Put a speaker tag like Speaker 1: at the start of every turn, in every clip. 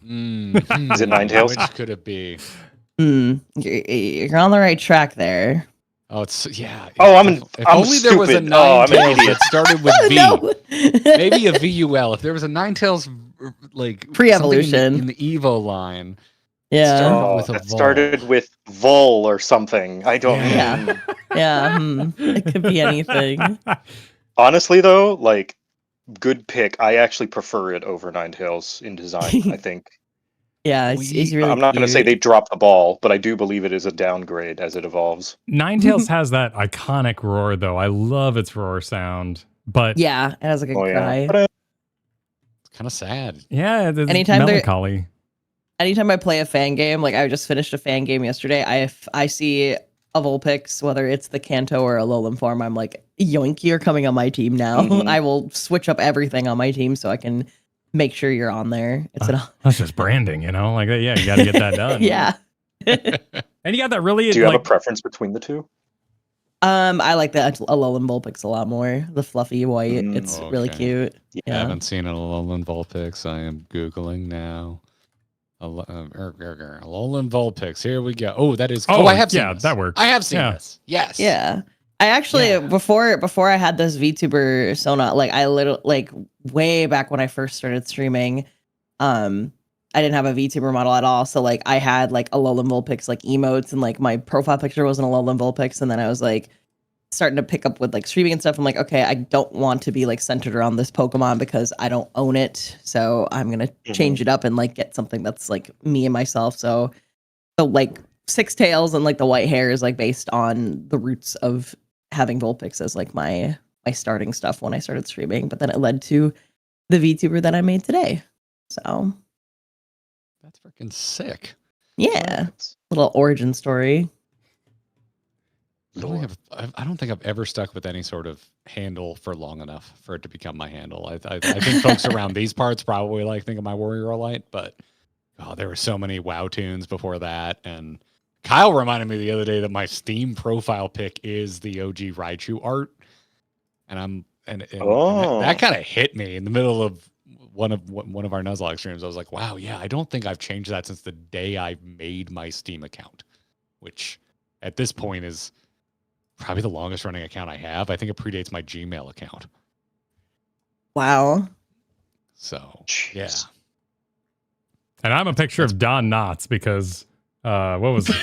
Speaker 1: Is it Ninetales?
Speaker 2: Which could it be?
Speaker 3: You're on the right track there.
Speaker 2: Oh, it's yeah.
Speaker 1: Oh,
Speaker 2: if only there was a
Speaker 1: stupid. Oh, I'm an
Speaker 2: Ninetales
Speaker 1: idiot.
Speaker 2: that started with V.
Speaker 3: No.
Speaker 2: Maybe a VUL. If there was a Ninetales like
Speaker 3: Pre-evolution
Speaker 2: in the Evo line,
Speaker 3: yeah.
Speaker 2: started with a
Speaker 1: that
Speaker 2: Vol.
Speaker 1: started with Vol or something. I don't know.
Speaker 3: Yeah. It could be anything.
Speaker 1: Honestly, though, like, good pick. I actually prefer it over Ninetales in design, I think.
Speaker 3: Yeah, it's really
Speaker 1: I'm not going to say
Speaker 3: cute.
Speaker 1: they dropped the ball, but I do believe it is a downgrade as it evolves.
Speaker 4: Ninetales has that iconic roar, though. I love its roar sound. But
Speaker 3: yeah, it has like a cry.
Speaker 1: Yeah.
Speaker 2: It's kind of sad.
Speaker 4: Yeah, it's
Speaker 3: Anytime
Speaker 4: melancholy.
Speaker 3: Anytime I play a fan game, like I just finished a fan game yesterday, I see a Vulpix, whether it's the Kanto or a Alolan form, I'm like, yoink, you're coming on my team now. I will switch up everything on my team so I can make sure you're on there.
Speaker 4: That's just branding, you know? Like, yeah, you got to get that done.
Speaker 3: Yeah.
Speaker 4: And you got that really...
Speaker 1: Do you have a preference between the two?
Speaker 3: I like the Alolan Vulpix a lot more. The fluffy white. It's really cute.
Speaker 2: I haven't seen an Alolan Vulpix. I am Googling now. Alolan Vulpix. Here we go. Oh, that is... I have seen this.
Speaker 4: That works.
Speaker 2: I have seen this. Yes.
Speaker 3: Yeah. I actually, before I had this VTuber Sona, like way back when I first started streaming, I didn't have a VTuber model at all. So like I had like Alolan Vulpix like emotes, and like my profile picture was an Alolan Vulpix, and then I was like starting to pick up with like streaming and stuff. I'm like, okay, I don't want to be like centered around this Pokemon because I don't own it. So I'm gonna change it up and like get something that's like me and myself. So like Six Tails and like the white hair is like based on the roots of having Vulpix as like my starting stuff when I started streaming, but then it led to the VTuber that I made today. So
Speaker 2: that's freaking sick.
Speaker 3: Yeah, little origin story.
Speaker 2: I don't think I've ever stuck with any sort of handle for long enough for it to become my handle. I think folks around these parts probably like think of my Warrior Light, but there were so many WoW tunes before that. And Kyle reminded me the other day that my Steam profile pic is the OG Raichu art, and that kind of hit me in the middle of one of our Nuzlocke streams. I was like, wow, yeah, I don't think I've changed that since the day I made my Steam account, which at this point is probably the longest running account I have. I think it predates my Gmail account.
Speaker 3: Wow.
Speaker 2: So, yeah.
Speaker 4: And I'm a picture of Don Knotts because, what was it?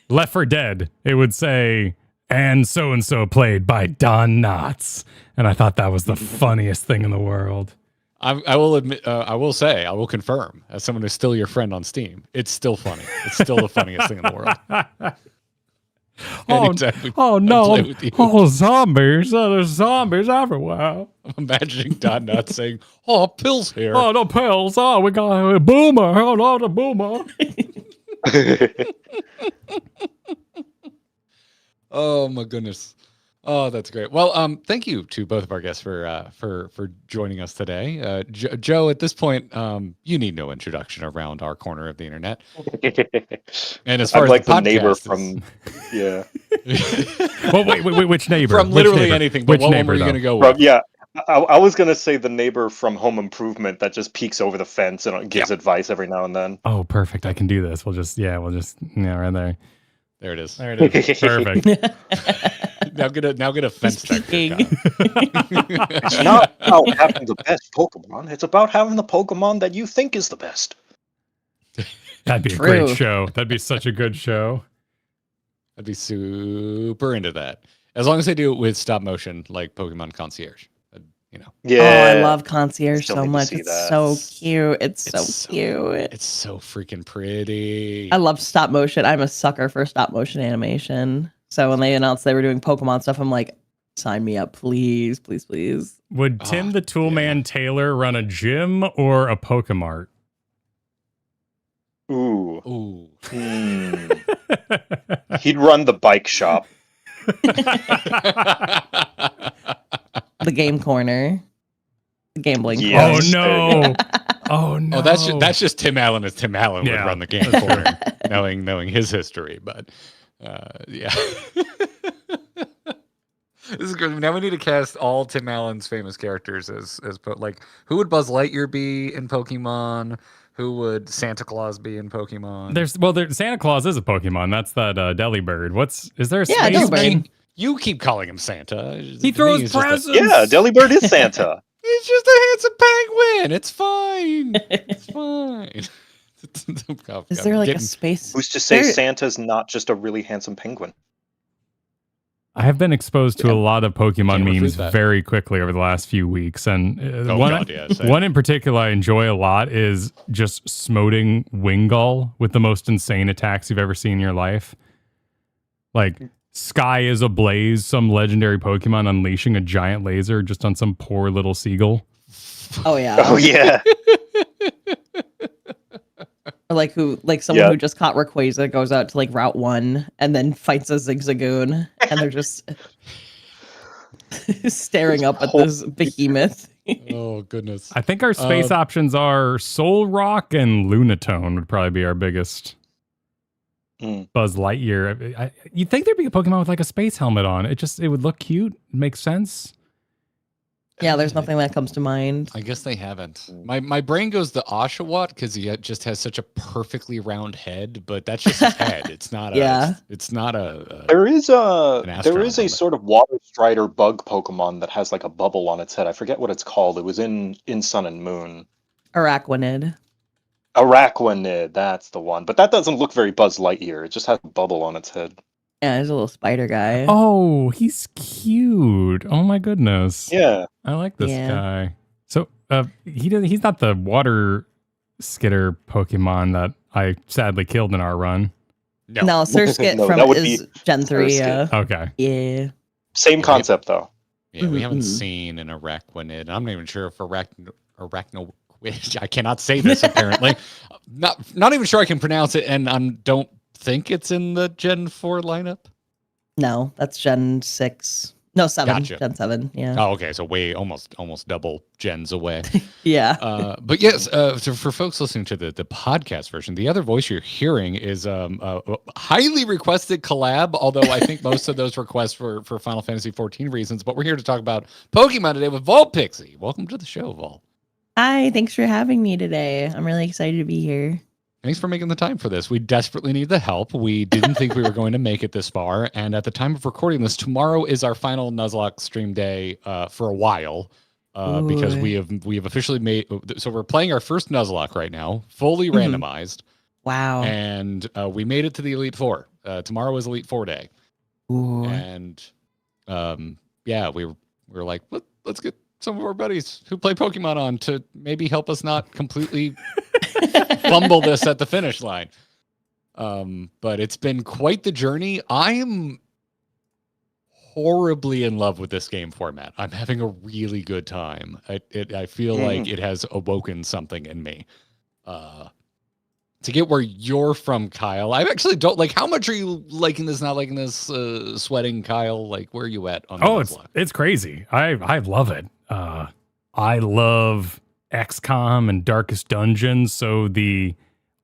Speaker 4: Left 4 Dead. It would say, and so played by Don Knotts. And I thought that was the funniest thing in the world.
Speaker 2: I will admit, I will confirm, as someone who's still your friend on Steam, it's still funny. It's still the funniest thing in the world.
Speaker 4: Oh no! Oh, zombies! Oh, there's zombies everywhere.
Speaker 2: I'm imagining Don Knotts saying, "Oh, pills here!
Speaker 4: Oh, no pills! Oh, we got a boomer! Oh no, the boomer!"
Speaker 2: Oh my goodness! Oh, that's great. Well, thank you to both of our guests for joining us today. Joe, at this point, you need no introduction around our corner of the internet. And as far as
Speaker 1: like the neighbor from, yeah.
Speaker 4: Well, wait, which neighbor?
Speaker 2: From literally anything. But what one were you going to go with?
Speaker 1: Yeah, I was going to say the neighbor from Home Improvement that just peeks over the fence and gives advice every now and then.
Speaker 4: Oh, perfect! I can do this. We'll just right there.
Speaker 2: There it is.
Speaker 4: There it is. Perfect.
Speaker 2: Now get a fence detector.
Speaker 1: It's not about having the best Pokemon. It's about having the Pokemon that you think is the best.
Speaker 4: That'd be a great show. That'd be such a good show.
Speaker 2: I'd be super into that. As long as they do it with stop motion, like Pokemon Concierge.
Speaker 1: Yeah.
Speaker 3: Oh, I love Concierge so much. It's
Speaker 1: that.
Speaker 3: so cute. It's so cute.
Speaker 2: It's so freaking pretty.
Speaker 3: I love stop motion. I'm a sucker for stop motion animation. So when they announced they were doing Pokemon stuff, I'm like, sign me up, please, please, please.
Speaker 4: Would Tim the Toolman Taylor run a gym or a Pokemart?
Speaker 1: Ooh. He'd run the bike shop.
Speaker 3: The game corner. The gambling corner.
Speaker 1: Yes.
Speaker 4: Oh no. Oh no.
Speaker 2: Oh, that's just Tim Allen as Tim Allen would run the game corner, knowing his history, but yeah. This is good. Now we need to cast all Tim Allen's famous characters as like, who would Buzz Lightyear be in Pokemon? Who would Santa Claus be in Pokemon?
Speaker 4: There's Santa Claus is a Pokemon. That's that Delibird. Is there a
Speaker 3: Yeah,
Speaker 4: space
Speaker 3: Delibird.
Speaker 2: You keep calling him Santa.
Speaker 4: He throws presents.
Speaker 1: Yeah, Delibird is Santa.
Speaker 2: He's just a handsome penguin. It's fine. It's fine.
Speaker 3: Is there like a space?
Speaker 1: Who's to say Santa's not just a really handsome penguin?
Speaker 4: I have been exposed to a lot of Pokemon
Speaker 2: Can't refute
Speaker 4: memes
Speaker 2: that.
Speaker 4: very quickly over the last few weeks, and
Speaker 2: same.
Speaker 4: one in particular I enjoy a lot is just smoting Wingull with the most insane attacks you've ever seen in your life. Like, sky is ablaze, some legendary Pokemon unleashing a giant laser just on some poor little seagull.
Speaker 3: Oh yeah.
Speaker 1: Oh yeah.
Speaker 3: Or like someone who just caught Rayquaza goes out to like Route 1 and then fights a Zigzagoon, and they're just staring up at this behemoth.
Speaker 2: Oh goodness.
Speaker 4: I think our space options are Soul Rock and Lunatone would probably be our biggest. Buzz Lightyear. You'd think there'd be a Pokemon with like a space helmet on. It would look cute. Make sense.
Speaker 3: Yeah, there's nothing that comes to mind.
Speaker 2: I guess they haven't. My brain goes to Oshawott because he just has such a perfectly round head, but that's just his head. It's not a. It's not a.
Speaker 1: There is a
Speaker 2: helmet.
Speaker 1: sort of water strider bug Pokemon that has like a bubble on its head. I forget what it's called. It was in Sun and Moon.
Speaker 3: Araquanid.
Speaker 1: Araquanid, that's the one. But that doesn't look very Buzz Lightyear. It just has a bubble on its head.
Speaker 3: Yeah, there's a little spider guy.
Speaker 4: Oh, he's cute. Oh my goodness.
Speaker 1: Yeah.
Speaker 4: I like this guy. So he's not the water skitter Pokemon that I sadly killed in our run.
Speaker 3: No, Surskit
Speaker 1: No,
Speaker 3: from
Speaker 1: that would
Speaker 3: is
Speaker 1: be
Speaker 3: Gen 3.
Speaker 1: Surskit.
Speaker 4: Okay.
Speaker 3: Yeah.
Speaker 1: Same concept though.
Speaker 2: Yeah, we haven't seen an Araquanid. I'm not even sure if Arachno. I cannot say this apparently. Not even sure I can pronounce it, and I don't think it's in the Gen 4 lineup.
Speaker 3: No, that's Gen 6. No, 7.
Speaker 2: Gotcha.
Speaker 3: Gen 7. Yeah.
Speaker 2: Oh, okay. So way almost double gens away.
Speaker 3: Yeah.
Speaker 2: But yes, so for folks listening to the podcast version, the other voice you're hearing is a highly requested collab, although I think most of those requests for Final Fantasy 14 reasons. But we're here to talk about Pokemon today with Vulpixie. Welcome to the show, Vol.
Speaker 3: Hi, thanks for having me today. I'm really excited to be here.
Speaker 2: Thanks for making the time for this. We desperately need the help. We didn't think we were going to make it this far. And at the time of recording this, tomorrow is our final Nuzlocke stream day for a while because we have officially made. So we're playing our first Nuzlocke right now, fully randomized.
Speaker 3: Wow.
Speaker 2: And we made it to the Elite Four. Tomorrow is Elite Four day.
Speaker 3: Ooh.
Speaker 2: And yeah, we were like, let's get some of our buddies who play Pokemon on to maybe help us not completely fumble this at the finish line. But it's been quite the journey. I am horribly in love with this game format. I'm having a really good time. I feel like it has awoken something in me. To get where you're from, Kyle, I actually don't like. How much are you liking this? Not liking this? Sweating, Kyle. Like, where are you at on?
Speaker 4: Oh, it's crazy. I love it. I love XCOM and Darkest Dungeons. So the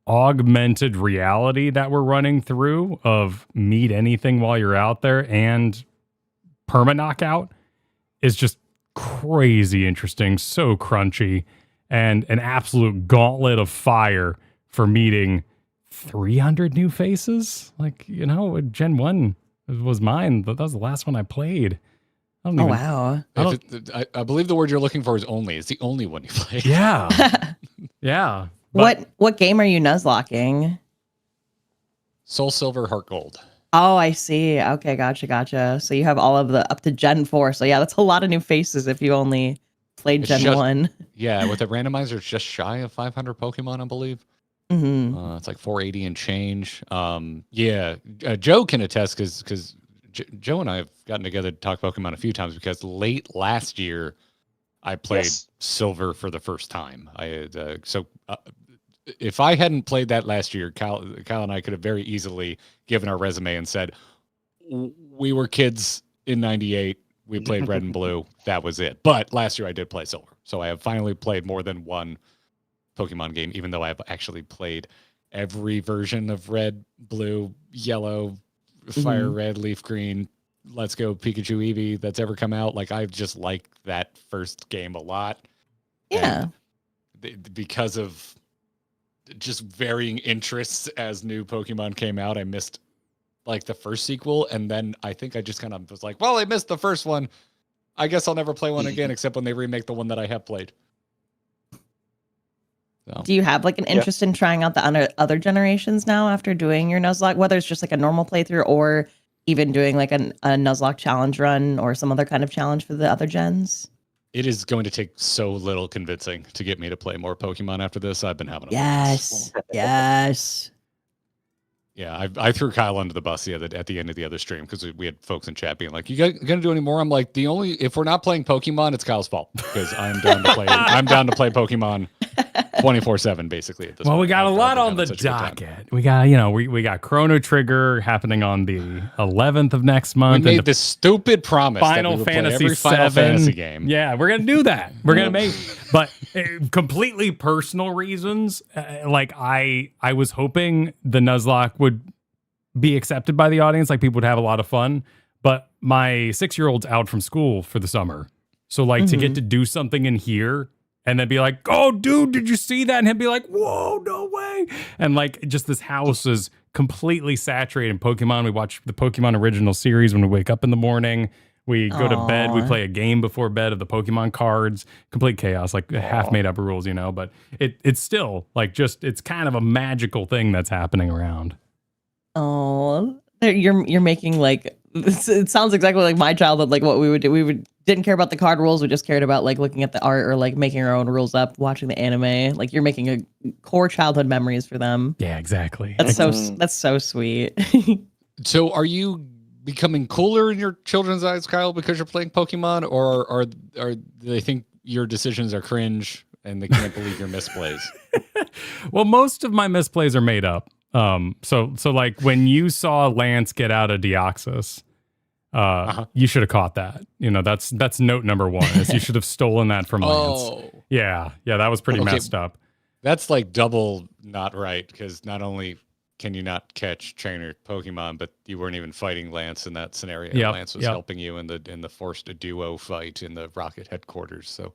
Speaker 4: augmented reality that we're running through of meet anything while you're out there and perma knockout is just crazy interesting. So crunchy and an absolute gauntlet of fire for meeting 300 new faces. Like, you know, Gen 1 was mine. That was the last one I played.
Speaker 3: Wow.
Speaker 2: I believe the word you're looking for is only. It's the only one you played.
Speaker 4: Yeah. Yeah.
Speaker 3: What game are you nuzlocking?
Speaker 2: Soul Silver, Heart Gold.
Speaker 3: Oh, I see. Okay, gotcha. So you have all of the up to Gen 4. So yeah, that's a lot of new faces if you only played Gen 1.
Speaker 2: Yeah, with the randomizer, it's just shy of 500 Pokemon, I believe.
Speaker 3: Mm-hmm.
Speaker 2: It's like 480 and change. Yeah, Joe can attest because Joe and I have gotten together to talk Pokemon a few times because late last year I played Silver for the first time. If I hadn't played that last year, Kyle and I could have very easily given our resume and said, we were kids in 98. We played Red and Blue. That was it. But last year I did play Silver. So I have finally played more than one Pokemon game, even though I've actually played every version of Red, Blue, Yellow, Fire Red, Leaf Green, Let's Go Pikachu Eevee that's ever come out. Like, I just like that first game a lot.
Speaker 3: Yeah.
Speaker 2: And because of just varying interests as new Pokemon came out. I missed like the first sequel, and then I think I just kind of was like, well, I missed the first one. I guess I'll never play one again, except when they remake the one that I have played. So.
Speaker 3: Do you have like an interest in trying out the other generations now after doing your Nuzlocke, whether it's just like a normal playthrough or even doing like a Nuzlocke challenge run or some other kind of challenge for the other gens?
Speaker 2: It is going to take so little convincing to get me to play more Pokemon after this. I've been having a
Speaker 3: blast. Yes.
Speaker 2: Yeah, I threw Kyle under the bus at the end of the other stream because we had folks in chat being like, "You guys gonna do any more?" I'm like, if we're not playing Pokemon, it's Kyle's fault because I'm down to play. I'm down to play Pokemon 24/7 basically at this point.
Speaker 4: We got a lot on the docket. We got we got Chrono Trigger happening on the 11th of next month.
Speaker 2: We made this stupid promise.
Speaker 4: Final Fantasy VII. Final
Speaker 2: Fantasy game.
Speaker 4: Yeah, we're gonna do that. We're gonna make, but completely personal reasons. Like I was hoping the Nuzlocke would be accepted by the audience, like people would have a lot of fun. But my 6-year-old's out from school for the summer, so like to get to do something in here. And then be like, oh, dude, did you see that? And he'd be like, whoa, no way. And like, just this house is completely saturated in Pokemon. We watch the Pokemon original series when we wake up in the morning. We go to bed. We play a game before bed of the Pokemon cards. Complete chaos, like half made up rules, But it's still like it's kind of a magical thing that's happening around.
Speaker 3: Oh, you're making like, it sounds exactly like my childhood, like what we would do. Didn't care about the card rules. We just cared about like looking at the art or like making our own rules up, watching the anime. Like you're making a core childhood memories for them.
Speaker 4: Yeah, exactly.
Speaker 3: That's so sweet.
Speaker 2: So are you becoming cooler in your children's eyes, Kyle, because you're playing Pokemon, or are they think your decisions are cringe and they can't believe your misplays?
Speaker 4: Well, most of my misplays are made up. So like when you saw Lance get out of Deoxys, you should have caught that. That's note number 1. Is you should have stolen that from Lance. Yeah, that was pretty messed up.
Speaker 2: That's like double not right, because not only can you not catch trainer Pokemon, but you weren't even fighting Lance in that scenario.
Speaker 4: Yep,
Speaker 2: Lance was helping you in the forced duo fight in the Rocket headquarters. So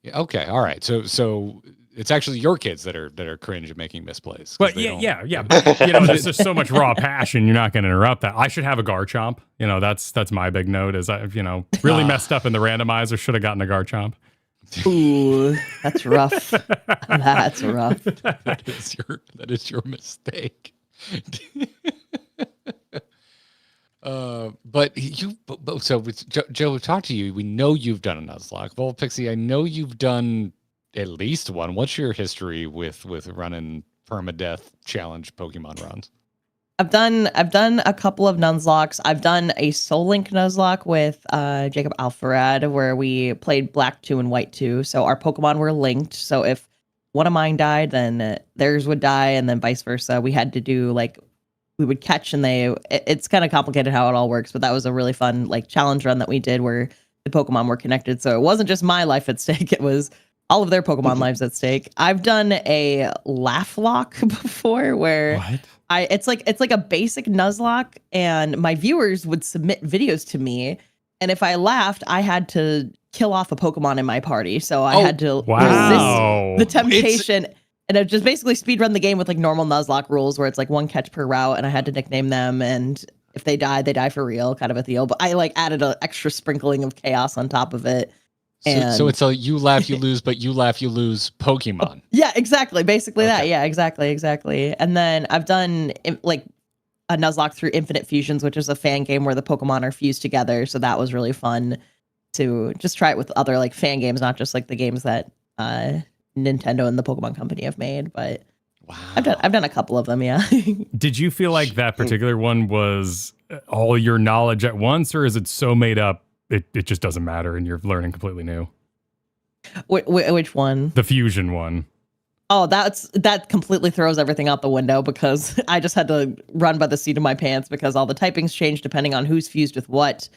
Speaker 2: yeah, okay, all right. So it's actually your kids that are cringe at making misplays.
Speaker 4: But yeah. But, there's just so much raw passion. You're not going to interrupt that. I should have a Garchomp. That's my big note. Is I really messed up in the randomizer. Should have gotten a Garchomp.
Speaker 3: Ooh, that's rough. That's rough.
Speaker 2: That is your mistake. But so with Joe, talk to you. We know you've done a Nuzlocke. Vulpixie, I know you've done at least one. What's your history with running permadeath challenge Pokemon runs?
Speaker 3: I've done a couple of Nuzlockes. I've done a Soul Link Nuzlocke with Jacob Alfarad where we played Black 2 and White 2. So our Pokemon were linked. So if one of mine died, then theirs would die, and then vice versa. We had to do like we would catch, and it's kind of complicated how it all works, but that was a really fun like challenge run that we did where the Pokemon were connected. So it wasn't just my life at stake; it was all of their Pokemon lives at stake. I've done a Laugh Lock before where it's like a basic Nuzlocke, and my viewers would submit videos to me, and if I laughed, I had to kill off a Pokemon in my party. So I had to resist the temptation. And it just basically speedrun the game with like normal Nuzlocke rules where it's like one catch per route, and I had to nickname them, and if they die for real, kind of a deal. But I like added an extra sprinkling of chaos on top of it.
Speaker 2: So it's a you laugh, you lose, but you laugh, you lose Pokemon.
Speaker 3: Yeah, exactly. Basically that. Yeah, exactly. And then I've done like a Nuzlocke through Infinite Fusions, which is a fan game where the Pokemon are fused together. So that was really fun to just try it with other like fan games, not just like the games that Nintendo and the Pokemon Company have made. But wow, I've done a couple of them. Yeah.
Speaker 4: Did you feel like that particular one was all your knowledge at once, or is it so made up it just doesn't matter and you're learning completely new?
Speaker 3: Which one?
Speaker 4: The fusion one.
Speaker 3: Oh, that completely throws everything out the window because I just had to run by the seat of my pants because all the typings change depending on who's fused with what.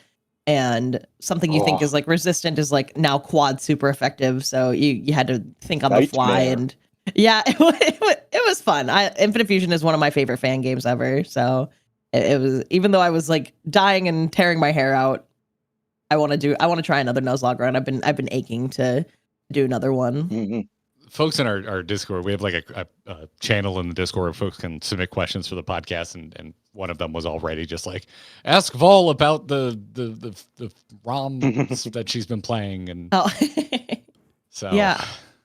Speaker 3: And something you think is like resistant is like now quad super effective. So you had to think on the fly. And yeah, it was fun. Infinite Fusion is one of my favorite fan games ever. So it was, even though I was like dying and tearing my hair out, I want to try another Nuzlocke run. I've been aching to do another one.
Speaker 1: Mm-hmm.
Speaker 2: folks in our Discord, we have like a channel in the Discord where folks can submit questions for the podcast, and one of them was already just like, ask Vol about the ROMs that she's been playing, and so
Speaker 3: yeah,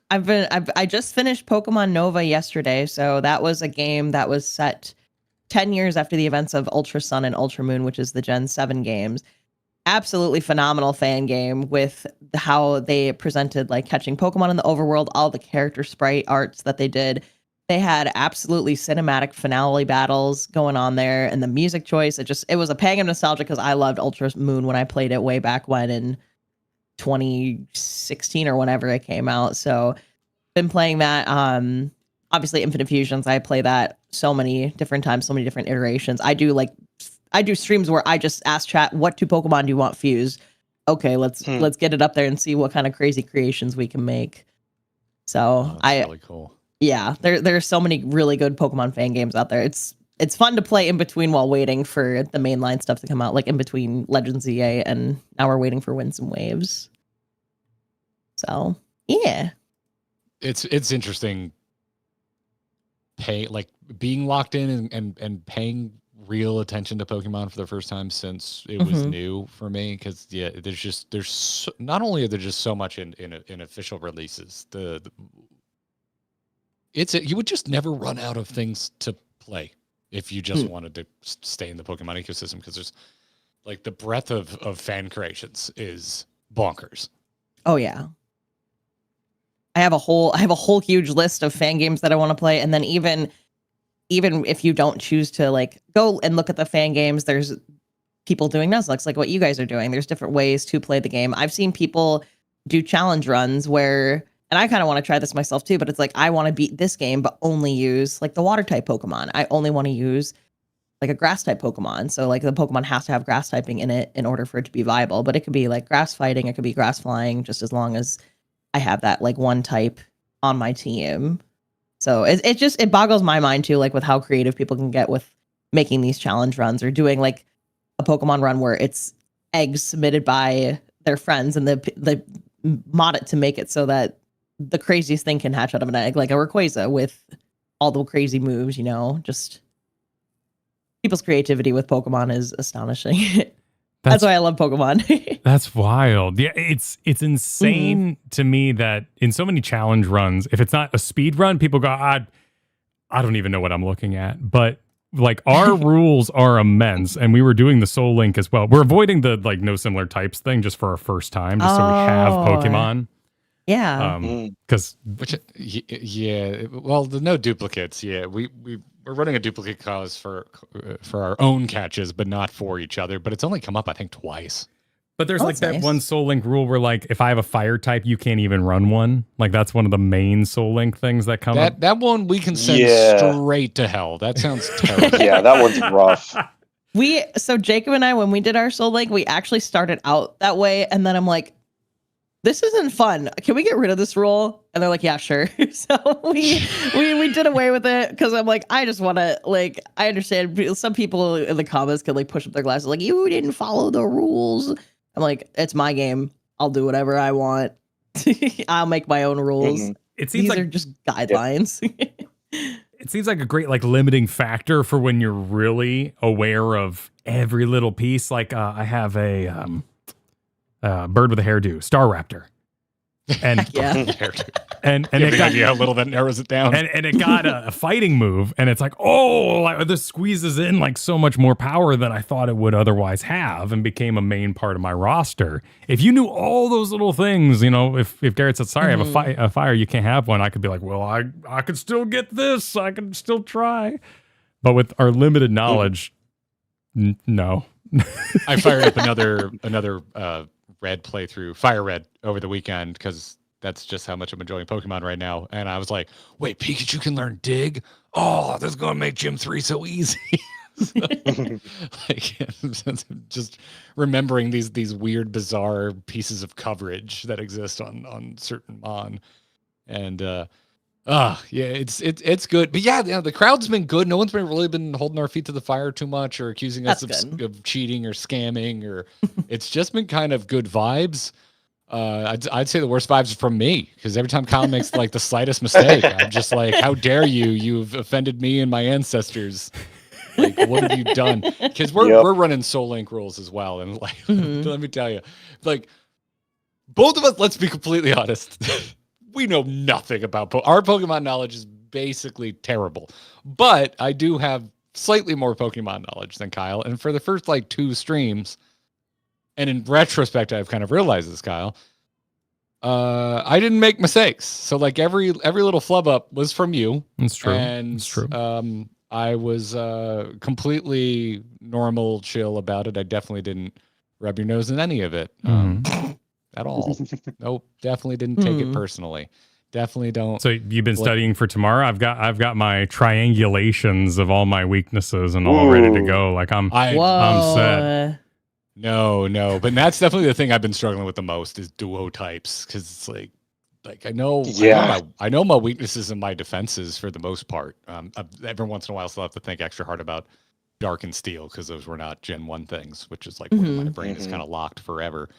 Speaker 3: I just finished Pokemon Nova yesterday, so that was a game that was set 10 years after the events of Ultra Sun and Ultra Moon, which is the Gen 7 games. Absolutely phenomenal fan game with how they presented like catching Pokemon in the overworld, all the character sprite arts that they did. They had absolutely cinematic finale battles going on there, and the music choice, it was a pang of nostalgia because I loved Ultra Moon when I played it way back when in 2016 or whenever it came out. So been playing that. Obviously Infinite Fusions, I play that so many different times, so many different iterations. I do streams where I just ask chat, what two Pokemon do you want fused? Okay, let's get it up there and see what kind of crazy creations we can make. So
Speaker 2: that's really cool.
Speaker 3: Yeah, there are so many really good Pokemon fan games out there. It's fun to play in between while waiting for the mainline stuff to come out, like in between Legends EA and now we're waiting for Winds and Waves. So yeah, it's
Speaker 2: interesting. Being locked in and paying real attention to Pokemon for the first time since it was new for me, because not only are there just so much in official releases, you would just never run out of things to play if you just wanted to stay in the Pokemon ecosystem, because there's like the breadth of fan creations is bonkers.
Speaker 3: Oh yeah. I have a whole huge list of fan games that I want to play, and then even if you don't choose to like go and look at the fan games, there's people doing Nuzlockes like what you guys are doing. There's different ways to play the game. I've seen people do challenge runs where, and I kind of want to try this myself too, but it's like I want to beat this game but only use like the water type Pokemon. I only want to use like a grass type Pokemon. So like the Pokemon has to have grass typing in it in order for it to be viable, but it could be like grass fighting, it could be grass flying, just as long as I have that like one type on my team. So it boggles my mind too, like with how creative people can get with making these challenge runs or doing like a Pokemon run where it's eggs submitted by their friends and they mod it to make it so that the craziest thing can hatch out of an egg, like a Rayquaza with all the crazy moves, just people's creativity with Pokemon is astonishing. That's why I love Pokemon.
Speaker 4: That's wild. Yeah, it's insane to me that in so many challenge runs, if it's not a speed run, people go, I don't even know what I'm looking at. But like our rules are immense, and we were doing the Soul Link as well. We're avoiding the like no similar types thing just for our first time, just so we have Pokemon.
Speaker 3: Yeah.
Speaker 4: Because
Speaker 2: well, the no duplicates. Yeah, we're running a duplicate cause for our own catches, but not for each other. But it's only come up, I think, twice.
Speaker 4: But there's like that one Soul Link rule where like if I have a fire type, you can't even run one. Like that's one of the main Soul Link things that come up.
Speaker 2: That one we can send straight to hell. That sounds terrible.
Speaker 1: Yeah, that one's rough.
Speaker 3: So Jacob and I, when we did our Soul Link, we actually started out that way, and then I'm like, this isn't fun. Can we get rid of this rule? And they're like, yeah, sure. So we did away with it because I'm like, I just want to, like, I understand some people in the comments can like push up their glasses like, you didn't follow the rules. I'm like, it's my game. I'll do whatever I want. I'll make my own rules.
Speaker 4: It seems
Speaker 3: These
Speaker 4: like
Speaker 3: are just guidelines.
Speaker 4: It seems like a great like limiting factor for when you're really aware of every little piece. Like I have a bird with a hairdo, Star Raptor, and and it got
Speaker 2: a little that narrows it down,
Speaker 4: and it got a fighting move, and it's like, this squeezes in like so much more power than I thought it would otherwise have, and became a main part of my roster. If you knew all those little things, if Garrett said, sorry, I have a fire, you can't have one, I could be like, well, I could still get this, I could still try. But with our limited knowledge, no.
Speaker 2: I fired up another Red playthrough, Fire Red, over the weekend because that's just how much I'm enjoying Pokemon right now. And I was like, wait, Pikachu can learn Dig? Oh, this is going to make Gym 3 so easy. Just remembering these weird, bizarre pieces of coverage that exist on certain Mon. And it's good. But yeah, the crowd's been good. No one's really been holding our feet to the fire too much or accusing us of cheating or scamming, or it's just been kind of good vibes. I'd say the worst vibes are from me, because every time Kyle makes like the slightest mistake, I'm just like, how dare you? You've offended me and my ancestors. Like, what have you done? Because we're running Soul Link rules as well, and like, let me tell you, like, both of us. Let's be completely honest. We know nothing about our Pokemon knowledge is basically terrible, but I do have slightly more Pokemon knowledge than Kyle. And for the first like 2 streams, and in retrospect, I've kind of realized this, Kyle. I didn't make mistakes, so like every little flub up was from you.
Speaker 4: It's true.
Speaker 2: And
Speaker 4: it's true.
Speaker 2: I was completely normal, chill about it. I definitely didn't rub your nose in any of it at all. Nope, definitely didn't take it personally. Definitely don't.
Speaker 4: So you've been studying for tomorrow? I've got my triangulations of all my weaknesses and all ready to go. Like I'm set.
Speaker 2: No, but that's definitely the thing I've been struggling with the most is duo types, because it's like I know my weaknesses and my defenses for the most part. Every once in a while, I still have to think extra hard about Dark and Steel, because those were not Gen 1 things, which is like where my brain is kind of locked forever.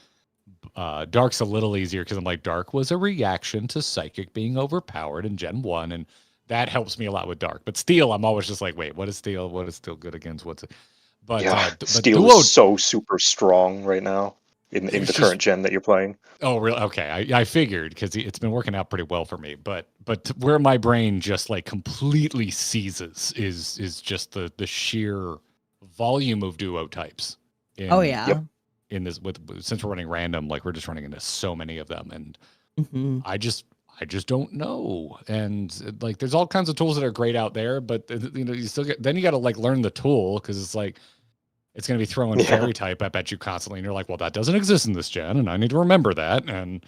Speaker 2: Dark's a little easier because I'm like, Dark was a reaction to Psychic being overpowered in Gen 1, and that helps me a lot with Dark. But Steel, I'm always just like, wait, what is Steel? What is Steel good against? What's it? But
Speaker 1: Steel is so super strong right now in the current gen that you're playing.
Speaker 2: Oh, really? Okay, I figured, because it's been working out pretty well for me. But where my brain just like completely seizes is just the sheer volume of duo types. In this, since we're running random, like we're just running into so many of them, and I just don't know. And like, there's all kinds of tools that are great out there, but you still you got to like learn the tool, because it's like it's going to be throwing fairy type at you constantly, and you're like, well, that doesn't exist in this gen, and I need to remember that. And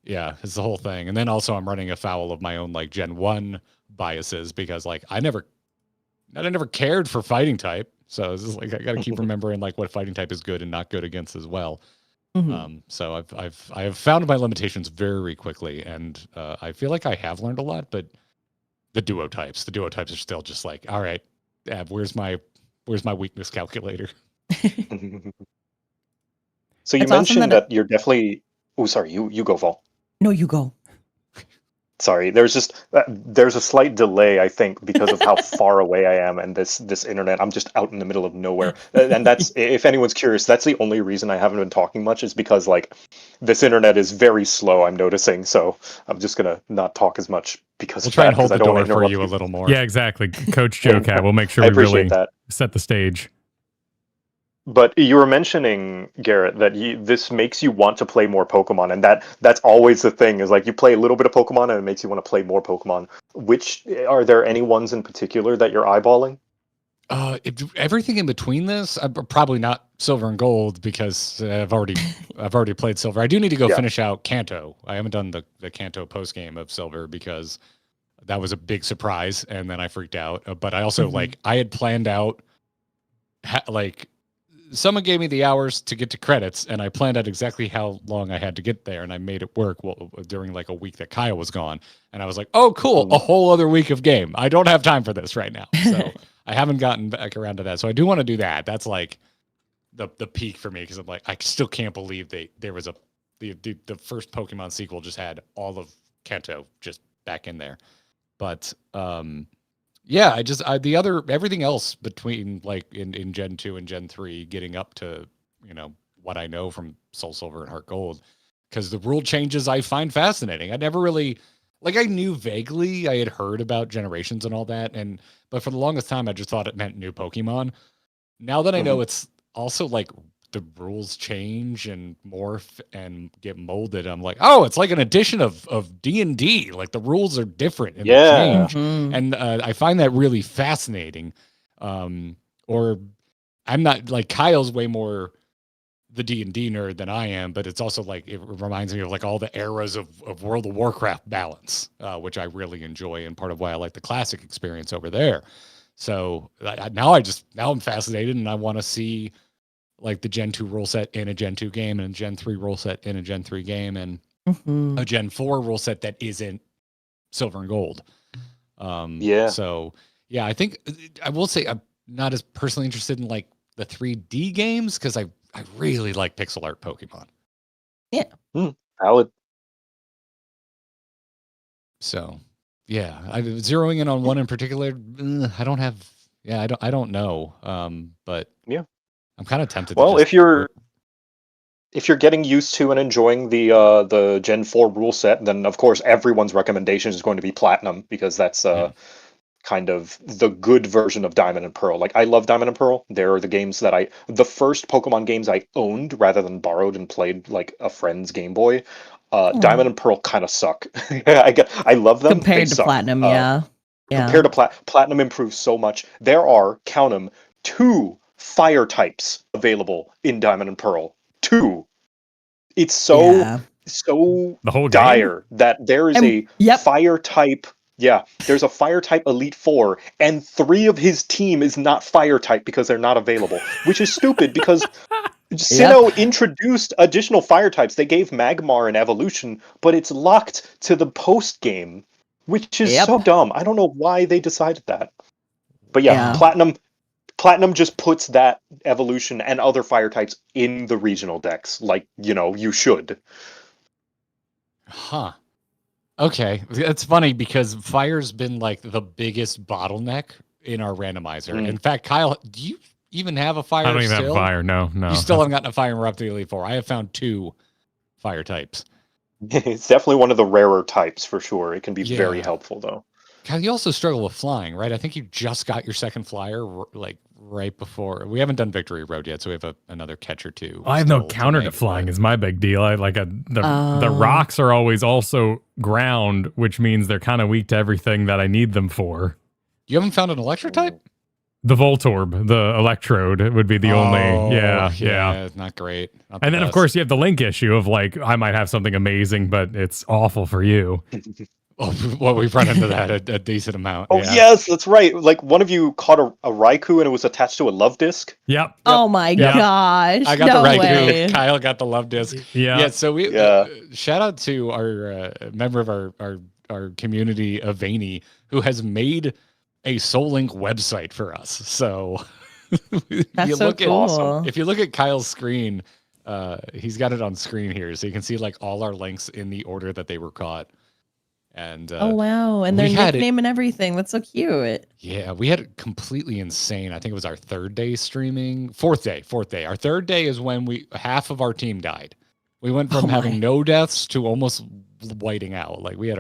Speaker 2: yeah, it's the whole thing. And then also I'm running afoul of my own like Gen 1 biases, because like I never cared for fighting type. So it's just like I got to keep remembering like what fighting type is good and not good against as well. So I have found my limitations very quickly, and I feel like I have learned a lot. But the duo types are still just like, all right, where's my weakness calculator?
Speaker 1: So you mentioned that you're definitely. Oh, sorry, you go, Vol.
Speaker 3: No, you go.
Speaker 1: Sorry, there's a slight delay, I think, because of how far away I am, and this internet. I'm just out in the middle of nowhere, and that's, if anyone's curious, that's the only reason I haven't been talking much, is because like this internet is very slow. I'm noticing, so I'm just gonna not talk as much because
Speaker 2: we'll try and hold the door for you a little more.
Speaker 4: Yeah, exactly, Coach JoCat. We'll make sure we really set the stage.
Speaker 1: But you were mentioning, Garrett, that this makes you want to play more Pokemon, and that's always the thing, is like you play a little bit of Pokemon and it makes you want to play more Pokemon. Are there any ones in particular that you're eyeballing?
Speaker 2: Everything in between this, probably not Silver and Gold, because I've already played Silver. I do need to go finish out Kanto. I haven't done the Kanto post game of Silver, because that was a big surprise, and then I freaked out. But I also like I had planned out like. Someone gave me the hours to get to credits, and I planned out exactly how long I had to get there, and I made it work during like a week that Kyle was gone. And I was like, oh, cool, a whole other week of game. I don't have time for this right now. So I haven't gotten back around to that. So I do want to do that. That's like the peak for me, because I'm like, I still can't believe there was the first Pokemon sequel just had all of Kanto just back in there. But yeah, everything else between like in Gen 2 and Gen 3, getting up to, what I know from Soul Silver and Heart Gold, because the rule changes I find fascinating. I never really, like, I knew vaguely, I had heard about generations and all that, but for the longest time I just thought it meant new Pokemon. Now that I know it's also like the rules change and morph and get molded, I'm like, oh, it's like an addition of D&D. Like the rules are different and they change. And I find that really fascinating. Or I'm not, like, Kyle's way more the D&D nerd than I am, but it's also like, it reminds me of like all the eras of World of Warcraft balance, which I really enjoy, and part of why I like the classic experience over there. So now I'm fascinated, and I want to see like the Gen 2 rule set in a Gen 2 game, and a Gen 3 rule set in a Gen 3 game, and a Gen 4 rule set that isn't Silver and Gold. So yeah, I think I will say I'm not as personally interested in like the 3D games, because I really like pixel art Pokemon.
Speaker 1: Valid.
Speaker 2: So, yeah, zeroing in on one in particular. I don't have. Yeah, I don't know. But
Speaker 1: Yeah.
Speaker 2: I'm kind of tempted.
Speaker 1: Well,
Speaker 2: to just
Speaker 1: if you're getting used to and enjoying the Gen 4 rule set, then of course everyone's recommendation is going to be Platinum, because that's kind of the good version of Diamond and Pearl. Like, I love Diamond and Pearl. They're the games that the first Pokemon games I owned rather than borrowed and played like a friend's Game Boy. Diamond and Pearl kind of suck. I love them.
Speaker 3: Compared
Speaker 1: They
Speaker 3: to
Speaker 1: suck.
Speaker 3: Platinum, yeah.
Speaker 1: Compared to Platinum improves so much. There are, count them, 2 fire types available in Diamond and Pearl. 2. It's so
Speaker 4: The whole
Speaker 1: dire that there is a fire type. Yeah, there's a fire type Elite Four, and 3 of his team is not fire type because they're not available, which is stupid because Sinnoh introduced additional fire types. They gave Magmar an evolution, but it's locked to the post game, which is so dumb. I don't know why they decided that. But yeah. Platinum just puts that evolution and other fire types in the regional decks, like, you should.
Speaker 2: Huh. Okay. It's funny because fire's been like the biggest bottleneck in our randomizer. In fact, Kyle, do you even have a fire?
Speaker 4: I don't even have fire. No.
Speaker 2: You still haven't gotten a fire in Erupted Elite 4. I have found 2 fire types.
Speaker 1: It's definitely one of the rarer types for sure. It can be very helpful though.
Speaker 2: Kyle, you also struggle with flying, right? I think you just got your second flyer like right before. We haven't done Victory Road yet, so we have another catch or 2.
Speaker 4: I have no counter to flying is my big deal. The rocks are always also ground, which means they're kind of weak to everything that I need them for.
Speaker 2: You haven't found an electric type?
Speaker 4: The Voltorb, the Electrode, would be the only. Yeah.
Speaker 2: Not great. Not
Speaker 4: and then, of course, you have the Link issue of like, I might have something amazing, but it's awful for you.
Speaker 2: Well, we've run into that a decent amount.
Speaker 1: Oh, yes, that's right. Like, one of you caught a Raikou and it was attached to a love disc.
Speaker 4: Yep.
Speaker 3: Oh my gosh.
Speaker 2: I got the Raikou. Way. Kyle got the love disc.
Speaker 4: Yeah.
Speaker 2: So we shout out to our member of our community, Avani, who has made a Soul Link website for us. So
Speaker 3: that's so cool.
Speaker 1: Awesome.
Speaker 2: If you look at Kyle's screen, he's got it on screen here, so you can see like all our links in the order that they were caught. And
Speaker 3: oh wow, and their nickname and everything. That's so cute.
Speaker 2: Yeah, we had it completely insane. I think it was our 3rd day streaming. Fourth day. Our 3rd day is when half of our team died. We went from having no deaths to almost whiting out. Like, we had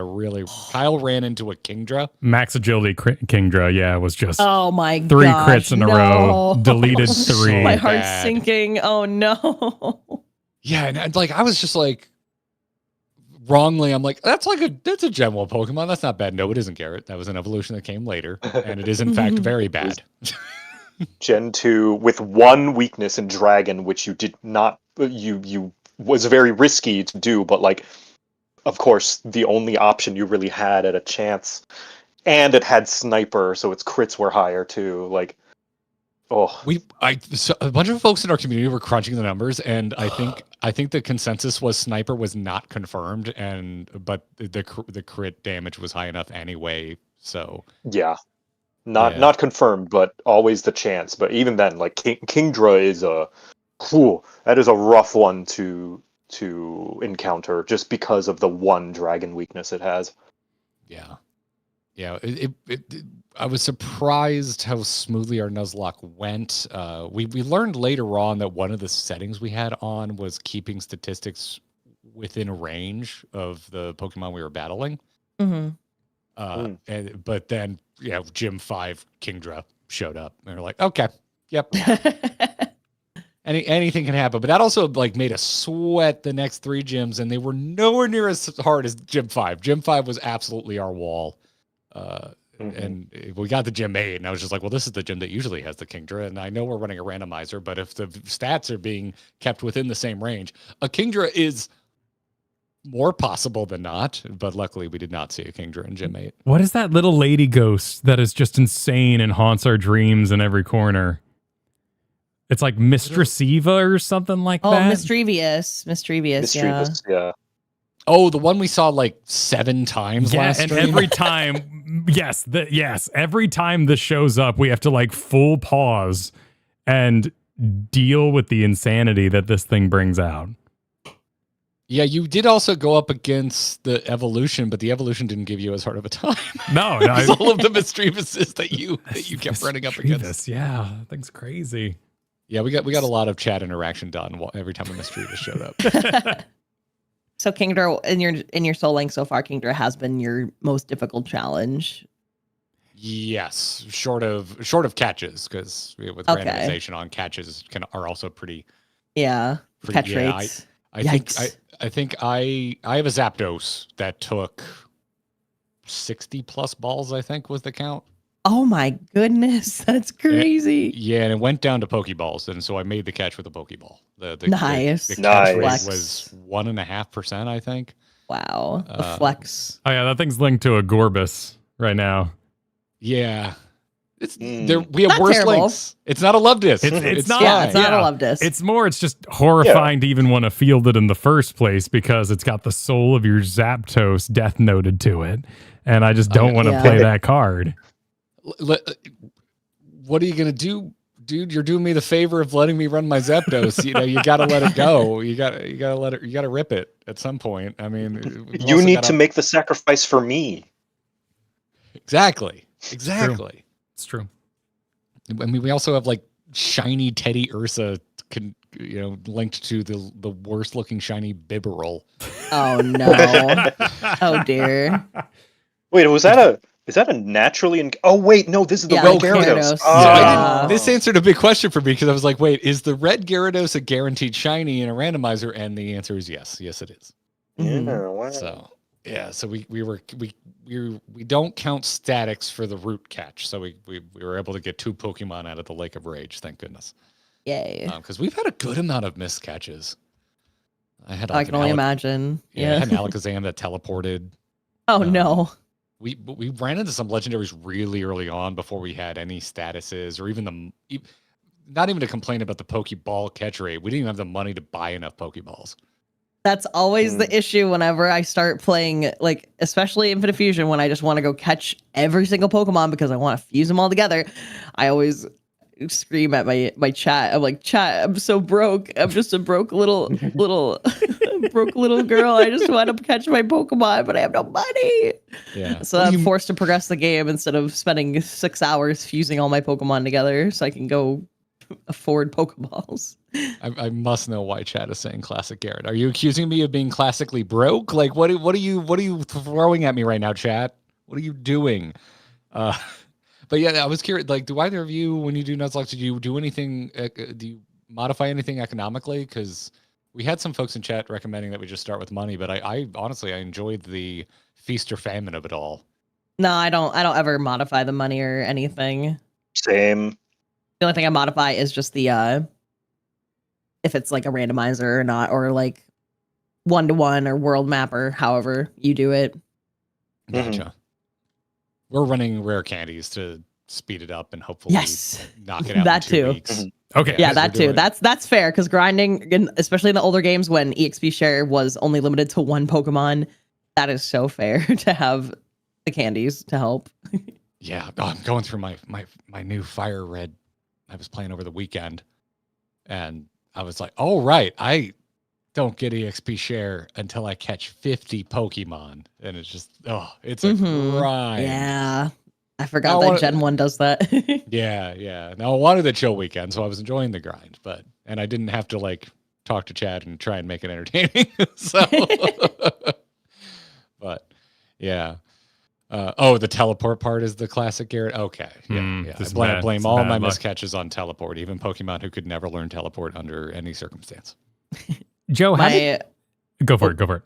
Speaker 2: Kyle ran into a Kingdra.
Speaker 4: Max agility Kingdra, was just
Speaker 3: 3
Speaker 4: crits in a row. Deleted 3.
Speaker 3: My heart's sinking. Oh no.
Speaker 2: Yeah, and like I was just like, wrongly, I'm like, that's a Gen 1 Pokemon. That's not bad. No, it isn't, Garrett. That was an evolution that came later, and it is in fact very bad.
Speaker 1: Gen 2 with one weakness in Dragon, which you did not. You was very risky to do, but like, of course, the only option you really had at a chance, and it had Sniper, so its crits were higher too. Like,
Speaker 2: so a bunch of folks in our community were crunching the numbers, and I think the consensus was Sniper was not confirmed, but the crit damage was high enough anyway. So
Speaker 1: not confirmed, but always the chance. But even then, like Kingdra is that is a rough one to encounter just because of the one dragon weakness it has.
Speaker 2: Yeah, I was surprised how smoothly our Nuzlocke went. We learned later on that one of the settings we had on was keeping statistics within range of the Pokemon we were battling.
Speaker 3: Mm-hmm.
Speaker 2: But then, Gym 5 Kingdra showed up, and they're like, okay, yep. Anything can happen, but that also like made us sweat the next 3 gyms, and they were nowhere near as hard as Gym 5. Gym 5 was absolutely our wall. And we got the Gym 8, and I was just like, well, this is the gym that usually has the Kingdra, and I know we're running a randomizer, but if the stats are being kept within the same range, a Kingdra is more possible than not, but luckily we did not see a Kingdra in Gym 8.
Speaker 4: What is that little lady ghost that is just insane and haunts our dreams in every corner? It's like Mistress Eva or something like that?
Speaker 3: Oh, Mischievous,
Speaker 1: yeah.
Speaker 2: Oh, the one we saw like 7 times last
Speaker 4: and
Speaker 2: stream?
Speaker 4: every time, every time this shows up, we have to like full pause and deal with the insanity that this thing brings out.
Speaker 2: Yeah, you did also go up against the evolution, but the evolution didn't give you as hard of a time.
Speaker 4: No,
Speaker 2: It's all of the Mistreviouses that you kept running up
Speaker 4: Mischievous,
Speaker 2: against.
Speaker 4: Yeah, that thing's crazy.
Speaker 2: Yeah, we got a lot of chat interaction done every time a Mischievous showed up.
Speaker 3: So Kingdra, in your Soul Link so far, Kingdra has been your most difficult challenge.
Speaker 2: Yes, short of catches, because with
Speaker 3: Okay.
Speaker 2: randomization on catches are also pretty.
Speaker 3: Yeah, catch rates.
Speaker 2: I think I have a Zapdos that took 60 plus balls, I think was the count.
Speaker 3: Oh my goodness, that's crazy.
Speaker 2: Yeah, and it went down to Pokeballs, and so I made the catch with a Pokeball.
Speaker 3: Nice.
Speaker 2: The catch rate
Speaker 3: Flex.
Speaker 2: was 1.5%, I think.
Speaker 3: Wow, the flex.
Speaker 4: Oh yeah, that thing's linked to a Gorbis right now.
Speaker 2: Yeah. It's
Speaker 1: Mm.
Speaker 2: there. We have
Speaker 3: Not
Speaker 2: worse
Speaker 3: terrible.
Speaker 2: links. It's not a love disc.
Speaker 4: It's not.
Speaker 3: Yeah, it's not
Speaker 4: Yeah.
Speaker 3: a love disc.
Speaker 4: It's just horrifying to even want to field it in the first place because it's got the soul of your Zapdos death noted to it, and I just don't want to
Speaker 3: Yeah.
Speaker 4: play that card.
Speaker 2: What are you gonna do, dude? You're doing me the favor of letting me run my Zapdos. You gotta let it go. You gotta let it. You gotta rip it at some point. I mean, we've
Speaker 1: You
Speaker 2: also
Speaker 1: need
Speaker 2: gotta-
Speaker 1: to make the sacrifice for me.
Speaker 2: exactly.
Speaker 4: It's true.
Speaker 2: I mean, we also have like shiny Teddy Ursa, linked to the worst looking shiny Bibarel.
Speaker 3: Oh no. Oh dear.
Speaker 1: Wait, is that a naturally? Oh wait, no, this is the
Speaker 3: Yeah,
Speaker 1: red
Speaker 3: the
Speaker 1: Gyarados.
Speaker 3: Gyarados.
Speaker 1: Ah.
Speaker 2: This answered a big question for me because I was like, wait, is the red Gyarados a guaranteed shiny in a randomizer? And the answer is yes. Yes, it is.
Speaker 3: Mhm.
Speaker 1: Yeah, wow.
Speaker 2: So yeah, so we don't count statics for the root catch. So we were able to get 2 Pokemon out of the Lake of Rage, thank goodness.
Speaker 3: Yay.
Speaker 2: Because we've had a good amount of missed catches.
Speaker 3: I can only imagine.
Speaker 2: I
Speaker 3: Yeah.
Speaker 2: had an Alakazam that teleported.
Speaker 3: Oh no.
Speaker 2: We ran into some legendaries really early on before we had any statuses or even not even to complain about the Pokeball catch rate. We didn't even have the money to buy enough Pokeballs.
Speaker 3: That's always the issue whenever I start playing, like, especially Infinite Fusion, when I just want to go catch every single Pokemon because I want to fuse them all together. I always scream at my chat. I'm like, chat, I'm so broke. I'm just a broke little broke little girl. I just want to catch my Pokemon, but I have no money.
Speaker 2: Yeah.
Speaker 3: So I'm forced to progress the game instead of spending 6 hours fusing all my Pokemon together so I can go afford Pokeballs.
Speaker 2: I must know why chat is saying classic Garrett. Are you accusing me of being classically broke? Like what are you throwing at me right now, chat? What are you doing? But yeah, I was curious. Like, do either of you, when you do Nuzlocke, do you do anything? Do you modify anything economically? Because we had some folks in chat recommending that we just start with money, but I honestly I enjoyed the feast or famine of it all.
Speaker 3: No, I don't ever modify the money or anything.
Speaker 1: Same.
Speaker 3: The only thing I modify is just the if it's like a randomizer or not, or like 1-to-1 or world mapper, however you do it.
Speaker 2: Gotcha. We're running rare candies to speed it up and hopefully knock it out
Speaker 3: That
Speaker 2: in 2
Speaker 3: too.
Speaker 2: weeks.
Speaker 4: Okay.
Speaker 3: Yeah,
Speaker 2: As
Speaker 3: that
Speaker 2: we're
Speaker 3: too.
Speaker 2: doing.
Speaker 3: That's fair because grinding, especially in the older games when EXP share was only limited to 1 Pokemon, that is so fair to have the candies to help.
Speaker 2: Yeah, I'm going through my new Fire Red I was playing over the weekend, and I was like, "Oh right, I don't get EXP share until I catch 50 Pokemon," and it's just it's a grind.
Speaker 3: Yeah, I forgot that Gen 1 does that.
Speaker 2: Yeah. Now I wanted a chill weekend, so I was enjoying the grind, and I didn't have to like talk to Chad and try and make it entertaining. So, but yeah. The teleport part is the classic Garrett. Okay, yeah. I blame all my miscatches on teleport, even Pokemon who could never learn teleport under any circumstance.
Speaker 4: Joe, go for it.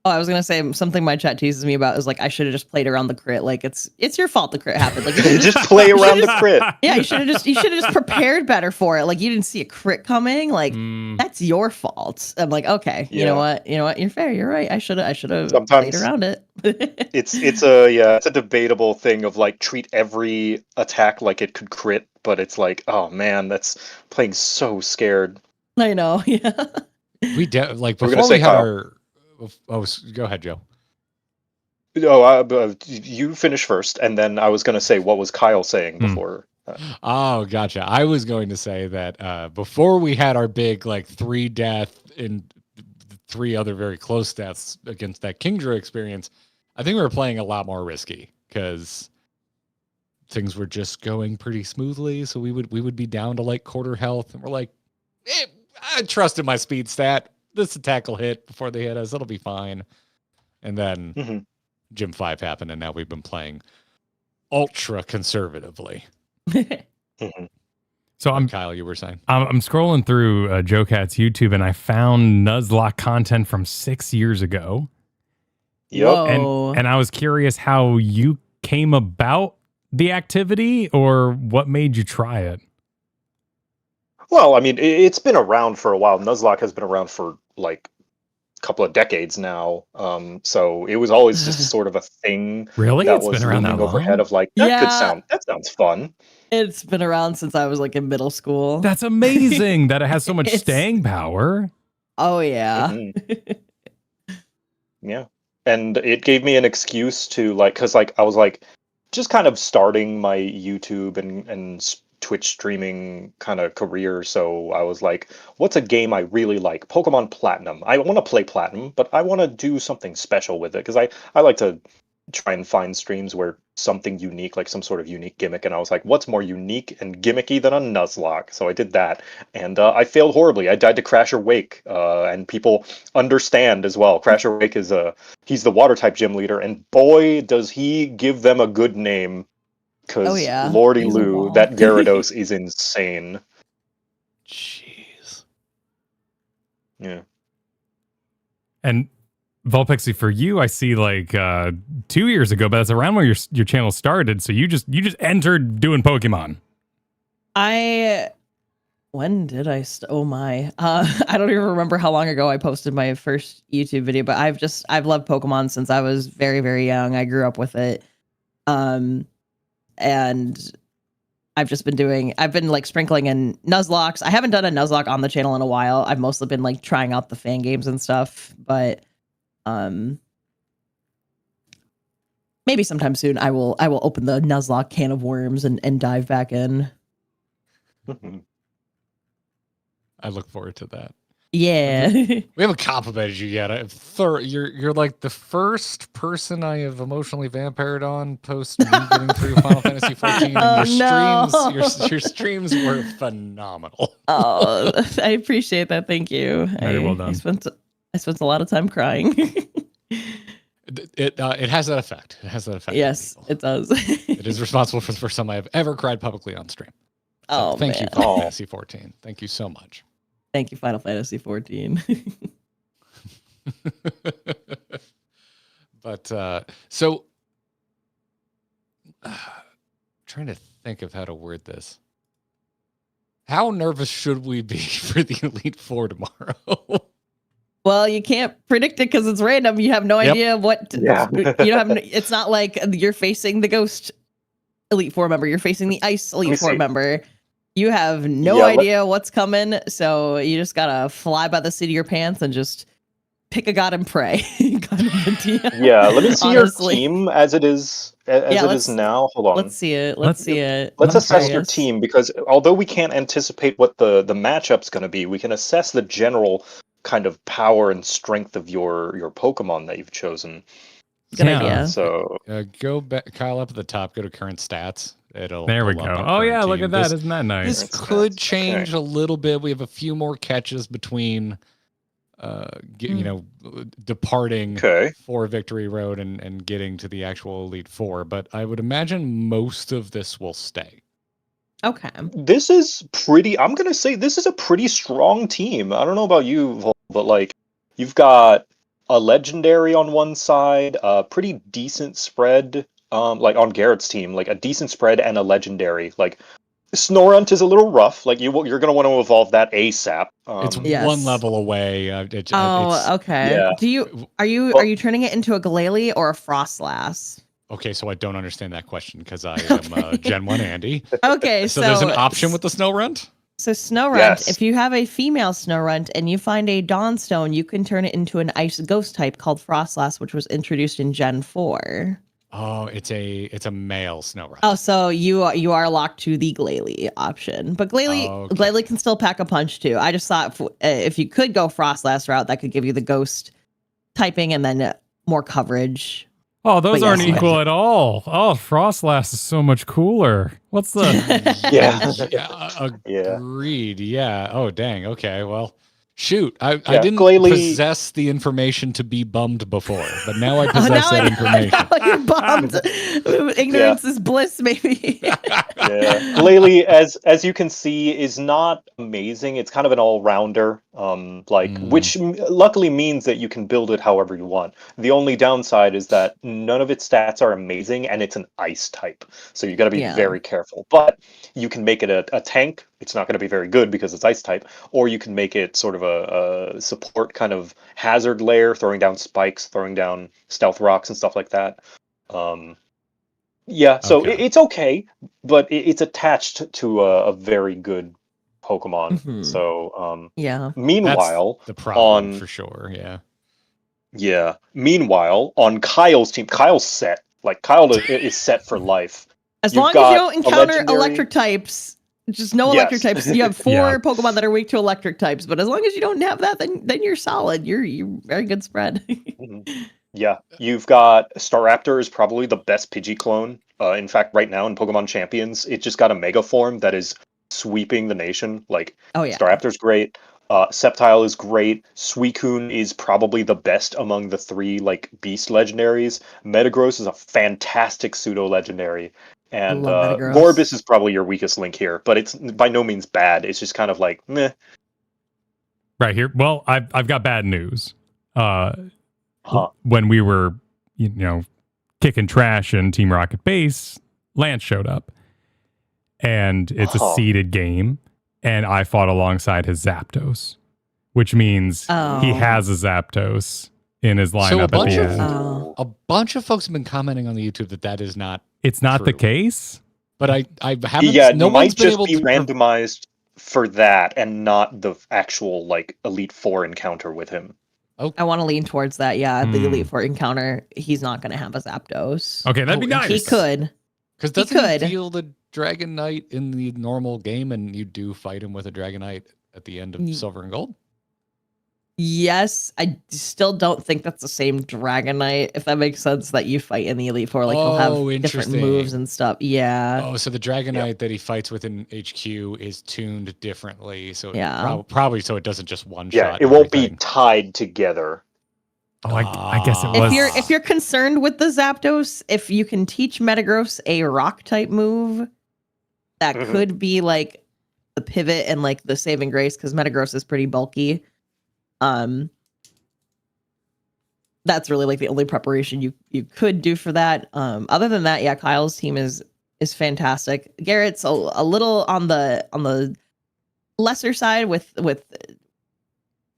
Speaker 3: Oh, I was gonna say something my chat teases me about is like I should have just played around the crit. Like it's your fault the crit happened. Like
Speaker 1: just play around the crit.
Speaker 3: Yeah, you should have just prepared better for it. Like you didn't see a crit coming. Like that's your fault. I'm like, okay, you know what? You're fair. You're right. I should have played around it.
Speaker 1: it's a debatable thing of like treat every attack like it could crit, but it's like, oh man, that's playing so scared.
Speaker 3: I know. Yeah.
Speaker 2: Before we had our. Oh, go ahead, Joe.
Speaker 1: You finish first, and then I was going to say what was Kyle saying before.
Speaker 2: Oh, gotcha. I was going to say that before we had our big 3 death in 3 other very close deaths against that Kingdra experience, I think we were playing a lot more risky because things were just going pretty smoothly. So we would be down to like quarter health, and we're like, I trusted my speed stat. This attack will hit before they hit us. It'll be fine. And then Gym 5 happened, and now we've been playing ultra conservatively. So Kyle, you were saying?
Speaker 4: I'm scrolling through JoCat's YouTube, and I found Nuzlocke content from 6 years ago.
Speaker 1: Yep.
Speaker 4: And I was curious how you came about the activity, or what made you try it.
Speaker 1: Well, I mean, it's been around for a while. Nuzlocke has been around for like a couple of decades now. So it was always just sort of a thing.
Speaker 4: Really?
Speaker 1: That
Speaker 4: It's
Speaker 1: was
Speaker 4: been around that
Speaker 1: looming
Speaker 4: long?
Speaker 1: overhead of like, that sounds fun.
Speaker 3: It's been around since I was like in middle school.
Speaker 4: That's amazing that it has so much staying power.
Speaker 3: Oh yeah.
Speaker 1: Yeah. And it gave me an excuse to like, because like I was like just kind of starting my YouTube and Twitch streaming kind of career. So I was like, what's a game I really like? Pokemon Platinum. I want to play Platinum, but I want to do something special with it because I like to try and find streams where something unique, like some sort of unique gimmick. And I was like, what's more unique and gimmicky than a Nuzlocke? So I did that, and I failed horribly. I died to Crasher Wake, and people understand as well. Crasher Wake is he's the water type gym leader, and boy, does he give them a good name. Because Lordy Lou, that Gyarados is insane.
Speaker 2: Jeez.
Speaker 1: Yeah.
Speaker 4: And Vulpixie, for you, I see like 2 years ago, but that's around where your channel started. So you just entered doing Pokemon.
Speaker 3: When did I? Oh my! I don't even remember how long ago I posted my first YouTube video, but I've loved Pokemon since I was very, very young. I grew up with it. And I've been like sprinkling in Nuzlockes. I haven't done a Nuzlocke on the channel in a while. I've mostly been like trying out the fan games and stuff, but maybe sometime soon I will open the Nuzlocke can of worms and dive back in.
Speaker 2: I look forward to that.
Speaker 3: Yeah.
Speaker 2: We haven't complimented you yet. You're like the first person I have emotionally vampired on post me getting through Final Fantasy 14. And your streams were phenomenal.
Speaker 3: Oh, I appreciate that. Thank you.
Speaker 4: Very well done.
Speaker 3: I spent a lot of time crying.
Speaker 2: It has that effect. It has that effect.
Speaker 3: Yes, it does.
Speaker 2: It is responsible for the first time I have ever cried publicly on stream. So thank you, Final Fantasy 14. Thank you so much.
Speaker 3: Thank you, Final Fantasy 14.
Speaker 2: But so trying to think of how to word this. How nervous should we be for the Elite Four tomorrow?
Speaker 3: Well, you can't predict it because it's random. You have no idea what. You don't have. It's not like you're facing the Ghost Elite Four member. You're facing the Ice Elite Four member. You have no idea what's coming, so you just gotta fly by the seat of your pants and just pick a god and pray.
Speaker 1: Yeah, let me see your team as it is now. Hold on.
Speaker 3: Let's see it. Let's see it.
Speaker 1: Let's assess your team, because although we can't anticipate what the matchup's going to be, we can assess the general kind of power and strength of your Pokemon that you've chosen.
Speaker 3: Good idea.
Speaker 1: So
Speaker 2: go back, Kyle, up at the top. Go to current stats.
Speaker 4: There we go. Oh yeah, look at that. Isn't that nice?
Speaker 2: This could change a little bit. We have a few more catches between, departing for Victory Road and getting to the actual Elite Four. But I would imagine most of this will stay.
Speaker 3: Okay.
Speaker 1: This is pretty. I'm gonna say this is a pretty strong team. I don't know about you, Vol, but like you've got a legendary on one side, a pretty decent spread. Like on Garrett's team, like a decent spread and a legendary. Like Snorunt is a little rough. Like you're gonna want to evolve that ASAP.
Speaker 2: It's one level away.
Speaker 3: Okay. Yeah. Are you turning it into a Glalie or a Frostlass?
Speaker 2: Okay, so I don't understand that question because I am Gen 1 Andy.
Speaker 3: Okay,
Speaker 2: so there's an option with the Snorunt?
Speaker 3: So Snorunt, if you have a female Snorunt and you find a Dawnstone, you can turn it into an Ice Ghost type called Frostlass, which was introduced in Gen 4.
Speaker 2: Oh, it's a male Snorunt.
Speaker 3: Oh, so you are locked to the Glalie option, but Glalie can still pack a punch too. I just thought if you could go Frostlass route, that could give you the ghost typing and then more coverage.
Speaker 4: Oh, those
Speaker 3: But
Speaker 4: aren't
Speaker 3: yes,
Speaker 4: equal at all. Oh, Frostlass is so much cooler. What's the?
Speaker 2: Agreed. Yeah. Oh, dang. Okay. Well, shoot. I
Speaker 1: Yeah,
Speaker 2: didn't
Speaker 1: Glalie-
Speaker 2: possess the information to be bummed before, but now I possess
Speaker 3: now
Speaker 2: that information.
Speaker 3: Now you're bummed. Ignorance is bliss, maybe.
Speaker 1: Yeah, Glalie, as you can see, is not amazing. It's kind of an all-rounder, which luckily means that you can build it however you want. The only downside is that none of its stats are amazing, and it's an ice type, so you got to be very careful. But you can make it a tank. It's not going to be very good because it's ice type, or you can make it sort of a support kind of hazard layer, throwing down spikes, throwing down stealth rocks and stuff like that. Yeah, so it's okay, but it's attached to a very good Pokemon.
Speaker 3: Mhm.
Speaker 1: So,
Speaker 3: Yeah.
Speaker 1: meanwhile,
Speaker 2: That's the problem for sure. Yeah.
Speaker 1: Meanwhile, on Kyle's team, Kyle's set. Like Kyle is set for life.
Speaker 3: As
Speaker 1: You've
Speaker 3: long as
Speaker 1: got
Speaker 3: you don't
Speaker 1: a
Speaker 3: encounter
Speaker 1: legendary-
Speaker 3: electric types, just no electric
Speaker 1: Yes.
Speaker 3: types. You have 4
Speaker 4: Yeah.
Speaker 3: Pokemon that are weak to electric types, but as long as you don't have that, then you're solid. You're very good spread.
Speaker 1: Mhm. Yeah, you've got Staraptor is probably the best Pidgey clone. In fact, right now in Pokemon Champions, it just got a Mega Form that is sweeping the nation. Like,
Speaker 3: Oh yeah.
Speaker 1: Staraptor's great. Sceptile is great. Suicune is probably the best among the 3 like beast legendaries. Metagross is a fantastic pseudo legendary, and
Speaker 3: love Metagross.
Speaker 1: Gorbis is probably your weakest link here. But it's by no means bad. It's just kind of like meh.
Speaker 4: Right here. Well, I've got bad news.
Speaker 1: Huh.
Speaker 4: When we were, kicking trash in Team Rocket Base, Lance showed up, and it's a seeded game, and I fought alongside his Zapdos, which means he has a Zapdos in his lineup at the end.
Speaker 2: A bunch of folks have been commenting on the YouTube that is not.
Speaker 4: It's not the
Speaker 2: true.
Speaker 4: case.
Speaker 2: But I haven't.
Speaker 1: Yeah,
Speaker 2: no
Speaker 1: it
Speaker 2: one's
Speaker 1: might
Speaker 2: been
Speaker 1: just
Speaker 2: able
Speaker 1: be
Speaker 2: to
Speaker 1: randomized for that and not the actual like Elite Four encounter with him.
Speaker 3: I want to lean towards that. Yeah, the
Speaker 4: Hmm.
Speaker 3: Elite Four encounter, he's not going to have a Zapdos.
Speaker 4: Okay, that'd be nice.
Speaker 3: He could.
Speaker 2: Because doesn't he feel the Dragonite in the normal game, and you do fight him with a Dragonite at the end of Silver and Gold?
Speaker 3: Yes, I still don't think that's the same Dragonite, if that makes sense, that you fight in the Elite Four. Like, he'll have different
Speaker 2: interesting.
Speaker 3: moves and stuff. Yeah.
Speaker 2: Oh, so the Dragonite that he fights with in HQ is tuned differently. So
Speaker 3: Yeah.
Speaker 2: probably so it doesn't just one
Speaker 1: Yeah,
Speaker 2: shot.
Speaker 1: it won't be
Speaker 2: everything.
Speaker 1: tied together.
Speaker 4: Oh, I guess it was.
Speaker 3: If you're concerned with the Zapdos, if you can teach Metagross a rock type move, that
Speaker 1: Mhm.
Speaker 3: could be like the pivot and like the saving grace, because Metagross is pretty bulky. That's really like the only preparation you could do for that. Other than that, yeah, Kyle's team is fantastic. Garrett's a little on the lesser side with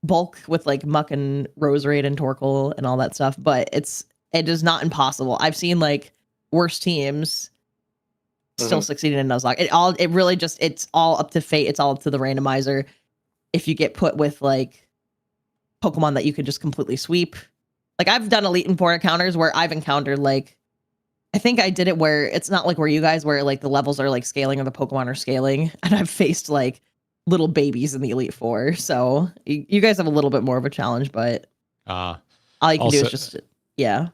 Speaker 3: bulk with like Muck and Roserade and Torkoal and all that stuff, but it is not impossible. I've seen like worse teams still succeeding in Nuzlocke. It really just, it's all up to fate. It's all up to the randomizer. If you get put with like Pokemon that you could just completely sweep. Like, I've done Elite and Four encounters where I've encountered like, I think I did it where it's not like where you guys, where like the levels are like scaling or the Pokemon are scaling, and I've faced like little babies in the Elite Four. So you guys have a little bit more of a challenge, but all you can do is just, yeah.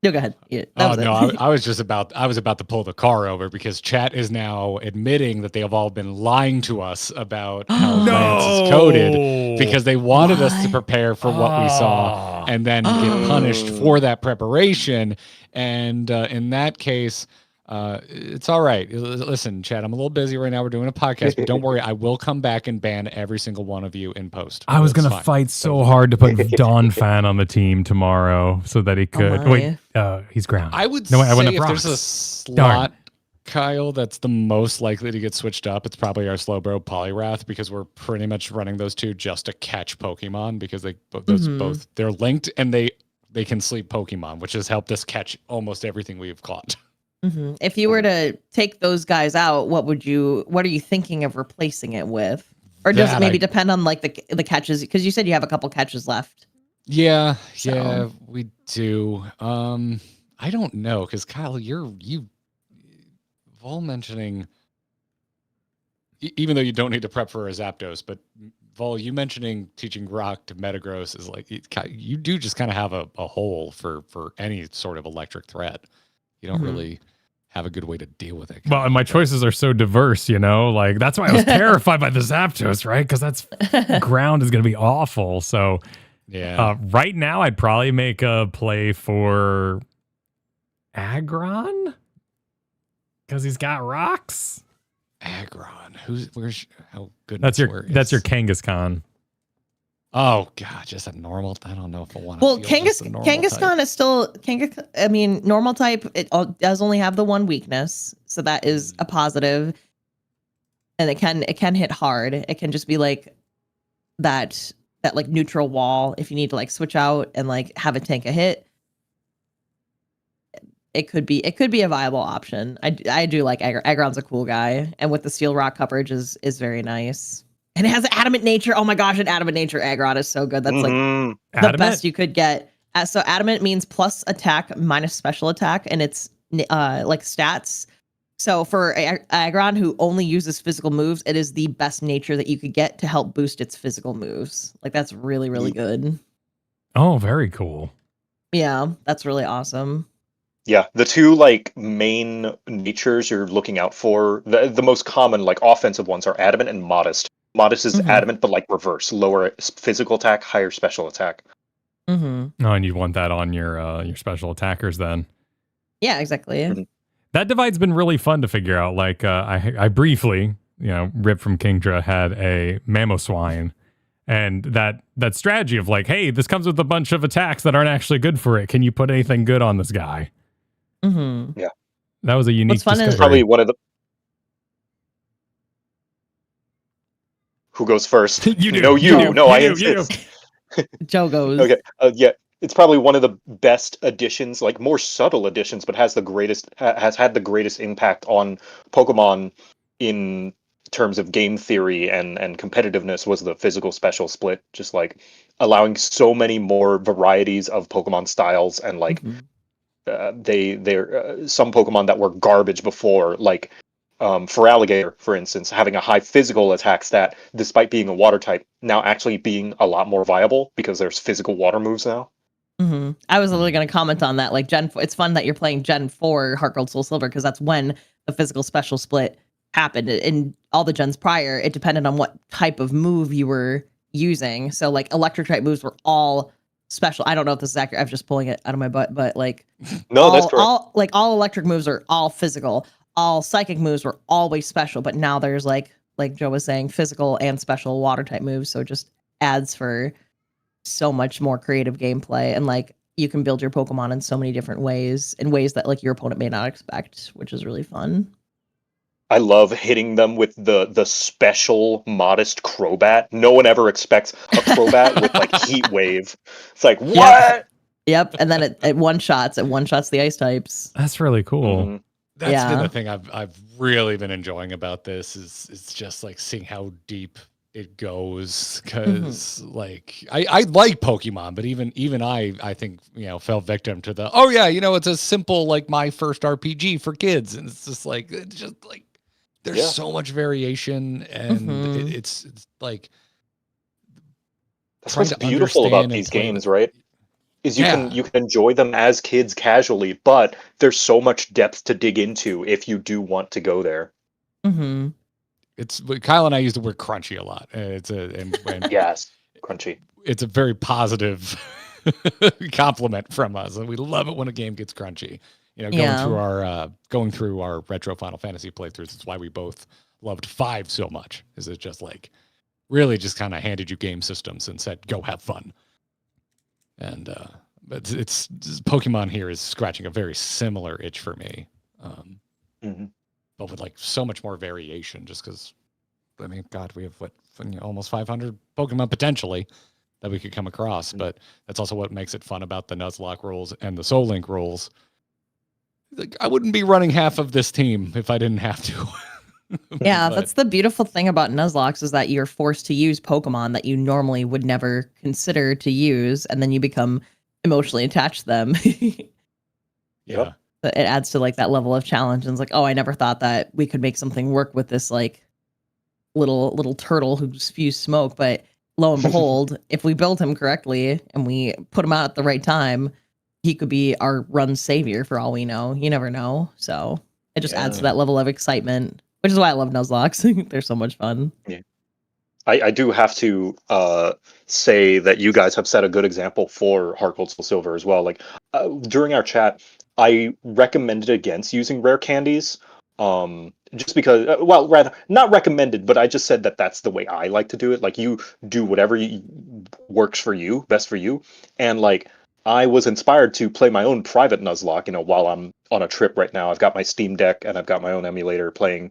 Speaker 3: No, go ahead. Yeah,
Speaker 2: I was about to pull the car over because chat is now admitting that they have all been lying to us about how Lance is coded because they wanted us to prepare for what we saw and then get punished for that preparation. And in that case, it's all right. Listen, chat, I'm a little busy right now. We're doing a podcast, but don't worry. I will come back and ban every single one of you in post.
Speaker 4: I was going to fight so hard to put Dawn Fan on the team tomorrow so that he could. Wait, he's ground.
Speaker 2: I would say if there's a slot, Kyle, that's the most likely to get switched up, it's probably our Slowbro Poliwrath, because we're pretty much running those two just to catch Pokemon, because both they're linked and they can sleep Pokemon, which has helped us catch almost everything we've caught.
Speaker 3: Mm-hmm. If you were to take those guys out, what are you thinking of replacing it with? Or does it maybe depend on like the catches? Because you said you have a couple catches left.
Speaker 2: Yeah, we do. I don't know, because Kyle, Vol mentioning, even though you don't need to prep for a Zapdos, but Vol, you mentioning teaching Rock to Metagross is like, you do just kind of have a hole for any sort of electric threat. You don't really have a good way to deal with it.
Speaker 4: Well, and my choices are so diverse, you know, like that's why I was terrified by the Zapdos, right? Because that's ground is going to be awful. So
Speaker 2: yeah,
Speaker 4: right now I'd probably make a play for Aggron because he's got rocks.
Speaker 2: Aggron, how good?
Speaker 4: That's your Kangaskhan.
Speaker 2: Oh god, just a normal. I don't know if I want to.
Speaker 3: Well, Kangaskhan is still I mean, normal type. It does only have the one weakness, so that is a positive. And it can hit hard. It can just be like that like neutral wall if you need to like switch out and like have a tank a hit. It could be a viable option. I do like Aggron's a cool guy, and with the steel rock coverage is very nice. And it has adamant nature. Oh my gosh, an adamant nature Aggron is so good. That's like the best you could get. So adamant means plus attack minus special attack, and it's like stats. So for Aggron, who only uses physical moves, it is the best nature that you could get to help boost its physical moves. Like that's really, really good.
Speaker 4: Oh, very cool.
Speaker 3: Yeah, that's really awesome.
Speaker 1: Yeah, the two like main natures you're looking out for, the most common like offensive ones are adamant and modest. Modest is adamant, but like reverse, lower physical attack, higher special attack.
Speaker 4: Oh, and you want that on your special attackers then?
Speaker 3: Yeah, exactly.
Speaker 4: That divide's been really fun to figure out. Like I briefly, Rip from Kingdra had a Mamoswine, and that strategy of like, hey, this comes with a bunch of attacks that aren't actually good for it. Can you put anything good on this guy?
Speaker 1: Yeah,
Speaker 4: that was a unique discovery.
Speaker 1: Is probably one of the. Who goes first?
Speaker 4: You do.
Speaker 1: No, you. No, I insist.
Speaker 3: Joe goes.
Speaker 1: Okay. Yeah, it's probably one of the best additions, like more subtle additions, but has had the greatest impact on Pokemon in terms of game theory and competitiveness. Was the physical special split, just like allowing so many more varieties of Pokemon styles, and like they're some Pokemon that were garbage before, like. For Alligator, for instance, having a high physical attack stat, despite being a water type, now actually being a lot more viable because there's physical water moves now.
Speaker 3: I was literally going to comment on that. Like Gen 4, it's fun that you're playing Gen 4 Heart Gold Soul Silver because that's when the physical special split happened. In all the gens prior, it depended on what type of move you were using. So like electric type moves were all special. I don't know if this is accurate. I'm just pulling it out of my butt, but like
Speaker 1: that's correct.
Speaker 3: All electric moves are all physical. All psychic moves were always special, but now there's like Joe was saying, physical and special water type moves. So it just adds for so much more creative gameplay, and like you can build your Pokemon in so many different ways, in ways that like your opponent may not expect, which is really fun.
Speaker 1: I love hitting them with the special modest Crobat. No one ever expects a Crobat with like Heat Wave. It's like what?
Speaker 3: Yep. And then it one shots the ice types.
Speaker 4: That's really cool.
Speaker 2: That's been the thing I've really been enjoying about this is it's just like seeing how deep it goes, because like I like Pokemon, but even I think fell victim to the it's a simple like my first RPG for kids, and it's just like there's so much variation, and it's like
Speaker 1: that's what's beautiful about these games, right? Is you can enjoy them as kids casually, but there's so much depth to dig into if you do want to go there.
Speaker 2: It's Kyle and I use the word crunchy a lot.
Speaker 1: Yes, crunchy.
Speaker 2: It's a very positive compliment from us, and we love it when a game gets crunchy. Going through our retro Final Fantasy playthroughs, it's why we both loved 5 so much. Is it just like really just kind of handed you game systems and said, "Go have fun." And but it's Pokemon here is scratching a very similar itch for me, but with like so much more variation. Just because, I mean, God, we have almost 500 Pokemon potentially that we could come across. But that's also what makes it fun about the Nuzlocke rules and the Soul Link rules. Like, I wouldn't be running half of this team if I didn't have to.
Speaker 3: That's the beautiful thing about Nuzlockes is that you're forced to use Pokemon that you normally would never consider to use, and then you become emotionally attached to them.
Speaker 2: Yeah.
Speaker 3: It adds to like that level of challenge, and it's like, oh, I never thought that we could make something work with this like little turtle who spews smoke. But lo and behold, if we build him correctly and we put him out at the right time, he could be our run savior for all we know. You never know. So it just adds to that level of excitement, which is why I love Nuzlocke. They're so much fun.
Speaker 1: Yeah. I do have to say that you guys have set a good example for Heart Gold Soul Silver as well. Like during our chat, I recommended against using rare candies, just because. Well, rather not recommended, but I just said that that's the way I like to do it. Like you do whatever works for you, best for you, and like I was inspired to play my own private Nuzlocke. You know, while I'm on a trip right now, I've got my Steam Deck and I've got my own emulator playing,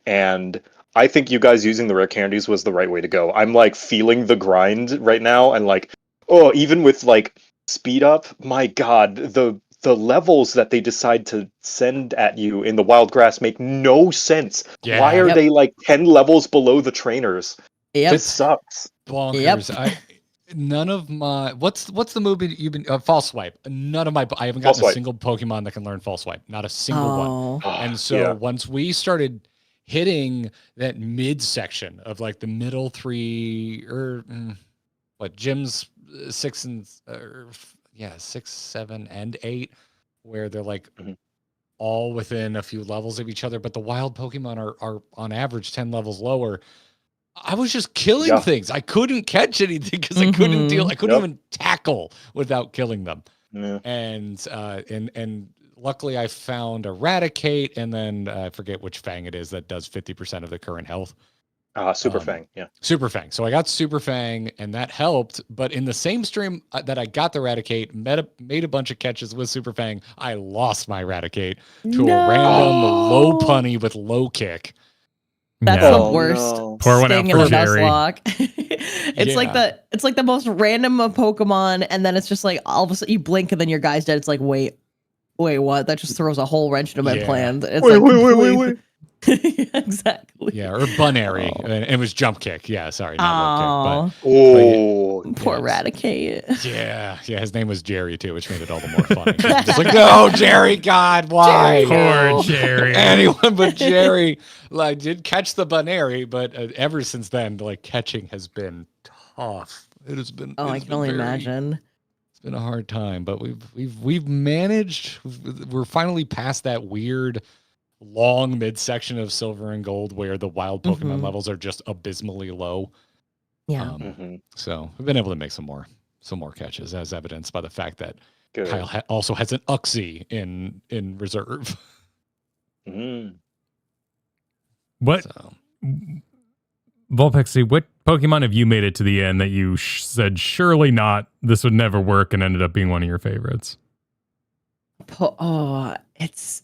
Speaker 1: and I think you guys using the rare candies was the right way to go. I'm like feeling the grind right now, and like, oh, even with like speed up, my god, the levels that they decide to send at you in the wild grass make no sense.
Speaker 2: Yeah.
Speaker 1: Why are they like 10 levels below the trainers? This sucks.
Speaker 2: Bonkers. None of my what's the movie you've been false swipe? None of my I haven't gotten a single Pokemon that can learn false swipe. Not a single one. And so once we started hitting that midsection of like the middle three or gyms 6, 7, and 8, where they're like all within a few levels of each other, but the wild Pokemon are on average 10 levels lower. I was just killing things. I couldn't catch anything because I couldn't deal. I couldn't even tackle without killing them. And luckily I found Eradicate, and then I forget which Fang it is that does 50% of the current health.
Speaker 1: Super Fang,
Speaker 2: Super Fang. So I got Super Fang, and that helped. But in the same stream that I got the Eradicate, made a bunch of catches with Super Fang, I lost my Eradicate to a random low punny with low kick.
Speaker 3: That's the worst.
Speaker 4: Pour one out for Jerry.
Speaker 3: It's like the most random of Pokemon, and then it's just like all of a sudden you blink and then your guy's dead. It's like wait, what? That just throws a whole wrench into my plan. It's wait. Yeah, exactly.
Speaker 2: Yeah, or Bunary. It was jump kick. Yeah, sorry,
Speaker 3: not
Speaker 2: low kick.
Speaker 3: Poor Eradicate.
Speaker 2: Yeah, his name was Jerry too, which made it all the more funny. Just like, no, Jerry, God, why?
Speaker 4: Poor Jerry.
Speaker 2: Anyone but Jerry. Like, did catch the Bunary, but ever since then, like catching has been tough. It has been.
Speaker 3: I can only imagine.
Speaker 2: It's been a hard time, but we've managed. We're finally past that weird long midsection of Silver and Gold where the wild Pokemon levels are just abysmally low.
Speaker 3: Yeah.
Speaker 2: So we've been able to make some more catches, as evidenced by the fact that Kyle also has an Uxie in reserve.
Speaker 4: What? Vulpixie, what Pokemon have you made it to the end that you said surely not, this would never work, and ended up being one of your favorites?
Speaker 3: It's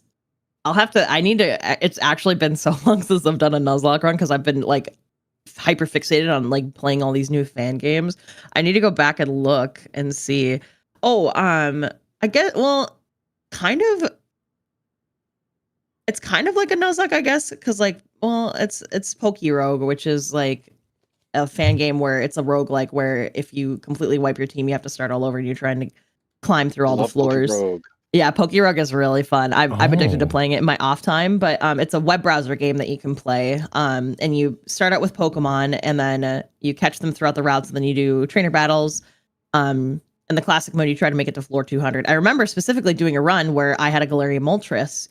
Speaker 3: actually been so long since I've done a Nuzlocke run because I've been like hyper fixated on like playing all these new fan games. I need to go back and look and see. I guess, it's kind of like a Nuzlocke, I guess, because like, it's Pokerogue, which is like a fan game where it's a roguelike where if you completely wipe your team, you have to start all over and you're trying to climb through all the floors.
Speaker 1: Pokerogue.
Speaker 3: Yeah, Pokerogue is really fun. I'm addicted to playing it in my off time, but it's a web browser game that you can play. And you start out with Pokemon, and then you catch them throughout the routes, and then you do trainer battles. In the classic mode, you try to make it to floor 200. I remember specifically doing a run where I had a Galarian Moltres.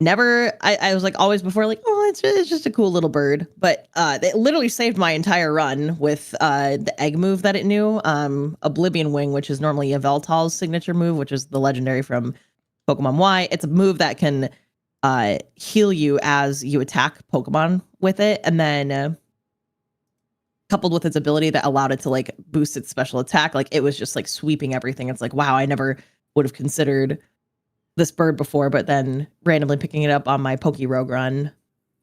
Speaker 3: I was like always before like, it's just a cool little bird, but it literally saved my entire run with the egg move that it knew, Oblivion Wing, which is normally Yveltal's signature move, which is the legendary from Pokemon Y. It's a move that can heal you as you attack Pokemon with it, and then coupled with its ability that allowed it to like boost its special attack, like it was just like sweeping everything. It's like, wow, I never would have considered this bird before, but then randomly picking it up on my Pokerogue run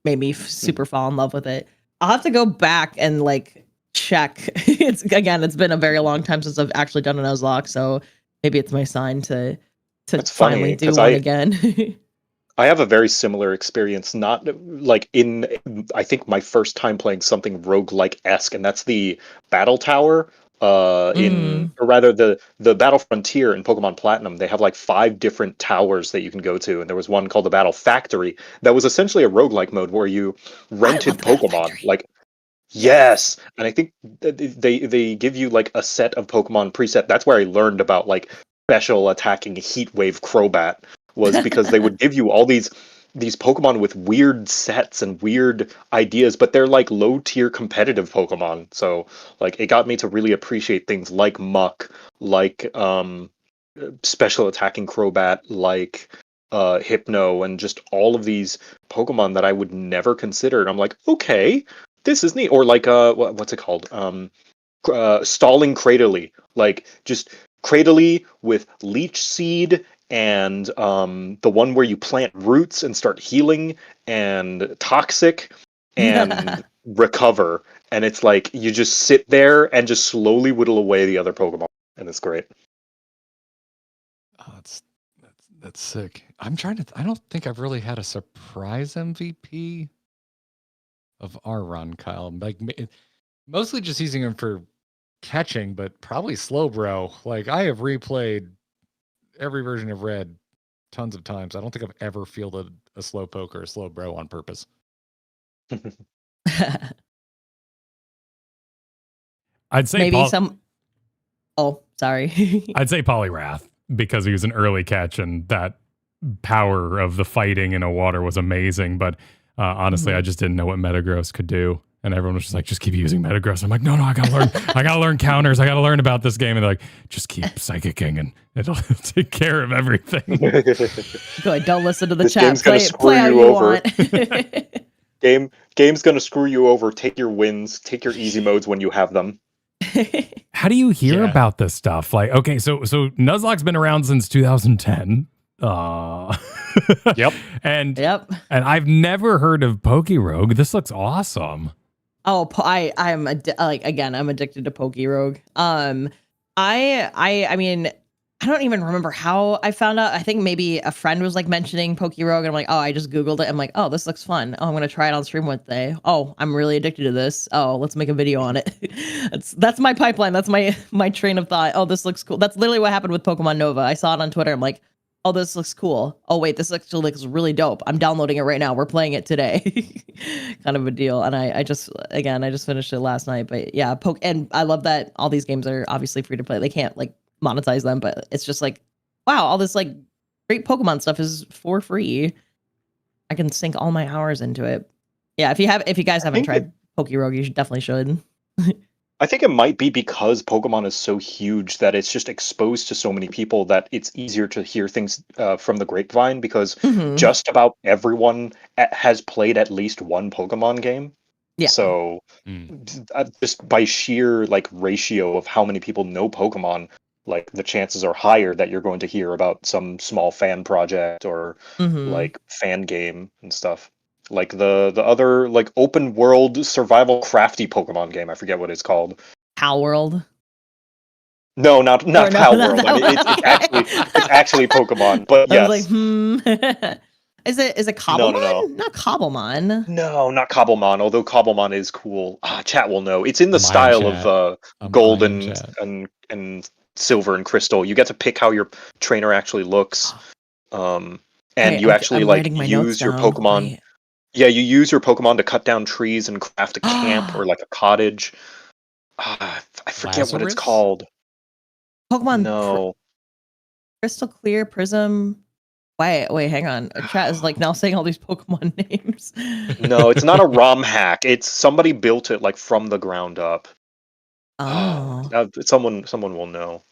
Speaker 3: made me super fall in love with it. I'll have to go back and like check. It's been a very long time since I've actually done a Nuzlocke, so maybe it's my sign to finally do one again.
Speaker 1: I have a very similar experience, not like I think my first time playing something roguelike-esque, and that's the Battle Tower. Or rather the Battle Frontier in Pokemon Platinum, they have like 5 different towers that you can go to, and there was one called the Battle Factory that was essentially a roguelike mode where you rented Pokemon. Like, yes, and I think they give you like a set of Pokemon preset. That's where I learned about like special attacking Heat Wave Crobat, was because they would give you all these Pokemon with weird sets and weird ideas, but they're like low tier competitive Pokemon. So like it got me to really appreciate things like Muck, like special attacking Crobat, like Hypno, and just all of these Pokemon that I would never consider. And I'm like, okay, this is neat. Or like what's it called? Stalling Cradily, like just Cradily with Leech Seed and the one where you plant roots and start healing, and Toxic and Recover, and it's like you just sit there and just slowly whittle away the other Pokemon, and it's great.
Speaker 2: Oh, that's sick. I'm trying to. I don't think I've really had a surprise MVP of our run, Kyle. Like mostly just using him for catching, but probably Slowbro. Like I have replayed every version of Red tons of times. I don't think I've ever fielded a Slowpoke or a Slowbro on purpose.
Speaker 4: I'd say
Speaker 3: maybe Oh, sorry.
Speaker 4: I'd say Poliwrath, because he was an early catch, and that power of the fighting in a water was amazing. But honestly, I just didn't know what Metagross could do. And everyone was just like, just keep using Metagross. I'm like, no, I gotta learn. I gotta learn counters. I gotta learn about this game. And they're like, just keep Psychicking and it'll take care of everything.
Speaker 3: Good. Don't listen to the
Speaker 1: This
Speaker 3: chat.
Speaker 1: game's gonna screw you over. Game's gonna screw you over. Take your wins. Take your easy modes when you have them.
Speaker 4: How do you hear about this stuff? Like, okay, so Nuzlocke's been around since 2010.
Speaker 1: Yep.
Speaker 4: And I've never heard of Pokerogue. This looks awesome.
Speaker 3: Oh, I'm addicted to Pokerogue. I mean, I don't even remember how I found out. I think maybe a friend was like mentioning Pokerogue, and I'm like, oh, I just Googled it. I'm like, oh, this looks fun. Oh, I'm gonna try it on stream one day. Oh, I'm really addicted to this. Oh, let's make a video on it. that's my pipeline. That's my train of thought. Oh, this looks cool. That's literally what happened with Pokemon Nova. I saw it on Twitter. I'm like, oh, this looks cool. Oh, wait, this actually looks really dope. I'm downloading it right now. We're playing it today. Kind of a deal. And I just finished it last night. But yeah, and I love that all these games are obviously free to play. They can't like monetize them, but it's just like, wow, all this like great Pokemon stuff is for free. I can sink all my hours into it. Yeah, if you guys haven't tried Pokerogue, you definitely should.
Speaker 1: I think it might be because Pokemon is so huge that it's just exposed to so many people that it's easier to hear things from the grapevine, because just about everyone has played at least one Pokemon game. Yeah. So just by sheer like ratio of how many people know Pokemon, like the chances are higher that you're going to hear about some small fan project or like fan game and stuff. Like the other like open world survival crafty Pokemon game, I forget what it's called.
Speaker 3: Pal World?
Speaker 1: No, not Pal World. I mean, it's actually Pokemon. But yes.
Speaker 3: I was like, Is it Cobblemon?
Speaker 1: No.
Speaker 3: Not Cobblemon.
Speaker 1: No, not Cobblemon. Although Cobblemon is cool. Chat will know. It's in the style of Gold and Silver and Crystal. You get to pick how your trainer actually looks, and you actually like use your Pokemon. Right. Yeah, you use your Pokemon to cut down trees and craft a camp or like a cottage. I forget what it's called.
Speaker 3: Pokemon.
Speaker 1: No.
Speaker 3: Crystal Clear, Prism. Wait, hang on. Chat is like now saying all these Pokemon names.
Speaker 1: No, it's not a ROM hack. It's somebody built it like from the ground up.
Speaker 3: Oh.
Speaker 1: Someone will know.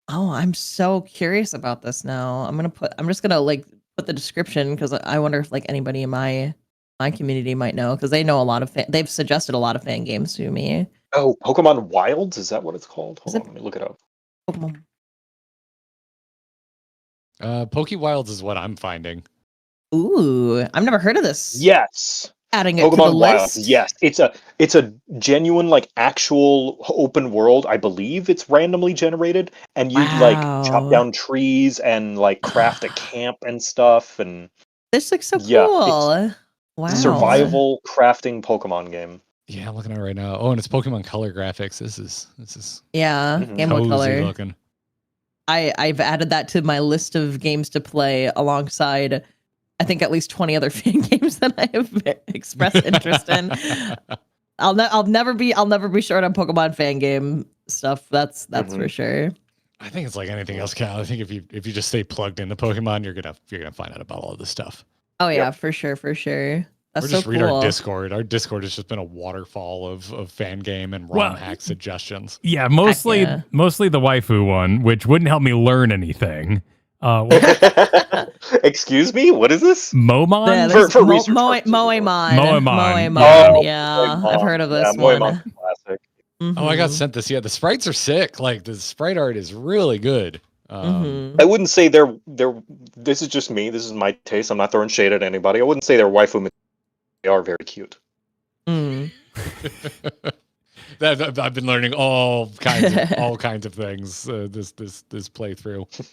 Speaker 3: Oh, I'm so curious about this now. I'm just gonna like put the description, because I wonder if like anybody in my community might know, because they know a lot of they've suggested a lot of fan games to me.
Speaker 1: Oh, Pokemon Wilds, is that what it's called? Hold on, let me look it up.
Speaker 3: Pokemon.
Speaker 2: Wilds is what I'm finding.
Speaker 3: Ooh, I've never heard of this.
Speaker 1: Yes.
Speaker 3: Adding it
Speaker 1: Pokemon
Speaker 3: to the
Speaker 1: Wilds,
Speaker 3: list.
Speaker 1: yes. It's a genuine like actual open world. I believe it's randomly generated, and you like chop down trees and like craft a camp and stuff. And
Speaker 3: this looks so cool.
Speaker 1: Wow. Survival crafting Pokemon game.
Speaker 2: Yeah, I'm looking at it right now. Oh, and it's Pokemon Color graphics. This is
Speaker 3: Yeah,
Speaker 1: Mhm.
Speaker 3: Game Boy
Speaker 2: cozy
Speaker 3: Color.
Speaker 2: looking.
Speaker 3: I've added that to my list of games to play alongside, I think, at least 20 other fan games that I have expressed interest in. I'll never be short on Pokemon fan game stuff. That's for sure.
Speaker 2: I think it's like anything else, Cal. I think if you just stay plugged into Pokemon, you're gonna find out about all this stuff.
Speaker 3: Oh yeah, for sure. That's
Speaker 2: Or
Speaker 3: so
Speaker 2: just read
Speaker 3: cool.
Speaker 2: our Discord. Our Discord has just been a waterfall of fan game and ROM hack suggestions.
Speaker 4: Yeah, mostly
Speaker 3: yeah.
Speaker 4: mostly the waifu one, which wouldn't help me learn anything.
Speaker 1: Excuse me, what is this?
Speaker 4: Momon?
Speaker 3: Yeah,
Speaker 1: For
Speaker 3: there's
Speaker 1: research purposes,
Speaker 4: Moemon.
Speaker 3: Moemon.
Speaker 1: Oh,
Speaker 3: Yeah,
Speaker 1: Moemon.
Speaker 3: I've heard of this
Speaker 1: Yeah,
Speaker 3: one.
Speaker 1: Moemon's classic.
Speaker 2: Oh, I got
Speaker 3: Mhm.
Speaker 2: sent this. Yeah, the sprites are sick. Like the sprite art is really good.
Speaker 3: Mhm.
Speaker 1: I wouldn't say they're. This is just me. This is my taste. I'm not throwing shade at anybody. I wouldn't say they're waifu. They are very cute.
Speaker 3: Mm.
Speaker 2: I've been learning all kinds of things this playthrough.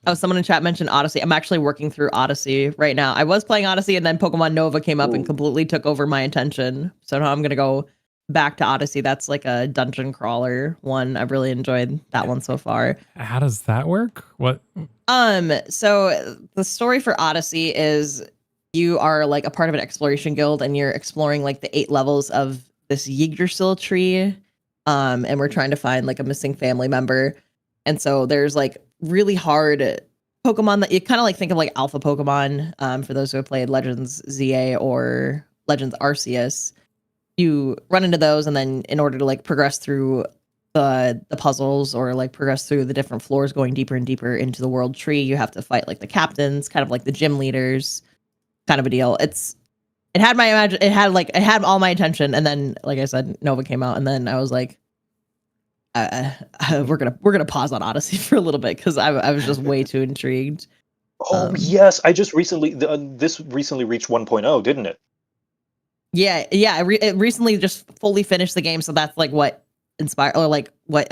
Speaker 3: Oh, someone in chat mentioned Odyssey. I'm actually working through Odyssey right now. I was playing Odyssey, and then Pokemon Nova came up and completely took over my attention. So now I'm gonna go back to Odyssey. That's like a dungeon crawler one. I've really enjoyed that one so far.
Speaker 4: How does that work? What?
Speaker 3: So the story for Odyssey is you are like a part of an exploration guild, and you're exploring like the 8 levels of this Yggdrasil tree. And we're trying to find like a missing family member. And so there's like really hard Pokemon that you kind of like think of like alpha Pokemon. For those who have played Legends ZA or Legends Arceus, you run into those, and then in order to like progress through the puzzles or like progress through the different floors, going deeper and deeper into the world tree, you have to fight like the captains, kind of like the gym leaders, kind of a deal. It had all my attention, and then like I said, Nova came out, and then I was like, we're gonna pause on Odyssey for a little bit because I was just way too intrigued.
Speaker 1: Oh yes, I just recently this recently reached 1.0, didn't it?
Speaker 3: Yeah. It recently just fully finished the game, so that's like what inspired or like what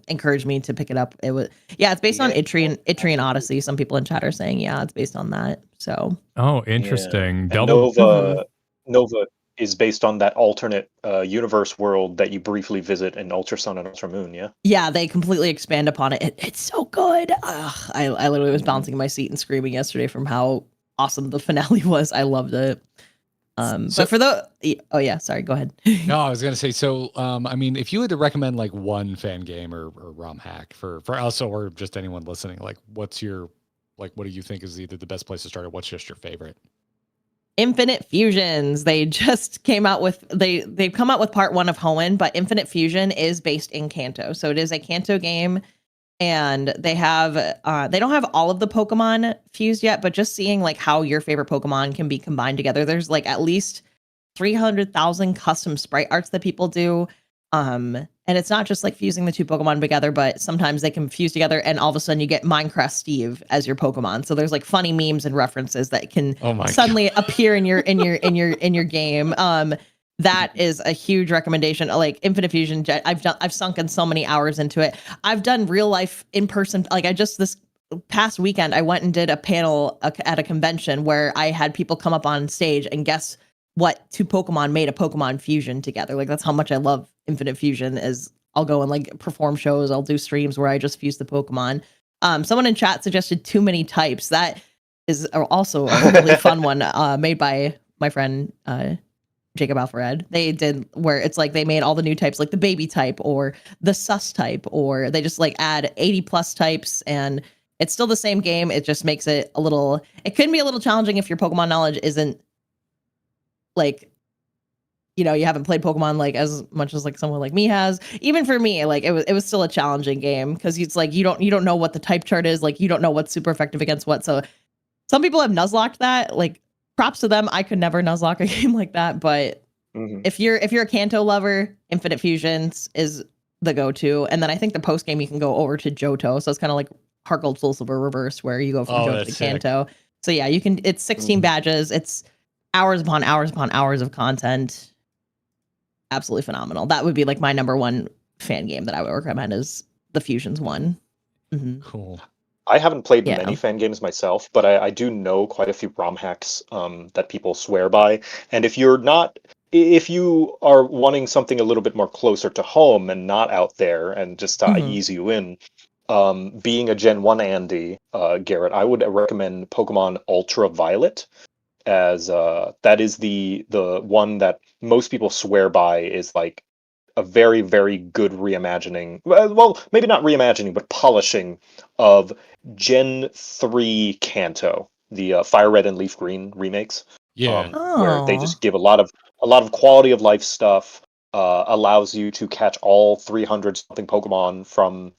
Speaker 3: encouraged me to pick it up. It's based on Itri and Odyssey. Some people in chat are saying it's based on that. So
Speaker 4: interesting.
Speaker 1: And Nova is based on that alternate universe world that you briefly visit in Ultra Sun and Ultra Moon.
Speaker 3: Yeah, they completely expand upon it. It's so good. I literally was bouncing in my seat and screaming yesterday from how awesome the finale was. I loved it. But for sorry, go ahead.
Speaker 2: No, I was gonna say, so I mean, if you had to recommend like one fan game or ROM hack for us or just anyone listening, like what do you think is either the best place to start or what's just your favorite?
Speaker 3: Infinite Fusions. They just came out with they've come out with part 1 of Hoenn, but Infinite Fusion is based in Kanto. So it is a Kanto game, and they have they don't have all of the Pokemon fused yet, but just seeing like how your favorite Pokemon can be combined together. There's like at least 300,000 custom sprite arts that people do. And it's not just like fusing the 2 Pokemon together, but sometimes they can fuse together and all of a sudden you get Minecraft Steve as your Pokemon. So there's like funny memes and references that can suddenly appear in your game. That is a huge recommendation. Like Infinite Fusion, I've sunk in so many hours into it. I've done real life in person. Like this past weekend, I went and did a panel at a convention where I had people come up on stage and guess what 2 Pokemon made a Pokemon fusion together. Like that's how much I love Infinite Fusion. Is I'll go and like perform shows, I'll do streams where I just fuse the Pokemon. Someone in chat suggested Too Many Types. That is also a really fun one, made by my friend Jacob Alfred. They did where it's like they made all the new types, like the baby type or the sus type, or they just like add 80 plus types, and it's still the same game. It just makes it it can be a little challenging if your Pokemon knowledge isn't like, you haven't played Pokemon like as much as like someone like me has. Even for me, like it was still a challenging game because it's like you don't know what the type chart is, like you don't know what's super effective against what. So some people have Nuzlocked that, like props to them. I could never Nuzlocke a game like that, but if you're a Kanto lover, Infinite Fusions is the go-to. And then I think the post game you can go over to Johto, so it's kind of like Heart Gold Soul Silver reverse where you go from Johto to Kanto. So yeah, you can. It's 16 badges. It's hours upon hours upon hours of content. Absolutely phenomenal. That would be like my number 1 fan game that I would recommend is the Fusions one. Mm-hmm.
Speaker 2: Cool.
Speaker 1: I haven't played many fan games myself, but I do know quite a few ROM hacks that people swear by. And if you're not if you are wanting something a little bit more closer to home and not out there and just to
Speaker 3: Mhm.
Speaker 1: ease you in, being a Gen 1 Andy, Garrett, I would recommend Pokemon Ultraviolet, as that is the one that most people swear by is like a very, very good reimagining. Well, maybe not reimagining, but polishing of Gen 3 Kanto, the Fire Red and Leaf Green remakes.
Speaker 2: Yeah.
Speaker 1: Where they
Speaker 3: Oh.
Speaker 1: just give a lot of quality of life stuff. Allows you to catch all 300 something Pokemon from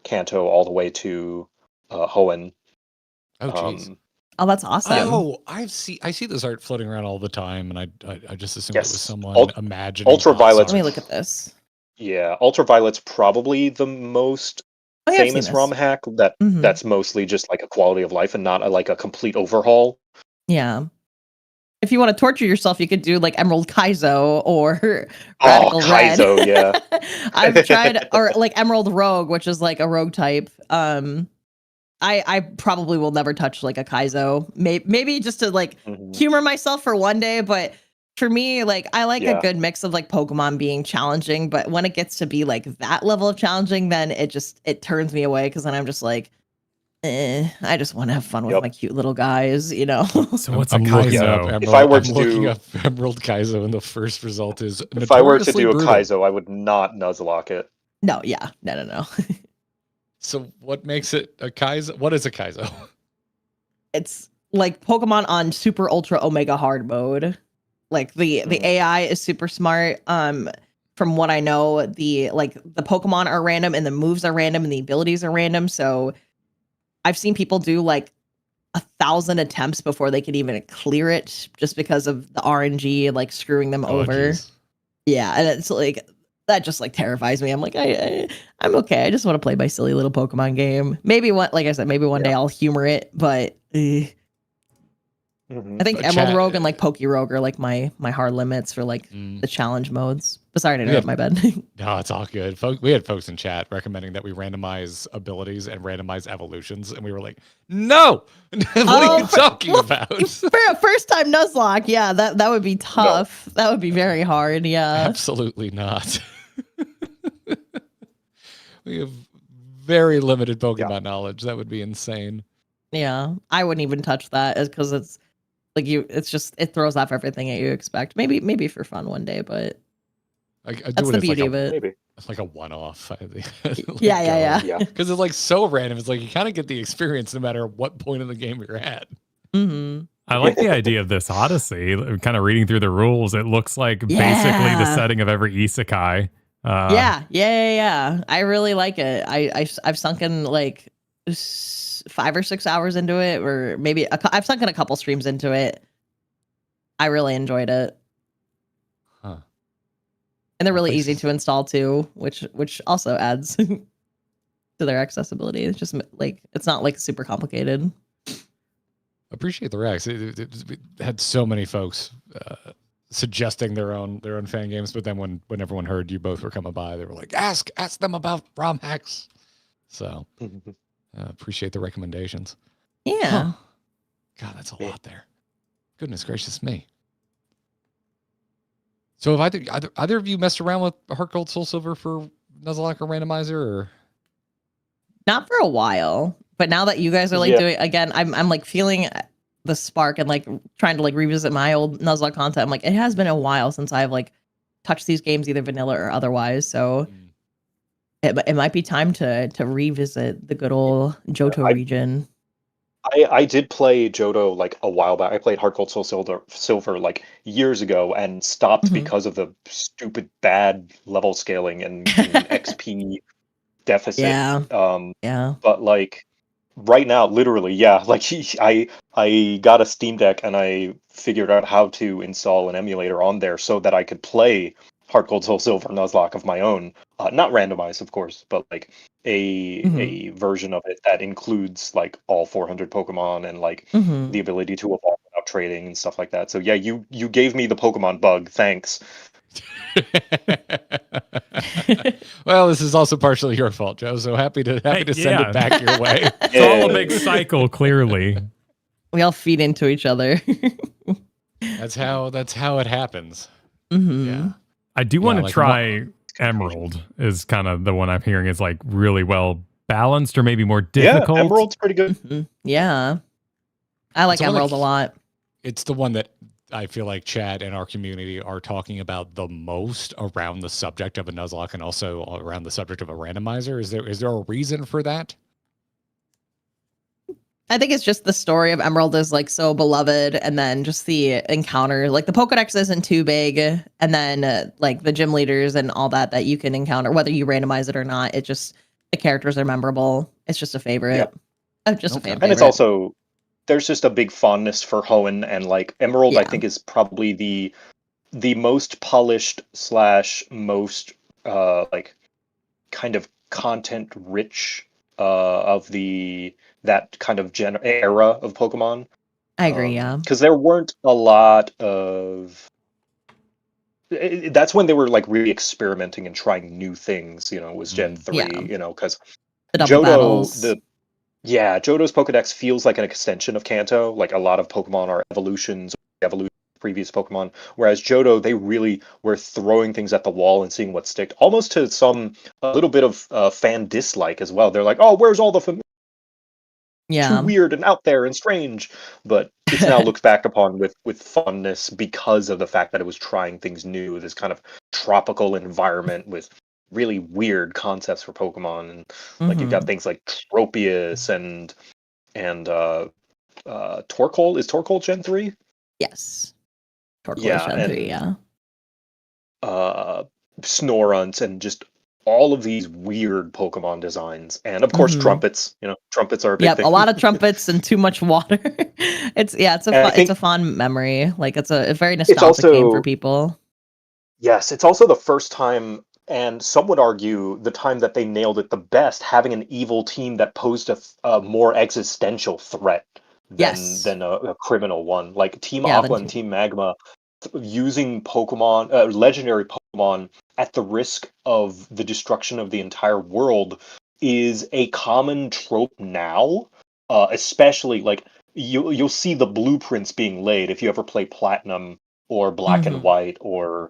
Speaker 1: Kanto all the way to Hoenn.
Speaker 2: Oh, jeez.
Speaker 3: Oh, that's awesome.
Speaker 2: Oh, I see this art floating around all the time, and I just assumed it was
Speaker 1: Yes.
Speaker 2: someone imagining
Speaker 1: Ultraviolet's-
Speaker 3: Let me look at this.
Speaker 1: Yeah, Ultraviolet's probably the most
Speaker 3: Oh, yeah, I've seen
Speaker 1: famous
Speaker 3: this.
Speaker 1: ROM hack
Speaker 3: Mhm.
Speaker 1: that's mostly just like a quality of life and not like a complete overhaul.
Speaker 3: Yeah. If you want to torture yourself, you could do like Emerald Kaizo or Radical Red.
Speaker 1: Kaizo, yeah.
Speaker 3: I've tried, or like Emerald Rogue, which is like a rogue type. I probably will never touch like a Kaizo. Maybe just to like humor myself for one day, but for me, like I like a good mix of like Pokemon being challenging, but when it gets to be like that level of challenging, then it turns me away because then I'm just like, I just want to have fun with my cute little guys, you know.
Speaker 4: So what's
Speaker 2: I'm
Speaker 4: a
Speaker 2: looking up
Speaker 4: Kaizo?
Speaker 2: Emerald,
Speaker 1: If I were
Speaker 2: I'm
Speaker 1: to
Speaker 2: looking
Speaker 1: do-
Speaker 2: up Emerald Kaizo, and the first result is
Speaker 1: If I were to
Speaker 2: notoriously
Speaker 1: do a
Speaker 2: brutal.
Speaker 1: Kaizo, I would not Nuzlocke it.
Speaker 3: No, yeah, no.
Speaker 2: So what makes it a Kaizo? What is a Kaizo?
Speaker 3: It's like Pokemon on super ultra omega hard mode. Like the AI is super smart. From what I know, the Pokemon are random and the moves are random and the abilities are random. So I've seen people do like 1,000 attempts before they could even clear it just because of the RNG like screwing them over.
Speaker 2: Geez.
Speaker 3: Yeah, and it's like that just like terrifies me. I'm like, I'm okay. I just want to play my silly little Pokemon game. Maybe like I said, maybe one day I'll humor it, but I think Emerald Rogue and like Poke Rogue are like my hard limits for like the challenge modes. But sorry to interrupt, my bad.
Speaker 2: No, it's all good. We had folks in chat recommending that we randomize abilities and randomize evolutions, and we were like, no! What are you talking about?
Speaker 3: For a first time Nuzlocke, yeah, that would be tough. No. That would be very hard, yeah.
Speaker 2: Absolutely not. We have very limited Pokemon knowledge. That would be insane.
Speaker 3: Yeah, I wouldn't even touch that because it's like it throws off everything that you expect. Maybe for fun one day, but that's the beauty of it.
Speaker 1: Maybe.
Speaker 2: It's like a one-off.
Speaker 3: Yeah.
Speaker 2: Because it's like so random. It's like you kind of get the experience no matter what point in the game you're at.
Speaker 3: Mm-hmm.
Speaker 4: I like the idea of this Odyssey. Kind of reading through the rules, it looks like basically the setting of every isekai.
Speaker 3: Yeah. I really like it. I've sunk in like 5 or 6 hours into it, or maybe I've sunk in a couple streams into it. I really enjoyed it.
Speaker 2: Huh.
Speaker 3: And they're really easy to install too, which also adds to their accessibility. It's just like it's not like super complicated.
Speaker 2: Appreciate the reacts. It had so many folks suggesting their own fan games, but then when everyone heard you both were coming by, they were like, ask them about ROM hacks. So appreciate the recommendations.
Speaker 3: Yeah.
Speaker 2: Huh. God, that's a lot there. Goodness gracious me. So have either of you messed around with Heart Gold Soul Silver for Nuzlocke or Randomizer, or
Speaker 3: not for a while? But now that you guys are like doing again, I'm like feeling the spark and like trying to like revisit my old Nuzlocke content. I'm like, it has been a while since I've like touched these games, either vanilla or otherwise. So it might be time to revisit the good old Johto region.
Speaker 1: I did play Johto like a while back. I played Heart Gold Soul Silver like years ago and stopped because of the stupid bad level scaling and XP deficit.
Speaker 3: Yeah.
Speaker 1: But like right now, literally, like I got a Steam Deck and I figured out how to install an emulator on there so that I could play Heart Gold Soul Silver Nuzlocke of my own, not randomized, of course, but like a version of it that includes like all 400 Pokemon and like the ability to evolve without trading and stuff like that. So yeah, you gave me the Pokemon bug. Thanks.
Speaker 2: Well, this is also partially your fault, Joe. So happy to send it back your way.
Speaker 4: It's all a big cycle, clearly.
Speaker 3: We all feed into each other.
Speaker 2: That's how it happens.
Speaker 3: Mm-hmm.
Speaker 4: I do want to
Speaker 2: like
Speaker 4: try Emerald. Is kind of the one I'm hearing is like really well balanced, or maybe more difficult.
Speaker 1: Yeah, Emerald's pretty good.
Speaker 3: Mm-hmm. Yeah, I like Emerald a lot.
Speaker 2: It's the one that I feel like Chad and our community are talking about the most around the subject of a Nuzlocke and also around the subject of a randomizer. Is there a reason for that?
Speaker 3: I think it's just the story of Emerald is like so beloved, and then just the encounter, like the Pokedex isn't too big, and then like the gym leaders and all that you can encounter, whether you randomize it or not. It just the characters are memorable. It's just a favorite. Just a fan favorite.
Speaker 1: And it's also there's just a big fondness for Hoenn, and like Emerald, I think is probably the most polished / most like kind of content rich of that kind of era of Pokemon.
Speaker 3: I agree, yeah.
Speaker 1: Because there weren't a lot of... That's when they were like really experimenting and trying new things, it was Gen 3, because Johto, Johto's Pokedex feels like an extension of Kanto. Like a lot of Pokemon are evolutions of previous Pokemon, whereas Johto, they really were throwing things at the wall and seeing what sticked, almost to a little bit of fan dislike as well. They're like, oh, where's all the too weird and out there and strange, but it's now looked back upon with fondness because of the fact that it was trying things new, this kind of tropical environment with really weird concepts for Pokemon, and like you've got things like Tropius and Torkoal. Is Torkoal Gen 3?
Speaker 3: Yes. Torkoal is Gen 3, yeah.
Speaker 1: Snorunt, and just all of these weird Pokemon designs, and of course trumpets. Trumpets are a big thing.
Speaker 3: A lot of trumpets and too much water. It's a fun memory. Like it's a very nostalgic game for people.
Speaker 1: Yes, it's also the first time, and some would argue the time that they nailed it the best, having an evil team that posed a more existential threat than a criminal one. Like Team Aqua and Team Magma using Pokemon, legendary Pokemon, at the risk of the destruction of the entire world is a common trope now. Especially like you'll see the blueprints being laid if you ever play Platinum or Black and White, or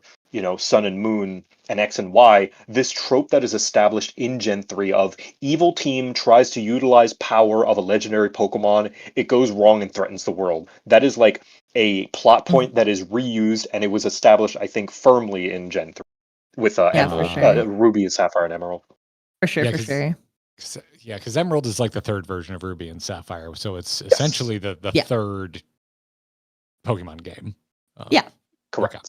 Speaker 1: Sun and Moon and X and Y. This trope that is established in Gen 3 of evil team tries to utilize power of a legendary Pokemon, it goes wrong and threatens the world. That is like a plot point that is reused, and it was established, I think, firmly in Gen 3 with Emerald, Ruby and Sapphire and Emerald.
Speaker 3: For sure.
Speaker 2: Yeah, because Emerald is like the third version of Ruby and Sapphire, so it's essentially the third Pokemon game.
Speaker 1: Correct.
Speaker 2: Okay.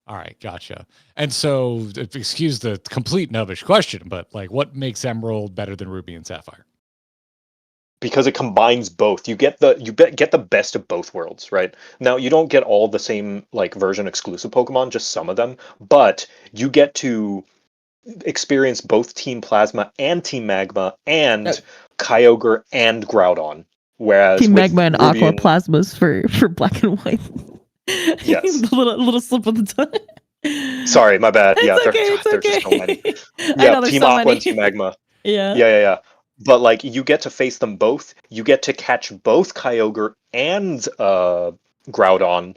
Speaker 2: All right, gotcha. And so, excuse the complete nubbish question, but like, what makes Emerald better than Ruby and Sapphire?
Speaker 1: Because it combines both. You get the best of both worlds, right? Now you don't get all the same like version exclusive Pokemon, just some of them, but you get to experience both Team Plasma and Team Magma and Kyogre and Groudon. Whereas
Speaker 3: Team Magma and Aqua Plasmas for Black and White.
Speaker 1: Yes.
Speaker 3: The little slip of the tongue.
Speaker 1: Sorry, my bad.
Speaker 3: It's
Speaker 1: There's just so many.
Speaker 3: Team
Speaker 1: Aqua and Team Magma. Yeah. But like you get to face them both. You get to catch both Kyogre and Groudon.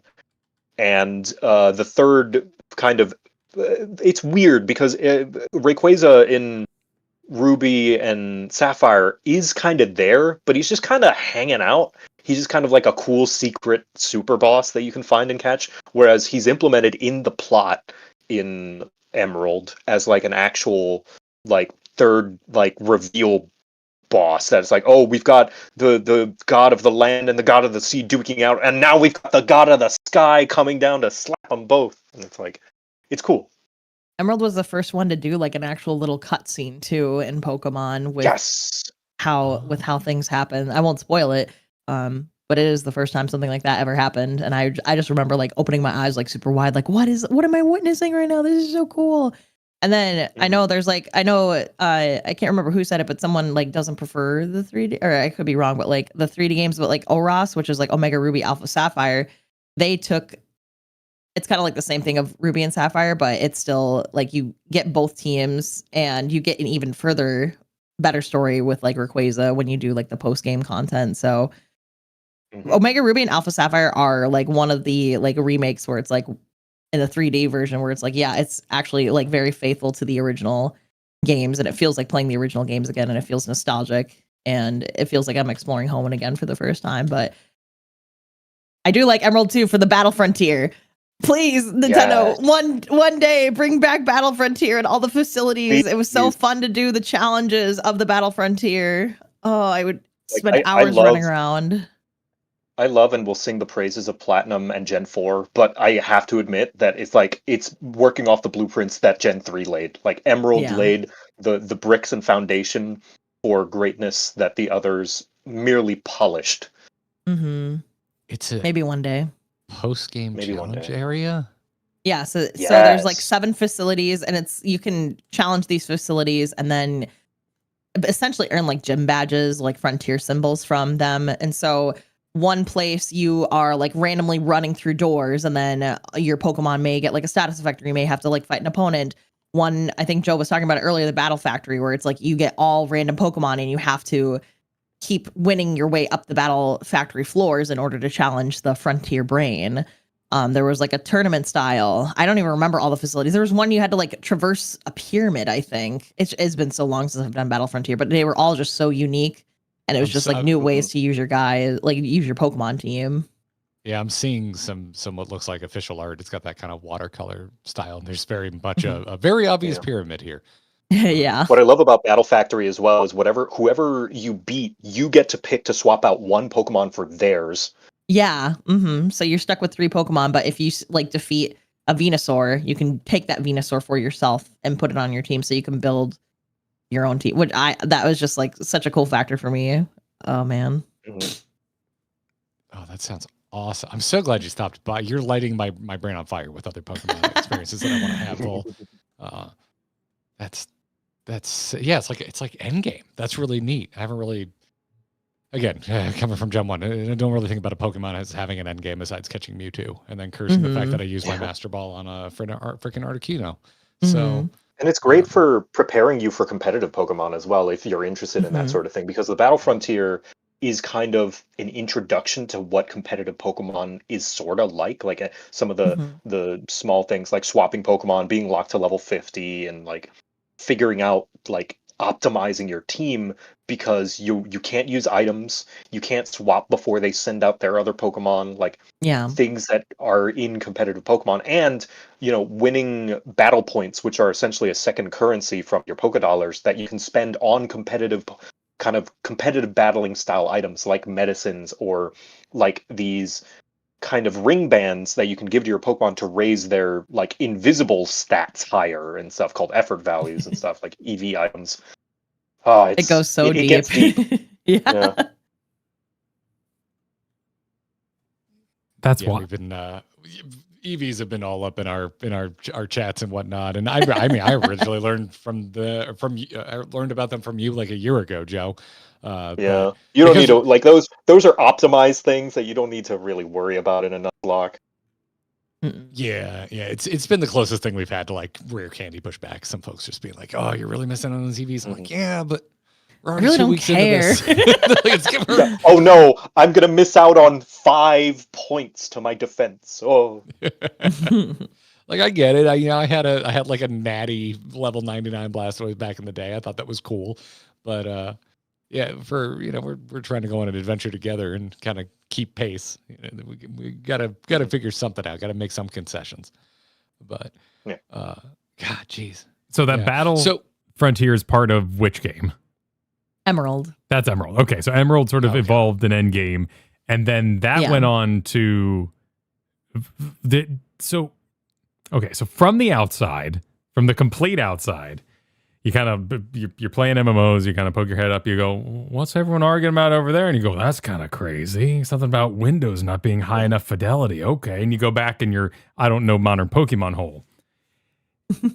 Speaker 1: And the third kind of it's weird because Rayquaza in Ruby and Sapphire is kind of there, but he's just kind of hanging out. He's just kind of like a cool secret super boss that you can find and catch, whereas he's implemented in the plot in Emerald as like an actual like third like reveal boss that's like, oh, we've got the god of the land and the god of the sea duking out, and now we've got the god of the sky coming down to slap them both. And it's like, it's cool.
Speaker 3: Emerald was the first one to do like an actual little cutscene too in Pokemon with how things happen. I won't spoil it, but it is the first time something like that ever happened, and I just remember like opening my eyes like super wide, like what am I witnessing right now? This is so cool. And then I know I can't remember who said it, but someone like doesn't prefer the 3D, or I could be wrong, but like the 3D games, but like ORAS, which is like Omega Ruby Alpha Sapphire, it's kind of like the same thing of Ruby and Sapphire, but it's still like you get both teams and you get an even further better story with like Rayquaza when you do like the post game content. So Omega Ruby and Alpha Sapphire are like one of the like remakes where it's like in the 3D version where it's like, yeah, it's actually like very faithful to the original games, and it feels like playing the original games again, and it feels nostalgic, and it feels like I'm exploring Hoenn again for the first time. But I do like Emerald 2 for the Battle Frontier. Please, Nintendo, one day bring back Battle Frontier and all the facilities. It was so fun to do the challenges of the Battle Frontier. Oh, I would spend hours running around.
Speaker 1: I love and will sing the praises of Platinum and Gen 4, but I have to admit that it's working off the blueprints that Gen 3 laid. Like Emerald laid the bricks and foundation for greatness that the others merely polished.
Speaker 3: Mm-hmm.
Speaker 2: It's a
Speaker 3: maybe one day
Speaker 2: post-game challenge area.
Speaker 3: Yeah, so there's like 7 facilities, and you can challenge these facilities and then essentially earn like gym badges, like frontier symbols from them. And so one place you are like randomly running through doors, and then your Pokemon may get like a status effect, or you may have to like fight an opponent. One, I think Joe was talking about it earlier, the Battle Factory, where it's like you get all random Pokemon and you have to keep winning your way up the Battle Factory floors in order to challenge the Frontier Brain. There was like a tournament style. I don't even remember all the facilities. There was one you had to like traverse a pyramid, I think. It's been so long since I've done Battle Frontier, but they were all just so unique. And it was just like new ways to use your use your Pokemon team.
Speaker 2: Yeah, I'm seeing some what looks like official art. It's got that kind of watercolor style, and there's very much a very obvious pyramid here.
Speaker 3: Yeah.
Speaker 1: What I love about Battle Factory as well is whoever you beat, you get to pick to swap out one Pokemon for theirs.
Speaker 3: Yeah. Mm-hmm. So you're stuck with 3 Pokemon, but if you like defeat a Venusaur, you can take that Venusaur for yourself and put it on your team, so you can build your own team. That was just like such a cool factor for me. Oh man.
Speaker 2: Mm-hmm. Oh, that sounds awesome. I'm so glad you stopped by. You're lighting my brain on fire with other Pokemon experiences that I want to have. Well, that's it's like Endgame. That's really neat. I haven't really, again, coming from Gen 1, I don't really think about a Pokemon as having an endgame besides catching Mewtwo, and then cursing the fact that I use my Master Ball on a freaking Articuno. So,
Speaker 1: and it's great for preparing you for competitive Pokemon as well, if you're interested in that sort of thing, because the Battle Frontier is kind of an introduction to what competitive Pokemon is sort of like some of the small things like swapping Pokemon, being locked to level 50, and like figuring out like optimizing your team, because you can't use items, you can't swap before they send out their other Pokemon, like things that are in competitive Pokemon, and winning battle points, which are essentially a second currency from your Pokédollars that you can spend on competitive battling style items like medicines, or like these kind of ring bands that you can give to your Pokemon to raise their like invisible stats higher and stuff, called effort values and stuff like EV items.
Speaker 3: It goes so deep.
Speaker 1: It gets deep.
Speaker 3: Yeah.
Speaker 4: That's why
Speaker 2: we've been EVs have been all up in our chats and whatnot. And I originally learned I learned about them from you like a year ago, Joe.
Speaker 1: You don't need to like those are optimized things that you don't need to really worry about in a Nuzlocke.
Speaker 2: Yeah, it's been the closest thing we've had to like rare candy pushback. Some folks just being like, "Oh, you're really missing on those EVs." I'm like, "Yeah, but we're already
Speaker 3: I really
Speaker 2: 2
Speaker 3: don't
Speaker 2: weeks
Speaker 3: care.
Speaker 2: into this."
Speaker 1: Oh no, I'm gonna miss out on 5 points to my defense. Oh,
Speaker 2: like I get it. I had like a natty level 99 Blastoise back in the day. I thought that was cool, but yeah, for we're trying to go on an adventure together and kind of keep pace. We gotta figure something out. Got to make some concessions. But God, jeez.
Speaker 4: So that Battle Frontier is part of which game?
Speaker 3: Emerald.
Speaker 4: That's Emerald. Okay, so Emerald sort of evolved an Endgame, and then that went on to so from the outside, from the complete outside, you kind of you're playing MMOs, you kind of poke your head up, you go, what's everyone arguing about over there? And you go, that's kind of crazy. Something about Windows not being high enough fidelity. Okay. And you go back in your I don't know modern Pokemon hole.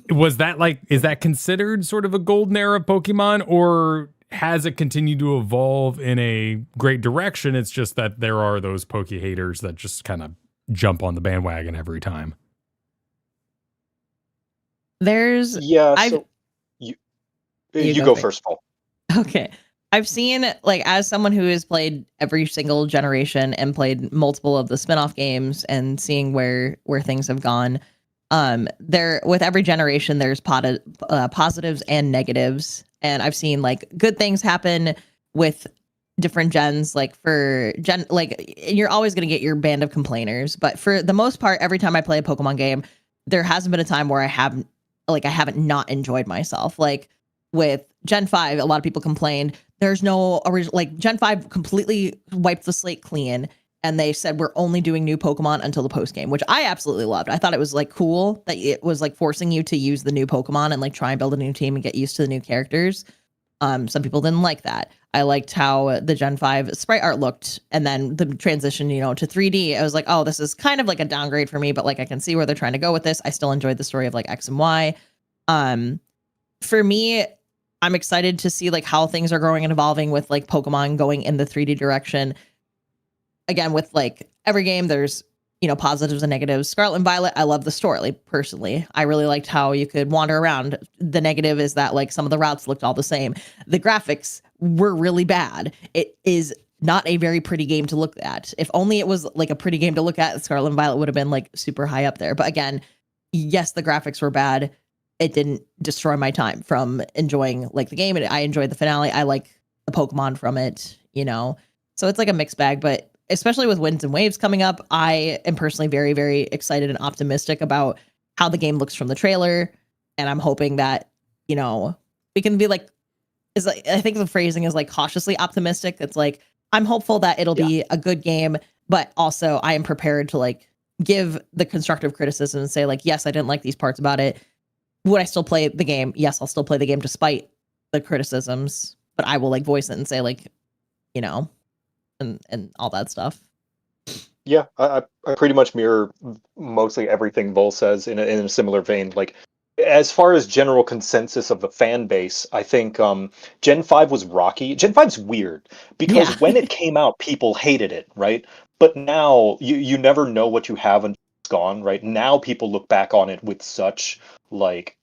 Speaker 4: Was that is that considered sort of a golden era of Pokemon, or has it continued to evolve in a great direction? It's just that there are those Poke haters that just kind of jump on the bandwagon every time.
Speaker 3: There's
Speaker 1: you go first, Paul.
Speaker 3: Okay. I've seen, as someone who has played every single generation and played multiple of the spin-off games and seeing where things have gone, There with every generation, there's positives and negatives, and I've seen like good things happen with different gens. Like for you're always going to get your band of complainers, but for the most part, every time I play a Pokemon game, there hasn't been a time where I haven't not enjoyed myself. Like with Gen 5, a lot of people complained there's no original, like Gen 5 completely wiped the slate clean, and they said we're only doing new Pokemon until the post game, which I absolutely loved. I thought it was like cool that it was like forcing you to use the new Pokemon and like try and build a new team and get used to the new characters. Some people didn't like that. I liked how the Gen 5 sprite art looked, and then the transition, to 3D. I was like, oh, this is kind of like a downgrade for me, but like I can see where they're trying to go with this. I still enjoyed the story of like X and Y. For me, I'm excited to see like how things are growing and evolving with like Pokemon going in the 3D direction. Again, with like every game, there's positives and negatives. Scarlet and Violet, I love the story. Like, personally, I really liked how you could wander around. The negative is that like some of the routes looked all the same. The graphics were really bad. It is not a very pretty game to look at. If only it was like a pretty game to look at, Scarlet and Violet would have been like super high up there. But again, yes, the graphics were bad. It didn't destroy my time from enjoying like the game. And I enjoyed the finale. I like the Pokemon from it, So it's like a mixed bag, but especially with Winds and Waves coming up, I am personally very, very excited and optimistic about how the game looks from the trailer. And I'm hoping that, we can be like, I think the phrasing is like cautiously optimistic. It's like, I'm hopeful that it'll be a good game, but also I am prepared to like give the constructive criticism and say like, yes, I didn't like these parts about it. Would I still play the game? Yes, I'll still play the game despite the criticisms, but I will like voice it and say like, and all that stuff.
Speaker 1: Yeah, I pretty much mirror mostly everything Vol says in a similar vein. Like, as far as general consensus of the fan base, I think Gen 5 was rocky. Gen 5's weird because when it came out, people hated it, right? But now you never know what you have until it's gone, right? Now people look back on it with such like,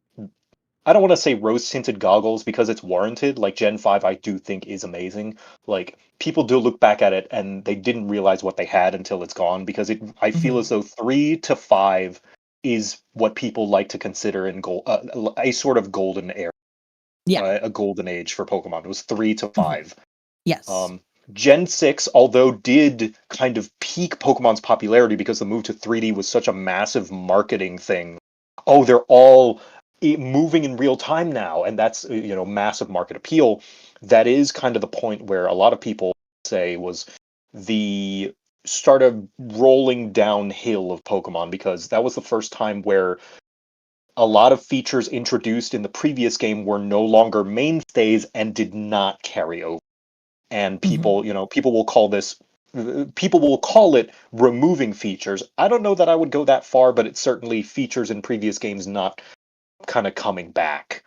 Speaker 1: I don't want to say rose-tinted goggles because it's warranted. Like Gen 5, I do think is amazing. Like people do look back at it and they didn't realize what they had until it's gone because I feel as though 3 to 5 is what people like to consider in a sort of golden era. Yeah. A golden age for Pokemon. It was 3 to 5.
Speaker 3: Yes.
Speaker 1: Gen 6, although did kind of peak Pokemon's popularity because the move to 3D was such a massive marketing thing. Oh, they're all moving in real time now, and that's massive market appeal. That is kind of the point where a lot of people say was the start of rolling downhill of Pokemon, because that was the first time where a lot of features introduced in the previous game were no longer mainstays and did not carry over. And people will call it removing features. I don't know that I would go that far, but it's certainly features in previous games not kind of coming back.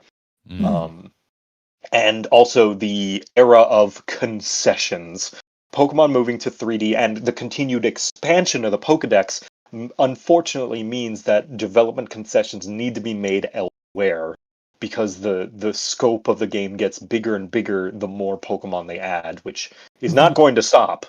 Speaker 1: And also the era of concessions. Pokemon moving to 3D and the continued expansion of the Pokedex unfortunately means that development concessions need to be made elsewhere, because the scope of the game gets bigger and bigger the more Pokemon they add, which is not going to stop.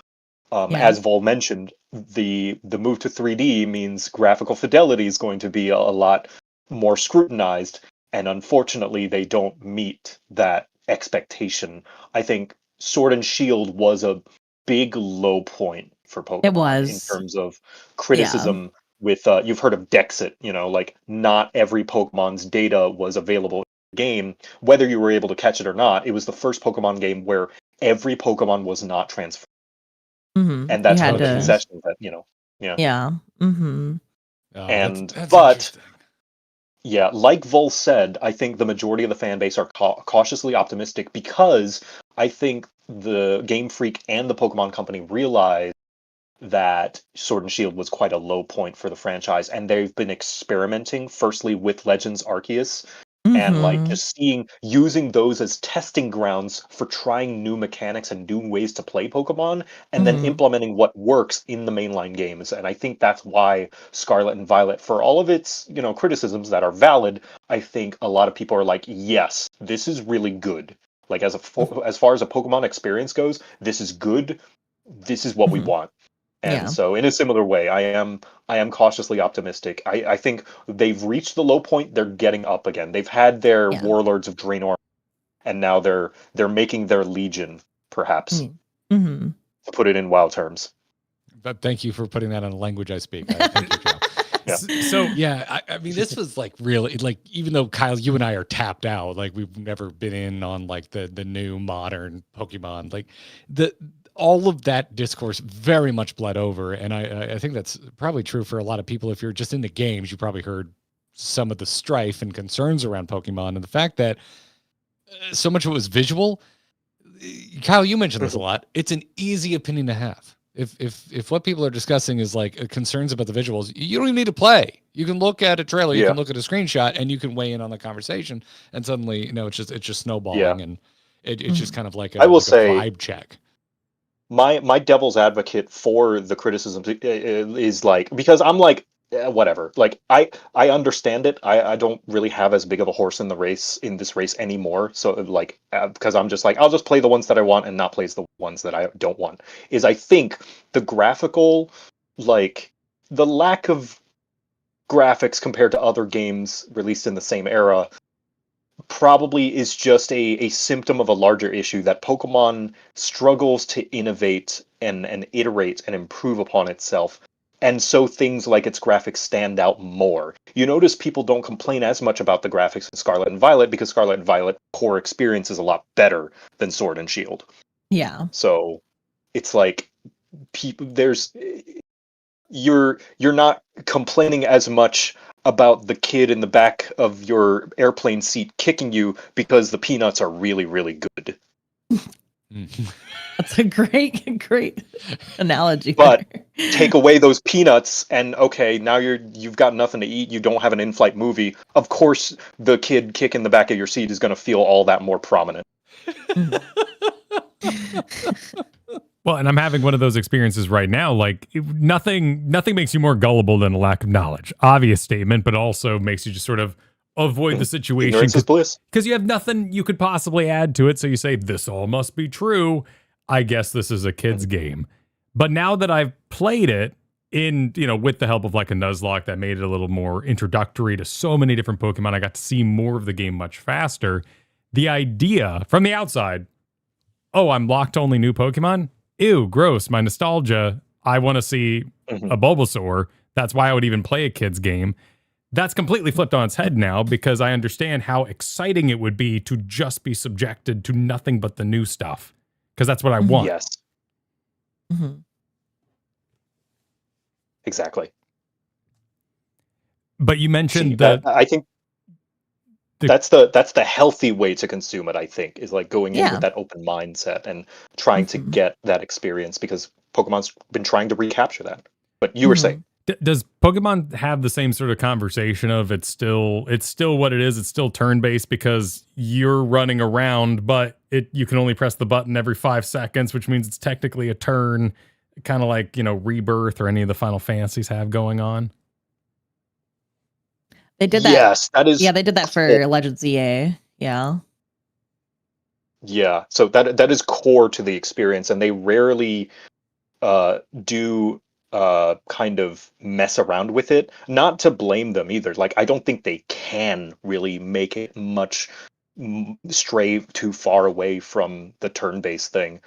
Speaker 1: As Vol mentioned, the move to 3D means graphical fidelity is going to be a lot more scrutinized, and unfortunately they don't meet that expectation. I think Sword and Shield was a big low point for Pokemon.
Speaker 3: It was.
Speaker 1: In terms of criticism. With you've heard of Dexit, like not every Pokemon's data was available in the game, whether you were able to catch it or not. It was the first Pokemon game where every Pokemon was not transferred. And that's one of the concessions that yeah, like Vol said, I think the majority of the fan base are cautiously optimistic, because I think the Game Freak and the Pokemon Company realized that Sword and Shield was quite a low point for the franchise, and they've been experimenting firstly with Legends Arceus, and like just using those as testing grounds for trying new mechanics and new ways to play Pokemon, and then implementing what works in the mainline games. And I think that's why Scarlet and Violet, for all of its criticisms that are valid, I think a lot of people are like, yes, this is really good. Like as far as a Pokemon experience goes, this is good. This is what we want. And
Speaker 3: Yeah.
Speaker 1: so in a similar way, I am cautiously optimistic. I think they've reached the low point, they're getting up again. They've had their
Speaker 3: Yeah.
Speaker 1: warlords of Draenor, and now they're making their legion, perhaps,
Speaker 3: Mm-hmm.
Speaker 1: to put it in WoW terms.
Speaker 2: But thank you for putting that in a language I speak. Thank you, Joe.
Speaker 1: Yeah.
Speaker 2: So yeah, I mean, this was like really like, even though Kyle, you and I are tapped out, like we've never been in on like the new modern Pokemon, like all of that discourse very much bled over, and I think that's probably true for a lot of people. If you're just in the games, you probably heard some of the strife and concerns around Pokemon, and the fact that so much of it was visual. Kyle, you mentioned this a lot. It's an easy opinion to have. If what people are discussing is like concerns about the visuals, you don't even need to play. You can look at a trailer, you can look at a screenshot, and you can weigh in on the conversation. And suddenly, it's just snowballing, and it's just kind of like a,
Speaker 1: I will
Speaker 2: like
Speaker 1: say,
Speaker 2: a vibe check.
Speaker 1: My devil's advocate for the criticism is like, because I'm like, whatever. Like I understand it. I don't really have as big of a horse in this race anymore. So like, because I'm just like, I'll just play the ones that I want and not play the ones that I don't want. Is I think the graphical, like the lack of graphics compared to other games released in the same era probably is just a symptom of a larger issue that Pokemon struggles to innovate and iterate and improve upon itself. And so things like its graphics stand out more. You notice people don't complain as much about the graphics in Scarlet and Violet because Scarlet and Violet core experience is a lot better than Sword and Shield.
Speaker 3: Yeah.
Speaker 1: So it's like you're not complaining as much about the kid in the back of your airplane seat kicking you because the peanuts are really, really good.
Speaker 3: That's a great analogy.
Speaker 1: But take away those peanuts and okay, now you've got nothing to eat, you don't have an in-flight movie. Of course the kid kicking the back of your seat is going to feel all that more prominent.
Speaker 4: Well, and I'm having one of those experiences right now. Like nothing makes you more gullible than a lack of knowledge. Obvious statement, but also makes you just sort of avoid the situation.
Speaker 1: Ignorance is bliss.
Speaker 4: Because you have nothing you could possibly add to it. So you say, this all must be true. I guess this is a kid's game. But now that I've played it in, with the help of like a Nuzlocke that made it a little more introductory to so many different Pokemon, I got to see more of the game much faster. The idea from the outside, oh, I'm locked only new Pokemon? Ew, gross, my nostalgia. I want to see a Bulbasaur. That's why I would even play a kid's game. That's completely flipped on its head now because I understand how exciting it would be to just be subjected to nothing but the new stuff. Because that's what I want.
Speaker 1: Yes. Exactly.
Speaker 4: But you mentioned that
Speaker 1: I think that's the healthy way to consume it, I think, is like going in with that open mindset and trying to get that experience because Pokemon's been trying to recapture that. But you were saying,
Speaker 4: does Pokemon have the same sort of conversation of it's still what it is, it's still turn-based because you're running around, but you can only press the button every 5 seconds, which means it's technically a turn, kind of like, Rebirth or any of the Final Fantasies have going on?
Speaker 3: They did that.
Speaker 1: Yes, that is.
Speaker 3: Yeah, they did that for Legends EA. Yeah.
Speaker 1: Yeah, so that is core to the experience, and they rarely do kind of mess around with it. Not to blame them either. Like, I don't think they can really make it much stray too far away from the turn-based thing,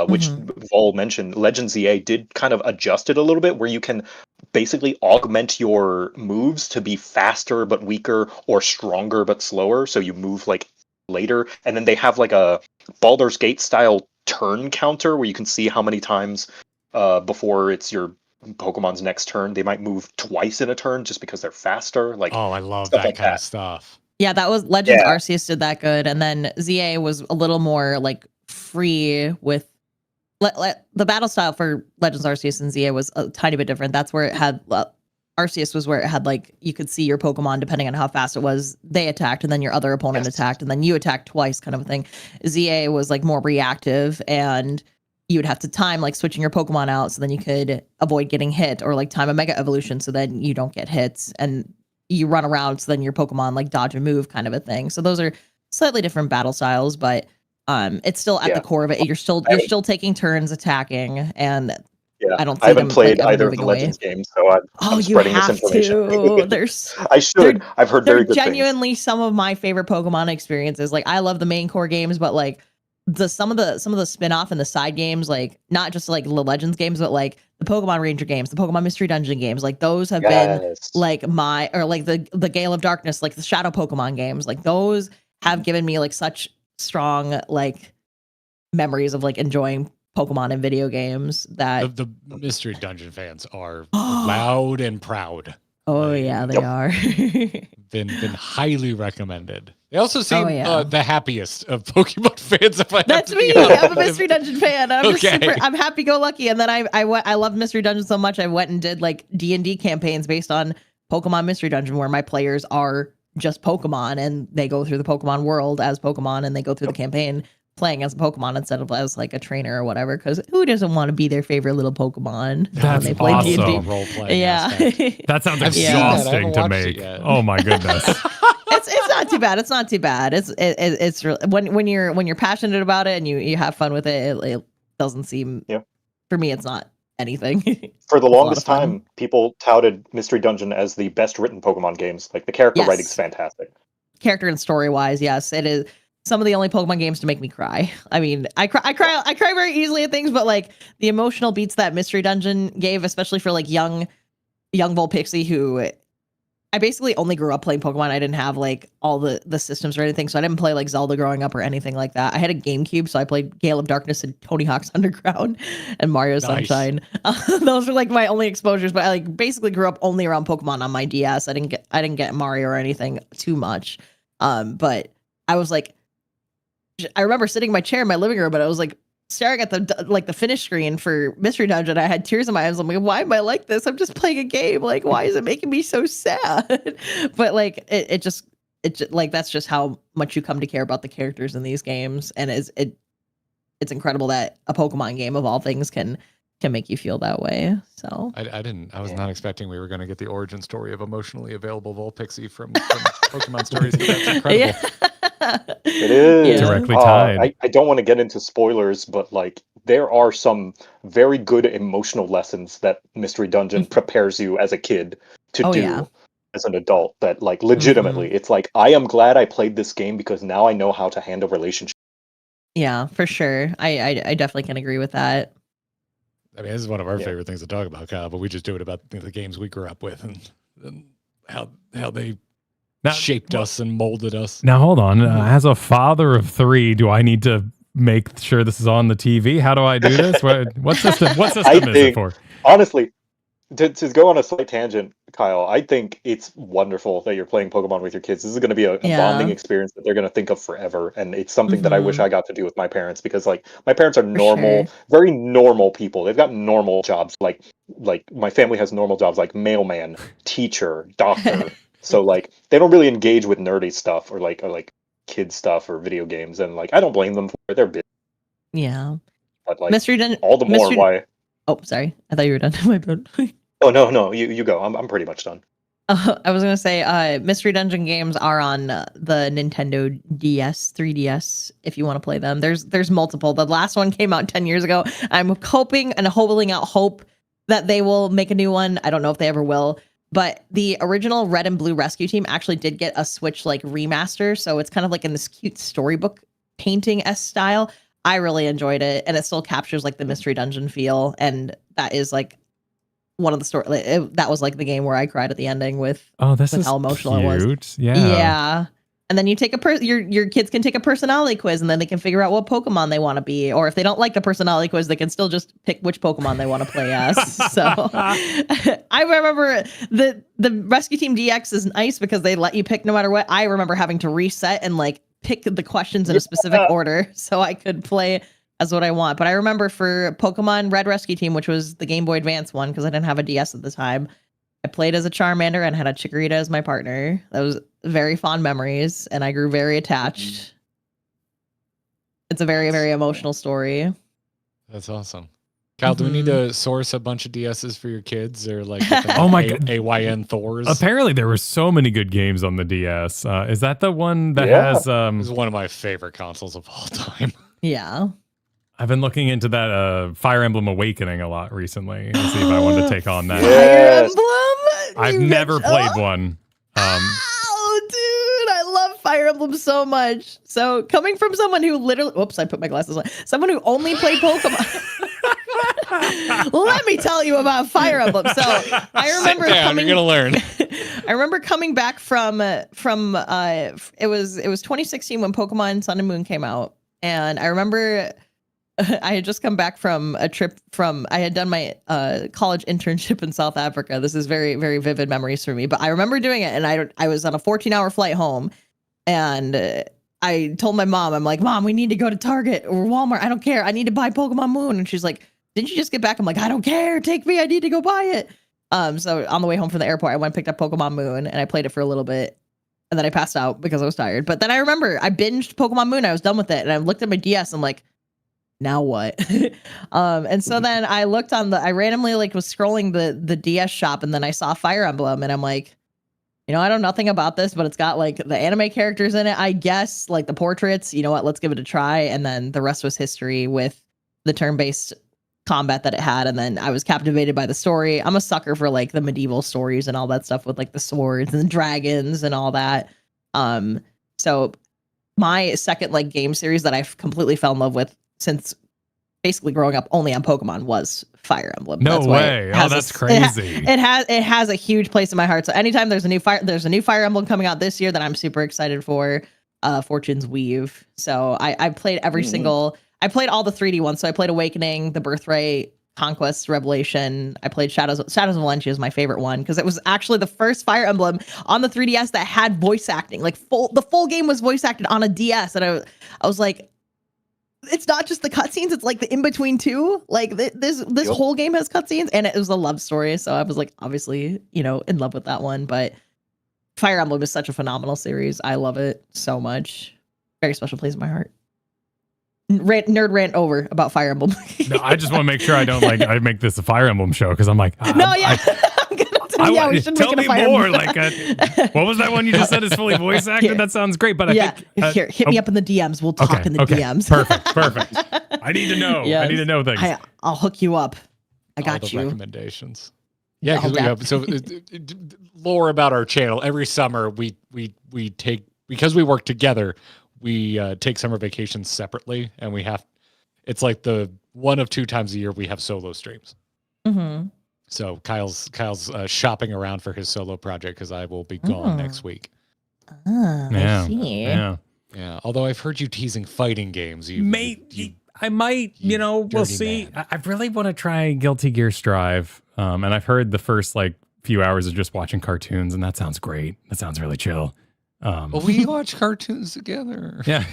Speaker 1: which Vol mentioned. Legends EA did kind of adjust it a little bit, where you can basically augment your moves to be faster but weaker or stronger but slower, so you move like later. And then they have like a Baldur's Gate style turn counter where you can see how many times before it's your Pokemon's next turn they might move twice in a turn just because they're faster. Like,
Speaker 2: oh, I love that like kind of stuff.
Speaker 3: Yeah, that was Legends Arceus did that good, and then ZA was a little more like free with the battle style for Legends Arceus and ZA was a tiny bit different. That's where it had Arceus was where it had like you could see your Pokemon depending on how fast it was. They attacked, and then your other opponent attacked, and then you attacked twice, kind of a thing. ZA was like more reactive, and you would have to time like switching your Pokemon out so then you could avoid getting hit, or like time a Mega Evolution so then you don't get hits, and you run around so then your Pokemon like dodge and move, kind of a thing. So those are slightly different battle styles, but it's still at the core of it. You're still taking turns attacking, and
Speaker 1: Yeah,
Speaker 3: I don't see
Speaker 1: I haven't
Speaker 3: them
Speaker 1: played
Speaker 3: ever
Speaker 1: either of
Speaker 3: moving
Speaker 1: the
Speaker 3: away.
Speaker 1: Legends games, so I'm
Speaker 3: You
Speaker 1: spreading this
Speaker 3: have
Speaker 1: information.
Speaker 3: to.
Speaker 1: I should. I've heard
Speaker 3: They're
Speaker 1: very good things.
Speaker 3: genuinely some of my favorite Pokemon experiences. Like I love the main core games, but like some of the spin-off and the side games, like not just like the Legends games, but like the Pokemon Ranger games, the Pokemon Mystery Dungeon games, like those have been
Speaker 1: Yes.
Speaker 3: like like the Gale of Darkness, like the Shadow Pokemon games, like those have given me like such strong like memories of like enjoying Pokemon in video games that
Speaker 2: The Mystery Dungeon fans are loud and proud.
Speaker 3: yeah, they are.
Speaker 2: Been highly recommended. They also seem
Speaker 3: yeah.
Speaker 2: the happiest of Pokemon fans. If I have
Speaker 3: That's
Speaker 2: to be
Speaker 3: me. I'm a
Speaker 2: honest.
Speaker 3: Mystery Dungeon fan. I'm just
Speaker 2: Okay.
Speaker 3: super. I'm happy go lucky. And then I love Mystery Dungeon so much. I went and did like D&D campaigns based on Pokemon Mystery Dungeon, where my players are just Pokemon and they go through the Pokemon world as Pokemon and they go through the campaign playing as a Pokemon instead of as like a trainer or whatever. Because who doesn't want to be their favorite little Pokemon when
Speaker 4: That's
Speaker 3: they play
Speaker 4: awesome.
Speaker 3: D&D?
Speaker 2: Role-playing
Speaker 3: Yeah.
Speaker 2: aspect.
Speaker 4: That sounds
Speaker 2: I've seen that. I haven't
Speaker 4: exhausting to
Speaker 2: watched it
Speaker 4: make.
Speaker 2: yet.
Speaker 4: Oh my goodness.
Speaker 3: It's not too bad. It's not too bad. It's really, when you're passionate about it and you have fun with it, it doesn't seem.
Speaker 1: Yeah.
Speaker 3: For me, it's not anything.
Speaker 1: For the
Speaker 3: It's a lot
Speaker 1: longest
Speaker 3: of fun.
Speaker 1: time, people touted Mystery Dungeon as the best written Pokemon games. Like the character
Speaker 3: Yes.
Speaker 1: writing's fantastic.
Speaker 3: Character and story wise, yes, it is some of the only Pokemon games to make me cry. I mean, I cry very easily at things, but like the emotional beats that Mystery Dungeon gave, especially for like young Vulpixie, who I basically only grew up playing Pokemon. I didn't have like all the systems or anything, so I didn't play like Zelda growing up or anything like that. I had a GameCube, so I played Gale of Darkness and Tony Hawk's Underground and Mario
Speaker 2: Nice.
Speaker 3: Sunshine. Those were like my only exposures, but I like basically grew up only around Pokemon on my DS. I didn't get Mario or anything too much. But I was like, I remember sitting in my chair in my living room, but I was like staring at the finish screen for Mystery Dungeon. I had tears in my eyes. I'm like, why am I like this? I'm just playing a game. Like, why is it making me so sad? But like, it just like that's just how much you come to care about the characters in these games, and it's incredible that a Pokemon game of all things can make you feel that way. So
Speaker 2: I was not expecting we were going to get the origin story of emotionally available Vulpixie from Pokemon stories. But that's incredible.
Speaker 3: yeah.
Speaker 1: It is
Speaker 4: Directly tied.
Speaker 1: I don't want to get into spoilers, but like there are some very good emotional lessons that Mystery Dungeon prepares you as a kid to do
Speaker 3: Yeah.
Speaker 1: as an adult. That like legitimately, it's like I am glad I played this game because now I know how to handle relationships.
Speaker 3: Yeah, for sure. I definitely can agree with that.
Speaker 2: I mean, this is one of our favorite things to talk about, Kyle, but we just do it about the games we grew up with and how they shaped us and molded us.
Speaker 4: Now, hold on. As a father of 3, do I need to make sure this is on the TV? How do I do this? What system is it for?
Speaker 1: Honestly, to go on a slight tangent, Kyle, I think it's wonderful that you're playing Pokemon with your kids. This is going to be a bonding experience that they're going to think of forever, and it's something that I wish I got to do with my parents, because like my parents are normal, very normal people. They've got normal jobs, like my family has normal jobs like mailman, teacher, doctor. So like they don't really engage with nerdy stuff or like kid stuff or video games, and like I don't blame them for it. They're busy.
Speaker 3: Yeah.
Speaker 1: But like
Speaker 3: Mystery Dungeon.
Speaker 1: all the more why.
Speaker 3: Oh, sorry. I thought you were done. My bad.
Speaker 1: Oh no, you go. I'm pretty much done.
Speaker 3: I was gonna say, Mystery Dungeon games are on the Nintendo DS, 3DS. If you want to play them, there's multiple. The last one came out 10 years ago. I'm hoping and holding out hope that they will make a new one. I don't know if they ever will, but the original Red and Blue Rescue Team actually did get a Switch like remaster, so it's kind of like in this cute storybook painting-esque style. I really enjoyed it, and it still captures like the Mystery Dungeon feel, and that is like one of the story. That was like the game where I cried at the ending with how emotional it was. Yeah. And then you take your kids can take a personality quiz, and then they can figure out what Pokemon they want to be, or if they don't like the personality quiz, they can still just pick which Pokemon they want to play as. So I remember the Rescue Team DX is nice because they let you pick no matter what. I remember having to reset and like pick the questions in a specific order so I could play as what I want. But I remember for Pokemon Red Rescue Team, which was the Game Boy Advance one, because I didn't have a DS at the time, I played as a Charmander and had a Chikorita as my partner. That was very fond memories, and I grew very attached. It's a very, very emotional story.
Speaker 2: That's awesome. Kyle, do we need to source a bunch of DSs for your kids, or like
Speaker 4: oh my god,
Speaker 2: AYN Thors?
Speaker 4: Apparently there were so many good games on the DS. Is that the one that has
Speaker 2: It's one of my favorite consoles of all time.
Speaker 3: Yeah.
Speaker 4: I've been looking into that Fire Emblem Awakening a lot recently to see if I wanted to take on that.
Speaker 3: Fire Emblem?
Speaker 4: I've never played one.
Speaker 3: Oh, dude, I love Fire Emblem so much. So coming from someone who literally, whoops, I put my glasses on. Someone who only played Pokemon. Let me tell you about Fire Emblem. So I remember
Speaker 2: you're gonna learn.
Speaker 3: I remember coming back from it was 2016 when Pokemon Sun and Moon came out, and I remember I had just come back from a trip I had done my college internship in South Africa. This is very, very vivid memories for me, but I remember doing it, and I was on a 14-hour flight home, and I told my mom, I'm like, Mom, we need to go to Target or Walmart. I don't care. I need to buy Pokemon Moon. And she's like, didn't you just get back? I'm like, I don't care. Take me. I need to go buy it. So on the way home from the airport, I went and picked up Pokemon Moon, and I played it for a little bit, and then I passed out because I was tired. But then I remember I binged Pokemon Moon. I was done with it, and I looked at my DS. I'm like, now what? And so then I looked I randomly was scrolling the DS shop, and then I saw Fire Emblem, and I'm like, I know nothing about this, but it's got the anime characters in it, I guess, the portraits. You know what? Let's give it a try. And then the rest was history with the turn-based combat that it had. And then I was captivated by the story. I'm a sucker for the medieval stories and all that stuff with the swords and dragons and all that. So my second game series that I've completely fell in love with since basically growing up only on Pokemon was Fire Emblem.
Speaker 4: No way. Oh, that's crazy.
Speaker 3: It has a huge place in my heart. So anytime there's a new Fire Emblem coming out this year that I'm super excited for, Fortune's Weave. So I played every single. I played all the 3D ones. So I played Awakening, The Birthright, Conquest, Revelation. I played Shadows of Valencia is my favorite one because it was actually the first Fire Emblem on the 3DS that had voice acting. The full game was voice acted on a DS, and I was like, it's not just the cutscenes, it's the in between too. This whole game has cutscenes, and it was a love story. So I was obviously, in love with that one. But Fire Emblem is such a phenomenal series. I love it so much. Very special place in my heart. Nerd rant over about Fire Emblem.
Speaker 4: No, I just want to make sure I don't I make this a Fire Emblem show because I'm like,
Speaker 3: no, yeah. We should
Speaker 4: tell
Speaker 3: make it
Speaker 4: me
Speaker 3: a
Speaker 4: more. What was that one you just said is fully voice acted? That sounds great, but I think
Speaker 3: here, hit me up in the DMs. We'll talk in the DMs.
Speaker 4: Perfect. I need to know. Yes. I need to know things.
Speaker 3: I'll hook you up. I got you.
Speaker 2: Recommendations. Yeah, because we have lore about our channel. Every summer we take, because we work together, we take summer vacations separately, and it's the one of 2 times a year we have solo streams.
Speaker 3: Mm-hmm.
Speaker 2: So Kyle's shopping around for his solo project because I will be gone next week.
Speaker 3: I see.
Speaker 2: Yeah. Although I've heard you teasing fighting games.
Speaker 4: I might, we'll see. I really want to try Guilty Gear Strive. And I've heard the first few hours of just watching cartoons, and that sounds great. That sounds really chill.
Speaker 2: Well, we watch cartoons together.
Speaker 4: Yeah.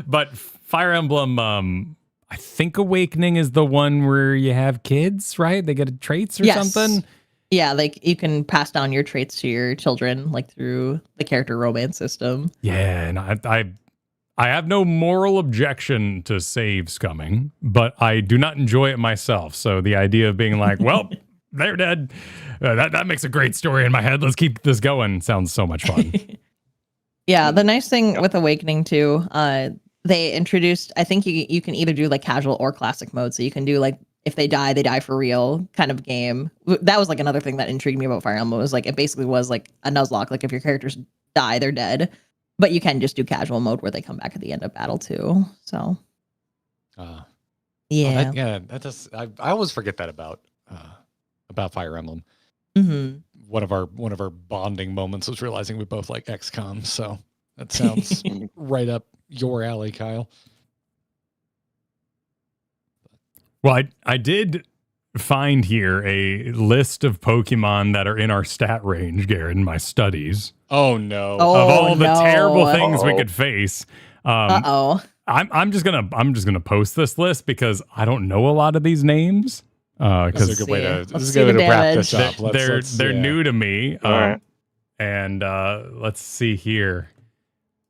Speaker 4: But Fire Emblem, I think Awakening is the one where you have kids, right? They get traits or something.
Speaker 3: Yeah, you can pass down your traits to your children, through the character romance system.
Speaker 4: Yeah, and I have no moral objection to save scumming, but I do not enjoy it myself. So the idea of being well, they're dead, that makes a great story in my head. Let's keep this going. Sounds so much fun.
Speaker 3: Yeah, the nice thing with Awakening too, they introduced, I think you can either do casual or classic mode. So you can do if they die for real kind of game. That was another thing that intrigued me about Fire Emblem was it basically was a Nuzlocke. If your characters die, they're dead. But you can just do casual mode where they come back at the end of battle too. So
Speaker 2: yeah. That does. I always forget that about Fire Emblem.
Speaker 3: Mm-hmm.
Speaker 2: One of our bonding moments was realizing we both like XCOM. So that sounds right up your alley, Kyle.
Speaker 4: Well, I did find here a list of Pokemon that are in our stat range, Garrett, in my studies.
Speaker 2: Oh no!
Speaker 4: Of all the terrible things we could face. I'm just gonna post this list because I don't know a lot of these names.
Speaker 2: This is a good way to wrap this up.
Speaker 4: They're new to me.
Speaker 1: All right.
Speaker 4: And let's see here.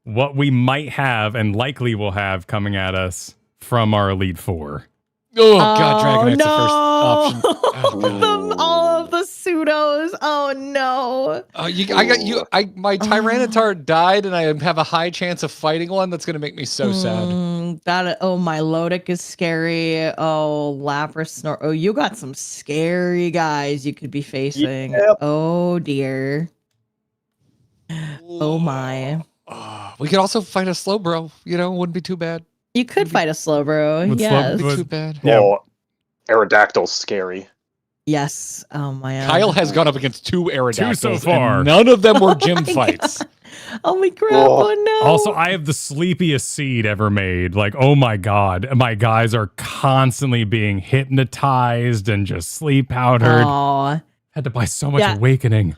Speaker 4: What we might have and likely will have coming at us from our Elite Four.
Speaker 2: Oh God, Dragonite's the first option.
Speaker 3: All of the pseudos. Oh no.
Speaker 2: My Tyranitar died, and I have a high chance of fighting one. That's going to make me so sad.
Speaker 3: Milotic is scary. Oh, Lapras Snore. Oh, you got some scary guys you could be facing.
Speaker 1: Yep.
Speaker 3: Oh dear. Oh my.
Speaker 2: We could also fight a Slowbro. Wouldn't be too bad.
Speaker 3: You could fight a Slowbro.
Speaker 4: Would
Speaker 3: Yes.
Speaker 2: Wouldn't be too bad.
Speaker 4: Yeah.
Speaker 1: Oh, Aerodactyl's scary.
Speaker 3: Yes. Oh my god.
Speaker 2: Kyle has gone up against 2 Aerodactyls.
Speaker 4: 2 so far.
Speaker 2: And none of them were gym fights.
Speaker 3: Oh my crap.
Speaker 1: Oh.
Speaker 3: Oh no.
Speaker 4: Also, I have the sleepiest seed ever made. Like, oh my god, my guys are constantly being hypnotized and just sleep powdered.
Speaker 3: Aw.
Speaker 4: Had to buy so much
Speaker 3: Yeah.
Speaker 4: awakening.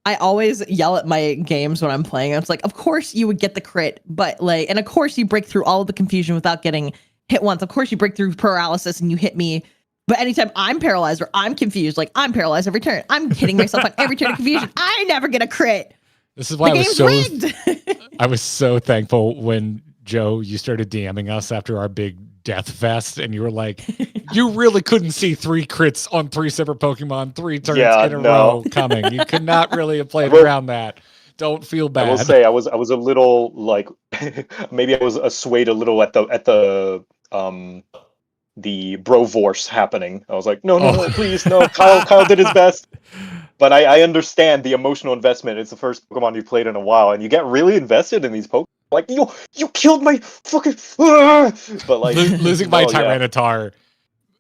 Speaker 3: I always yell at my games when I'm playing. It's like, of course you would get the crit, but like, and of course you break through all of the confusion without getting hit once. Of course you break through paralysis and you hit me. But anytime I'm paralyzed or I'm confused, like I'm paralyzed every turn. I'm hitting myself on every turn of confusion. I never get a crit.
Speaker 2: This is why
Speaker 3: The
Speaker 2: I
Speaker 3: game's
Speaker 2: was
Speaker 3: rigged.
Speaker 2: I was so thankful when Joe, you started DMing us after our big death fest, and you were like, you really couldn't see 3 crits on 3 separate Pokemon 3 turns in a row coming. You could not really have played around that. Don't feel bad.
Speaker 1: I will say I was a little like maybe I was swayed a little at the Brovorce happening. I was like, no, please, no. Kyle did his best. But I understand the emotional investment. It's the first Pokemon you played in a while, and you get really invested in these Pokemon. Like, you killed my fucking... But like...
Speaker 2: losing my Tyranitar.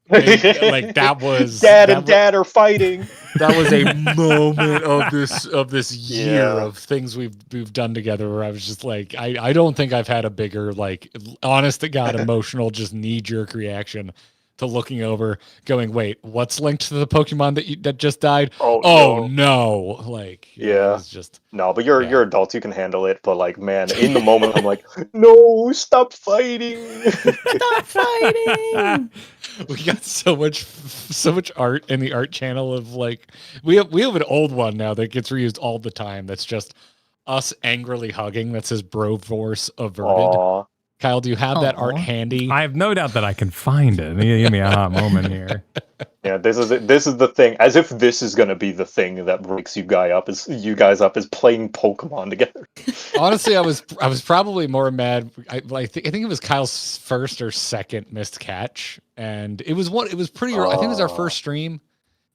Speaker 2: Like, that was...
Speaker 1: Dad are fighting.
Speaker 2: That was a moment of this year of things we've done together where I was just like, I don't think I've had a bigger, like, honest to God, emotional, just knee-jerk reaction to looking over, going, wait, what's linked to the Pokemon that just died? Oh no. Like,
Speaker 1: yeah.
Speaker 2: It's just...
Speaker 1: No, but you're adults, you can handle it. But like, man, in the moment, I'm like, no, stop fighting.
Speaker 3: Stop fighting.
Speaker 2: We got so much art in the art channel of like we have an old one now that gets reused all the time. That's just us angrily hugging. That says Brovorce averted.
Speaker 1: Aww.
Speaker 2: Kyle, do you have that art handy?
Speaker 4: I have no doubt that I can find it. Give me a hot moment here.
Speaker 1: Yeah, this is the thing. As if this is gonna be the thing that breaks you guys up is playing Pokemon together.
Speaker 2: Honestly, I was probably more mad. I think it was Kyle's first or second missed catch, and it was pretty early. I think it was our first stream,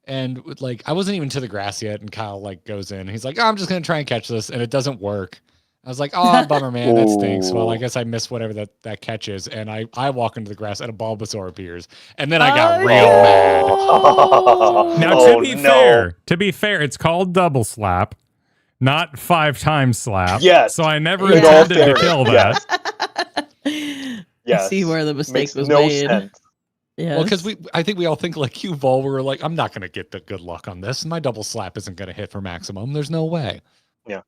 Speaker 2: and like I wasn't even to the grass yet, and Kyle like goes in. He's like, oh, I'm just gonna try and catch this, and it doesn't work. I was like, oh, bummer, man, that stinks. Well, I guess I missed whatever that catch is. And I walk into the grass and a Bulbasaur appears. And then I got real mad.
Speaker 4: Now, to be fair, it's called double slap, not 5 times slap.
Speaker 1: Yes.
Speaker 4: So I never intended to kill that.
Speaker 1: Yes.
Speaker 3: I see where the mistake was
Speaker 1: no
Speaker 3: made.
Speaker 1: Sense.
Speaker 3: Yes.
Speaker 2: Well, because I think we all think like you, Vol, we were like, I'm not going to get the good luck on this. My double slap isn't going to hit for maximum. There's no way.
Speaker 1: Yeah.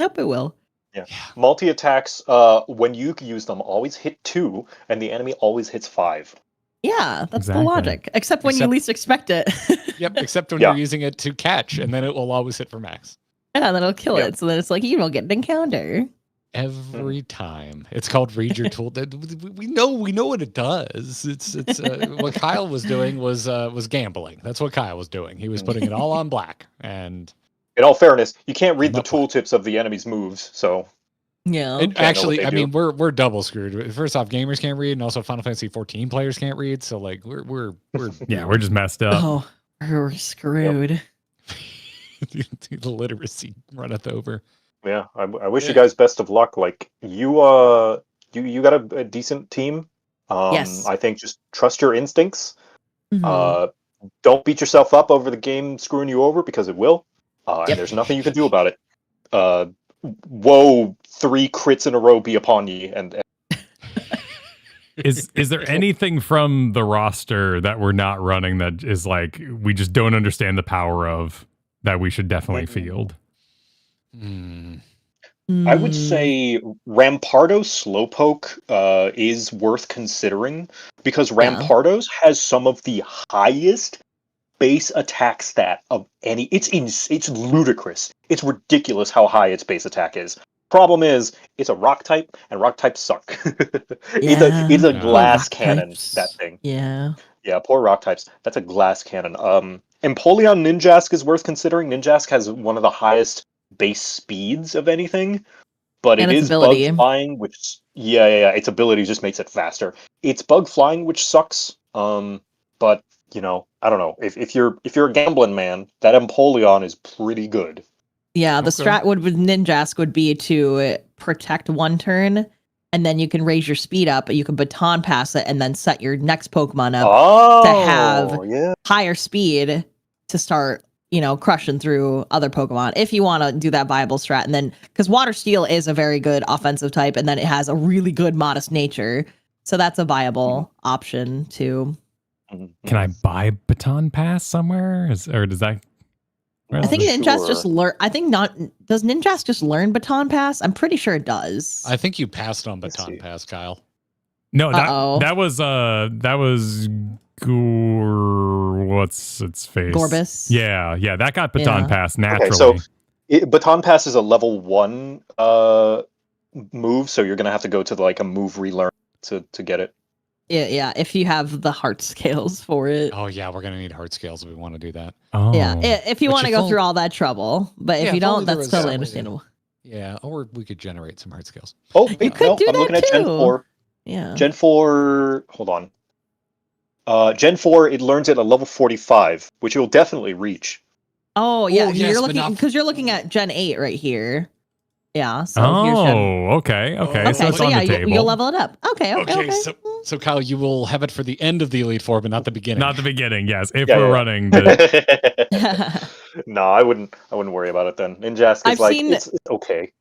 Speaker 3: Nope, it will.
Speaker 1: Yeah. Multi-attacks, when you use them, always hit 2, and the enemy always hits 5.
Speaker 3: Yeah, that's
Speaker 4: Exactly.
Speaker 3: the logic. Except when you least expect it.
Speaker 2: Yep, except when you're using it to catch, and then it will always hit for max.
Speaker 3: Yeah, then it'll kill it. So then it's like, you don't get an encounter.
Speaker 2: Every time. It's called read your tool. We know what it does. It's what Kyle was doing was gambling. That's what Kyle was doing. He was putting it all on black. And
Speaker 1: in all fairness, you can't read the tooltips of the enemy's moves, so
Speaker 3: Yeah.
Speaker 2: Actually, I mean, we're double screwed. First off, gamers can't read, and also Final Fantasy 14 players can't read. So like we're
Speaker 4: Yeah, we're just messed up.
Speaker 3: Oh, we're screwed.
Speaker 2: the literacy runneth over.
Speaker 1: Yeah, I wish you guys best of luck. Like you got a decent team.
Speaker 3: Yes.
Speaker 1: I think just trust your instincts.
Speaker 3: Mhm.
Speaker 1: Don't beat yourself up over the game screwing you over, because it will. And there's nothing you can do about it. Whoa, 3 crits in a row be upon ye. And
Speaker 4: Is there anything from the roster that we're not running that is like we just don't understand the power of that we should definitely field?
Speaker 1: I would say Rampardo Slowpoke is worth considering, because Rampardo's has some of the highest base attack stat of any. It's ludicrous. It's ridiculous how high its base attack is. Problem is, it's a rock type, and rock types suck. It's a glass cannon, that thing.
Speaker 3: Yeah.
Speaker 1: Yeah, poor rock types. That's a glass cannon. Empoleon Ninjask is worth considering. Ninjask has one of the highest base speeds of anything, but
Speaker 3: And
Speaker 1: it
Speaker 3: its
Speaker 1: is
Speaker 3: ability.
Speaker 1: bug flying, which Yeah. Its ability just makes it faster. It's bug flying, which sucks. But I don't know. If you're a gambling man, that Empoleon is pretty good.
Speaker 3: Yeah, the
Speaker 4: Okay.
Speaker 3: strat with Ninjask would be to protect one turn, and then you can raise your speed up, but you can baton pass it, and then set your next Pokemon up to have higher speed to start, crushing through other Pokemon. If you want to do that viable strat, and then because Water Steel is a very good offensive type, and then it has a really good modest nature, so that's a viable option too.
Speaker 4: Can I buy Baton Pass somewhere? Or does that?
Speaker 3: I think Ninjask
Speaker 1: sure.
Speaker 3: just learn. I think not. Does Ninjask just learn Baton Pass? I'm pretty sure it does.
Speaker 2: I think you passed on
Speaker 1: Let's
Speaker 2: Baton
Speaker 1: see.
Speaker 2: Pass, Kyle.
Speaker 4: No,
Speaker 3: Uh-oh.
Speaker 4: that was what's its face?
Speaker 3: Gorbis.
Speaker 4: Yeah, that got Baton
Speaker 3: Yeah.
Speaker 4: Pass naturally.
Speaker 1: Okay, so Baton Pass is a level 1 move, so you're gonna have to go to like a move relearn to get it.
Speaker 3: Yeah. If you have the heart scales for it.
Speaker 2: Oh yeah, we're gonna need heart scales if we want to do that.
Speaker 4: Oh.
Speaker 3: Yeah, if you
Speaker 2: But
Speaker 3: want to
Speaker 2: if
Speaker 3: go
Speaker 2: only-
Speaker 3: through all that trouble, but if
Speaker 2: Yeah,
Speaker 3: you
Speaker 2: if only
Speaker 3: don't,
Speaker 2: there
Speaker 3: that's
Speaker 2: was
Speaker 3: totally
Speaker 2: some way to-
Speaker 3: understandable.
Speaker 2: Yeah, or we could generate some heart scales.
Speaker 1: Oh,
Speaker 3: You
Speaker 1: wait,
Speaker 3: could
Speaker 1: no,
Speaker 3: do
Speaker 1: I'm
Speaker 3: that
Speaker 1: looking at Gen
Speaker 3: too.
Speaker 1: 4.
Speaker 3: Yeah.
Speaker 1: Gen 4, hold on. Gen 4, it learns it at level 45, which you'll definitely reach.
Speaker 3: Oh yeah,
Speaker 2: Oh, yes,
Speaker 3: you're
Speaker 2: but
Speaker 3: looking
Speaker 2: not-
Speaker 3: because you're looking at Gen 8 right here. Yeah. So here's Gen.
Speaker 4: Okay.
Speaker 2: Oh,
Speaker 4: So
Speaker 3: Okay,
Speaker 4: it's
Speaker 3: so
Speaker 4: on
Speaker 3: yeah,
Speaker 4: the table.
Speaker 3: you'll level it up. Okay.
Speaker 2: So Kyle, you will have it for the end of the Elite Four, but not the beginning.
Speaker 4: Not the beginning, yes. If
Speaker 1: Yeah,
Speaker 4: we're
Speaker 1: yeah.
Speaker 4: running the
Speaker 1: No, I wouldn't worry about it then. Ninjask is
Speaker 3: I've
Speaker 1: like
Speaker 3: seen-
Speaker 1: it's okay.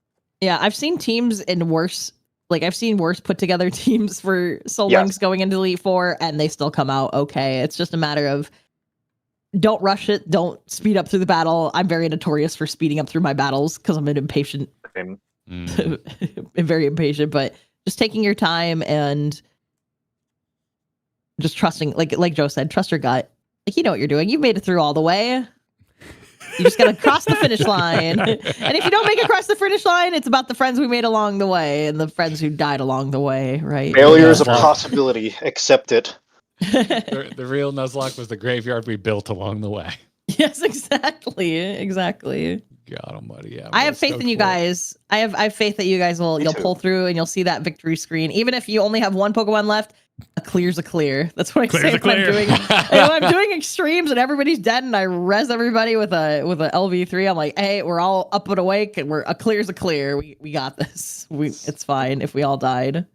Speaker 3: Yeah, I've seen teams in worse. Like I've seen worse put together teams for Soul
Speaker 1: Yes.
Speaker 3: Links going into Elite Four, and they still come out okay. It's just a matter of don't rush it, don't speed up through the battle. I'm very notorious for speeding up through my battles because I'm an impatient,
Speaker 1: And
Speaker 3: I'm very impatient. But just taking your time and just trusting, like Joe said, trust your gut. Like you know what you're doing. You've made it through all the way. You just gotta cross the finish line. And if you don't make it across the finish line, it's about the friends we made along the way and the friends who died along the way, right?
Speaker 1: failure is a
Speaker 2: Yeah.
Speaker 1: possibility. Accept it.
Speaker 2: The real Nuzlocke was the graveyard we built along the way.
Speaker 3: Yes, exactly.
Speaker 2: God almighty, yeah. I'm
Speaker 3: I
Speaker 2: really
Speaker 3: have faith
Speaker 2: stoked
Speaker 3: in you
Speaker 2: for it.
Speaker 3: guys. I have faith that you guys you'll
Speaker 1: too.
Speaker 3: pull through and you'll see that victory screen. Even if you only have one Pokemon left, a clear's a clear. That's what I
Speaker 4: Clear's
Speaker 3: say
Speaker 4: a
Speaker 3: when I'm
Speaker 4: clear.
Speaker 3: doing when I'm doing extremes and everybody's dead and I res everybody with a LV3. I'm like, hey, we're all up and awake and a clear's a clear. We got this. It's fine if we all died.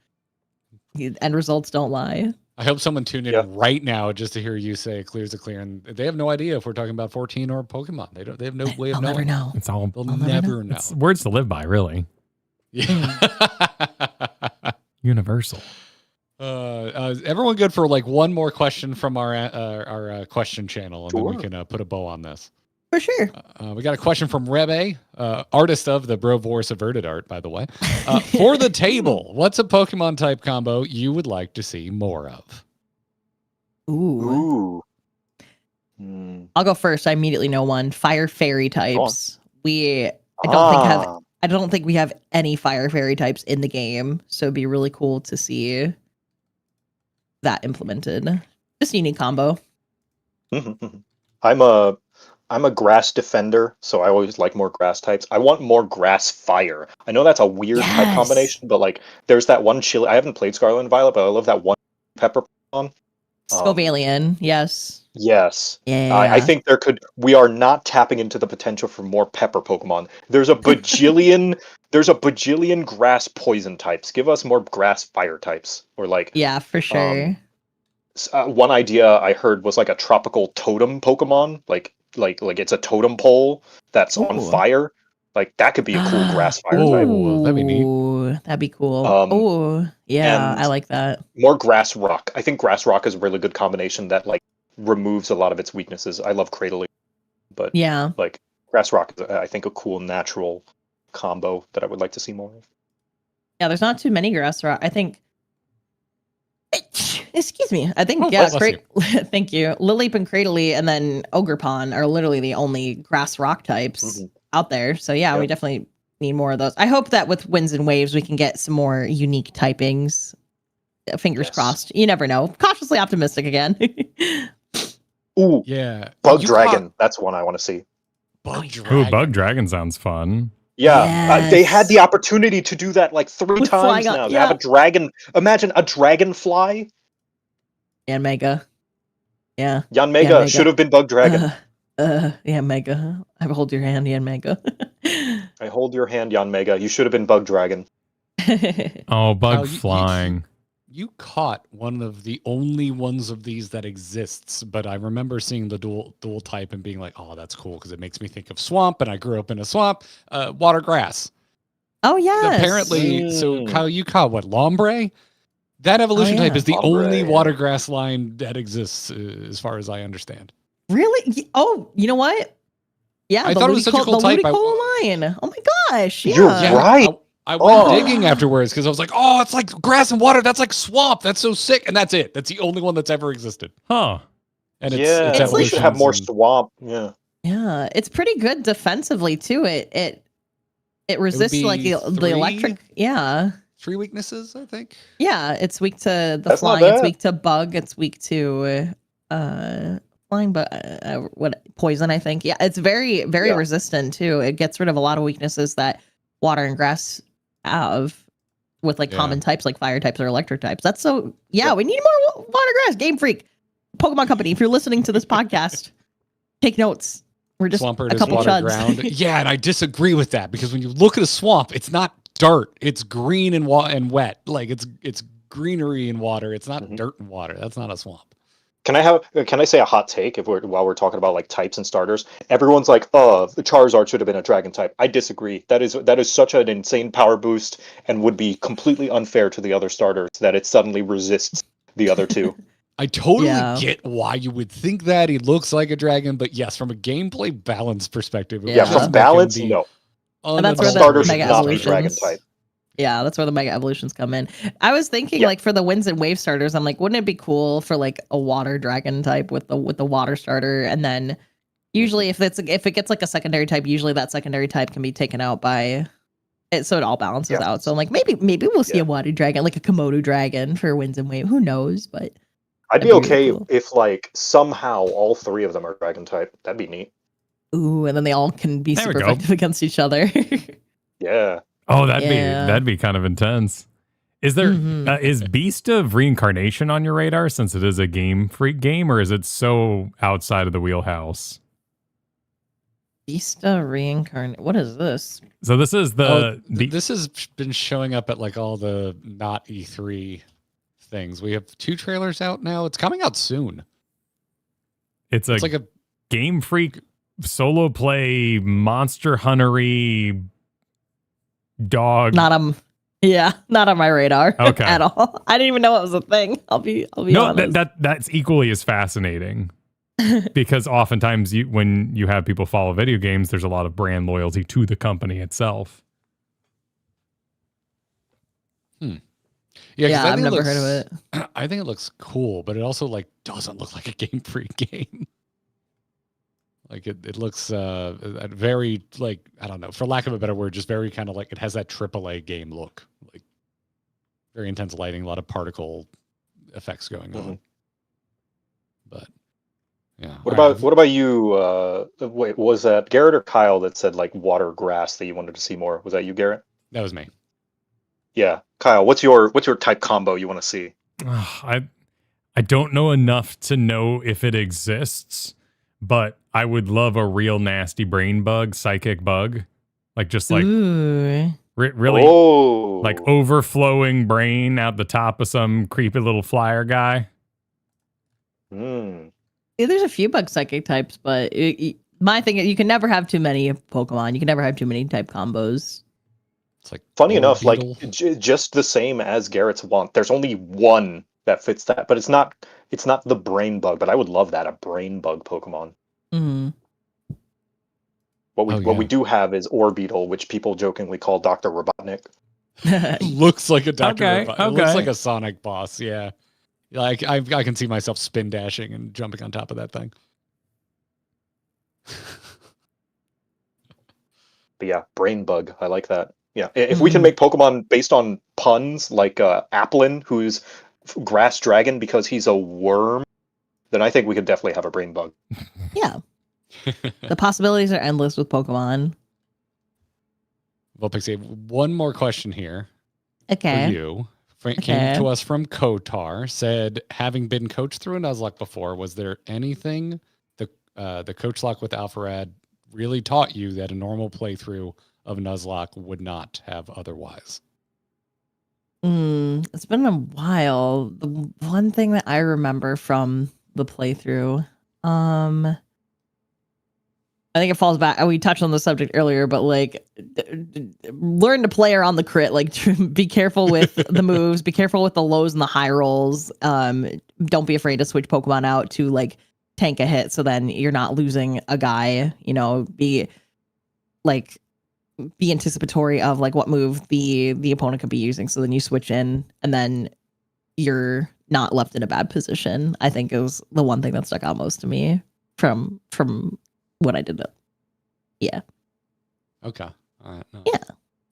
Speaker 3: The end results don't lie.
Speaker 2: I hope someone tuned in
Speaker 1: Yeah.
Speaker 2: right now just to hear you say clear's a clear, and they have no idea if we're talking about 14 or Pokemon. They have no way of
Speaker 3: I'll
Speaker 2: knowing.
Speaker 3: never know.
Speaker 4: it's all
Speaker 2: They'll
Speaker 3: I'll never
Speaker 2: never know.
Speaker 4: it's words to live by, really.
Speaker 2: Yeah.
Speaker 4: Universal.
Speaker 2: Everyone good for like one more question from our question channel, and then we
Speaker 1: Sure.
Speaker 2: can put a bow on this.
Speaker 3: For sure.
Speaker 2: We got a question from Rebe, artist of the Brovorce averted art, by the way. For the table, what's a Pokemon type combo you would like to see more of?
Speaker 3: Ooh.
Speaker 1: Ooh. Hmm.
Speaker 3: I'll go first. I immediately know one. Fire fairy types. I don't think we have any fire fairy types in the game, so it'd be really cool to see that implemented. Just a unique combo.
Speaker 1: I'm a grass defender, so I always like more grass types. I want more grass fire. I know that's a weird type
Speaker 3: Yes.
Speaker 1: combination, but like there's that one chili. I haven't played Scarlet and Violet, but I love that one pepper Pokemon.
Speaker 3: Scovalian, yes.
Speaker 1: Yes.
Speaker 3: Yeah.
Speaker 1: I think we are not tapping into the potential for more pepper Pokemon. There's a bajillion grass poison types. Give us more grass fire types. Or like
Speaker 3: Yeah, for sure.
Speaker 1: one idea I heard was like a tropical totem Pokemon, like it's a totem pole that's on
Speaker 3: Ooh.
Speaker 1: fire. Like that could be a cool grass fire type.
Speaker 2: Ooh, that'd be neat.
Speaker 3: Ooh, that'd be cool. Yeah,
Speaker 1: and-
Speaker 3: I like that.
Speaker 1: More grass rock. I think grass rock is a really good combination that like removes a lot of its weaknesses. I love cradling, but
Speaker 3: Yeah.
Speaker 1: like grass rock is I think a cool natural combo that I would like to see more of.
Speaker 3: Yeah, there's not too many grass rock. I think. Excuse me. I think
Speaker 2: Oh,
Speaker 3: yeah,
Speaker 2: bless
Speaker 3: great. Thank you. Lilip and Cradily, and then Ogerpon are literally the only grass rock types
Speaker 1: Mhm.
Speaker 3: out there. So yeah, we
Speaker 1: Yep.
Speaker 3: definitely need more of those. I hope that with Winds and Waves we can get some more unique typings. Fingers
Speaker 1: Yes.
Speaker 3: crossed. You never know. Cautiously optimistic again.
Speaker 1: Ooh,
Speaker 2: Yeah.
Speaker 1: Bug
Speaker 2: You
Speaker 1: Dragon. That's one I want to see.
Speaker 2: Bug
Speaker 4: Ooh,
Speaker 2: Dragon.
Speaker 4: Bug Dragon sounds fun.
Speaker 1: Yeah, they had
Speaker 3: Yes.
Speaker 1: the opportunity to do that like 3
Speaker 3: With
Speaker 1: times
Speaker 3: flying on-
Speaker 1: now. To
Speaker 3: yeah.
Speaker 1: have a dragon. Imagine a dragonfly.
Speaker 3: Yanmega. Yeah.
Speaker 1: Yanmega
Speaker 3: Yanmega.
Speaker 1: should have been Bug Dragon.
Speaker 3: Yanmega. I hold your hand, Yanmega.
Speaker 1: I hold your hand, Yanmega. You should have been Bug Dragon.
Speaker 4: Oh, bug
Speaker 2: Kyle,
Speaker 4: flying.
Speaker 2: You caught one of the only ones of these that exists, but I remember seeing the dual type and being like, "Oh, that's cool," because it makes me think of swamp, and I grew up in a swamp. Water grass.
Speaker 3: Oh yeah.
Speaker 2: Apparently, so Kyle, you caught what, Lombre? That evolution type
Speaker 3: yeah.
Speaker 2: is the
Speaker 1: Lombre,
Speaker 2: only
Speaker 1: yeah.
Speaker 2: water grass line that exists, as far as I understand.
Speaker 3: Really? Oh, you know what? Yeah,
Speaker 2: I thought it was such a cool type.
Speaker 3: Ludicolo line. Oh my gosh. Yeah.
Speaker 1: You're right.
Speaker 2: I went
Speaker 1: Oh.
Speaker 2: digging afterwards because I was like, "Oh, it's like grass and water. That's like swamp. That's so sick." And that's it. That's the only one that's ever existed.
Speaker 4: Huh.
Speaker 2: And
Speaker 1: Yeah,
Speaker 3: it's
Speaker 1: we should have more
Speaker 2: evolutions and-
Speaker 1: swamp. Yeah.
Speaker 3: Yeah, it's pretty good defensively too. It resists like
Speaker 2: be
Speaker 3: the
Speaker 2: 3?
Speaker 3: electric. Yeah.
Speaker 2: 3 weaknesses, I think.
Speaker 3: Yeah, it's weak to the
Speaker 1: That's not
Speaker 3: flying. It's
Speaker 1: bad.
Speaker 3: weak to bug. It's weak to flying, but what poison? I think. Yeah, it's very
Speaker 1: Yeah.
Speaker 3: resistant too. It gets rid of a lot of weaknesses that water and grass have with like
Speaker 2: Yeah.
Speaker 3: common types like fire types or electric types. That's so. Yeah,
Speaker 1: Yeah.
Speaker 3: we need more water grass. Game Freak, Pokemon Company. If you're listening to this podcast, take notes. We're just
Speaker 2: Swampert
Speaker 3: a
Speaker 2: is
Speaker 3: couple
Speaker 2: water
Speaker 3: chuds.
Speaker 2: ground. Yeah, and I disagree with that because when you look at a swamp, it's not dirt. It's green and wet. Like it's greenery and water. It's not
Speaker 1: Mhm.
Speaker 2: dirt and water. That's not a swamp.
Speaker 1: Can I say a hot take while we're talking about like types and starters? Everyone's like, "Oh, the Charizard should have been a dragon type." I disagree. That is such an insane power boost and would be completely unfair to the other starters that it suddenly resists the other two.
Speaker 2: I totally
Speaker 3: Yeah.
Speaker 2: get why you would think that he looks like a dragon, but yes, from a gameplay balance perspective, it would
Speaker 3: Yeah,
Speaker 1: Yeah,
Speaker 2: just
Speaker 1: from
Speaker 2: make him
Speaker 1: balance,
Speaker 2: the
Speaker 1: no.
Speaker 3: And that's
Speaker 1: A
Speaker 3: where the
Speaker 1: starter should
Speaker 3: Mega
Speaker 1: not be dragon
Speaker 3: Evolutions-
Speaker 1: type.
Speaker 3: Yeah, that's where the Mega Evolutions come in. I was thinking
Speaker 1: Yeah.
Speaker 3: like for the winds and wave starters, I'm like, wouldn't it be cool for like a water dragon type with the water starter, and then usually if it gets like a secondary type, usually that secondary type can be taken out by it, so it all balances
Speaker 1: Yeah.
Speaker 3: out. So I'm like, maybe we'll see
Speaker 1: Yeah.
Speaker 3: a water dragon, like a Komodo dragon for winds and wave. Who knows? But
Speaker 1: I'd be
Speaker 3: That'd be really
Speaker 1: okay
Speaker 3: cool.
Speaker 1: if like somehow all 3 of them are dragon type. That'd be neat.
Speaker 3: ooh, and then they all can be
Speaker 4: There we
Speaker 3: super
Speaker 4: go.
Speaker 3: effective against each other.
Speaker 1: Yeah.
Speaker 4: Oh,
Speaker 3: Yeah.
Speaker 4: that'd be kind of intense. Is there
Speaker 3: Mhm.
Speaker 4: is Beast of Reincarnation on your radar since it is a Game Freak game, or is it so outside of the wheelhouse?
Speaker 3: Beasta reincarnate. What is this?
Speaker 4: So this is
Speaker 2: this has been showing up at like all the not E3 things. We have 2 trailers out now. It's coming out soon.
Speaker 4: it's
Speaker 2: It's like a
Speaker 4: Game Freak solo play monster huntery dog.
Speaker 3: Not not on my radar.
Speaker 4: Okay.
Speaker 3: At all. I didn't even know it was a thing. I'll be
Speaker 4: no,
Speaker 3: honest.
Speaker 4: that's equally as fascinating because oftentimes when you have people follow video games, there's a lot of brand loyalty to the company itself.
Speaker 2: Yeah, 'cause
Speaker 3: Yeah,
Speaker 2: I
Speaker 3: I've
Speaker 2: think it
Speaker 3: never heard of
Speaker 2: looks-
Speaker 3: it.
Speaker 2: I think it looks cool, but it also like doesn't look like a Game Freak game. Like it looks very like, I don't know, for lack of a better word, just very kind of like it has that AAA game look, like very intense lighting, a lot of particle effects going on.
Speaker 1: Mhm.
Speaker 2: But yeah,
Speaker 1: What about you? Wait, was that Garrett or Kyle that said like water grass that you wanted to see more? Was that you, Garrett?
Speaker 2: that was me.
Speaker 1: Yeah, Kyle. What's your type combo you want to see?
Speaker 4: I don't know enough to know if it exists, but I would love a real nasty brain bug, psychic bug, like just like
Speaker 3: Ooh.
Speaker 4: really
Speaker 1: Oh,
Speaker 4: like overflowing brain out the top of some creepy little flyer guy.
Speaker 1: Hmm.
Speaker 3: Yeah, there's a few bug psychic types, but my thing is you can never have too many Pokemon. You can never have too many type combos.
Speaker 2: It's like
Speaker 1: Funny enough, like
Speaker 2: Beetle.
Speaker 1: just the same as Garrett's want. There's only one that fits that, but it's not the brain bug. But I would love that, a brain bug Pokemon.
Speaker 3: Mhm.
Speaker 1: What we
Speaker 2: Yeah.
Speaker 1: do have is Orbeetle, which people jokingly call Dr. Robotnik.
Speaker 2: looks like a Dr.
Speaker 4: Okay,
Speaker 2: Robot. It looks
Speaker 4: okay.
Speaker 2: like a Sonic boss. Yeah, like I can see myself spin dashing and jumping on top of that thing.
Speaker 1: But yeah, brain bug. I like that. Yeah, if we can make Pokemon based on puns, like Applin, who's grass dragon because he's a worm, then I think we could definitely have a brain bug.
Speaker 3: Yeah. The possibilities are endless with Pokemon.
Speaker 2: Vulpixie, one more question here
Speaker 3: Okay.
Speaker 2: for you. Came to us from Kotar, said, having been coached through a Nuzlocke before, was there anything the coach lock with Alpharad really taught you that a normal playthrough of Nuzlocke would not have otherwise?
Speaker 3: It's been a while. The one thing that I remember from the playthrough, I think it falls back. We touched on the subject earlier, but like, learn to play around the crit. Like, be careful with the moves. Be careful with the lows and the high rolls. Don't be afraid to switch Pokemon out to like tank a hit, so then you're not losing a guy. You know, be anticipatory of like what move the opponent could be using, so then you switch in, and then you're not left in a bad position. I think is the one thing that stuck out most to me from what I did. Yeah.
Speaker 2: Okay. All right. No.
Speaker 3: Yeah.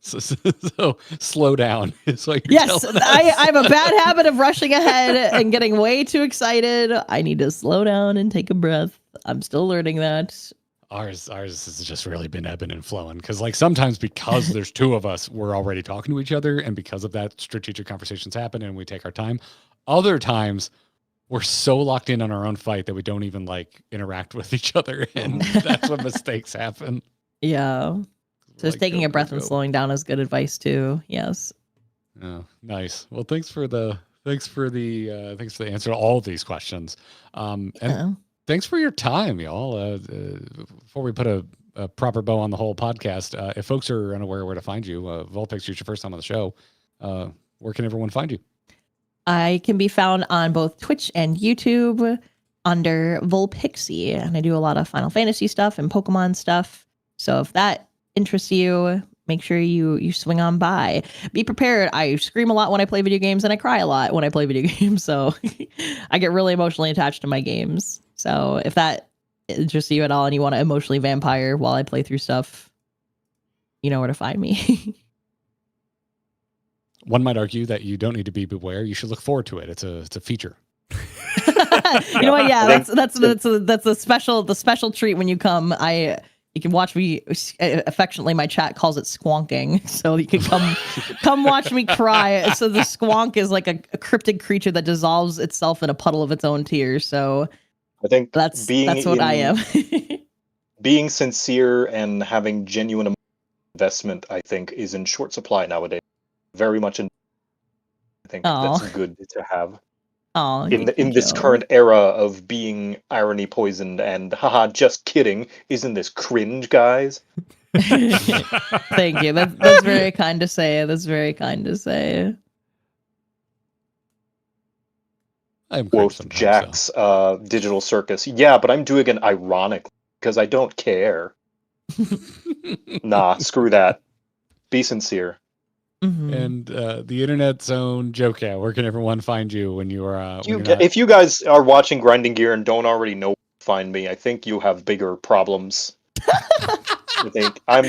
Speaker 2: So slow down. It's like
Speaker 3: yes, I have a bad habit of rushing ahead and getting way too excited. I need to slow down and take a breath. I'm still learning that.
Speaker 2: Ours has just really been ebbing and flowing because, like, sometimes because there's two of us, we're already talking to each other, and because of that, strategic conversations happen and we take our time. Other times, we're so locked in on our own fight that we don't even like interact with each other, and that's when mistakes happen.
Speaker 3: Yeah. So just taking a breath and slowing down is good advice too. Yes.
Speaker 2: Oh, nice. Well, thanks for the answer to all of these questions. And thanks for your time, y'all. Before we put a proper bow on the whole podcast, if folks are unaware where to find you, Vulpix, it's your first time on the show. Where can everyone find you?
Speaker 3: I can be found on both Twitch and YouTube under Vulpixie, and I do a lot of Final Fantasy stuff and Pokemon stuff. So if that interests you, make sure you swing on by. Be prepared. I scream a lot when I play video games, and I cry a lot when I play video games. So I get really emotionally attached to my games. So if that interests you at all and you want to emotionally vampire while I play through stuff, you know where to find me.
Speaker 2: One might argue that you don't need to be beware. You should look forward to it. It's a feature.
Speaker 3: You know what? Yeah, that's the special treat when you come. You can watch me affectionately. My chat calls it squonking, so you can come watch me cry. So the squonk is like a cryptid creature that dissolves itself in a puddle of its own tears. So
Speaker 1: I think
Speaker 3: that's what I am.
Speaker 1: Being sincere and having genuine investment, I think, is in short supply nowadays. Very much I think that's good to have. In this current era of being irony poisoned and haha, just kidding. Isn't this cringe, guys?
Speaker 3: Thank you. That's very kind to say. That's very kind to say.
Speaker 2: I'm
Speaker 1: Quote Jack's Digital Circus. Yeah, but I'm doing it ironically because I don't care. Nah, screw that. Be sincere.
Speaker 3: Mm-hmm.
Speaker 2: And the internet's own JoCat, where can everyone find you when you are?
Speaker 1: If you guys are watching Grinding Gear and don't already know where to find me, I think you have bigger problems. I think I'm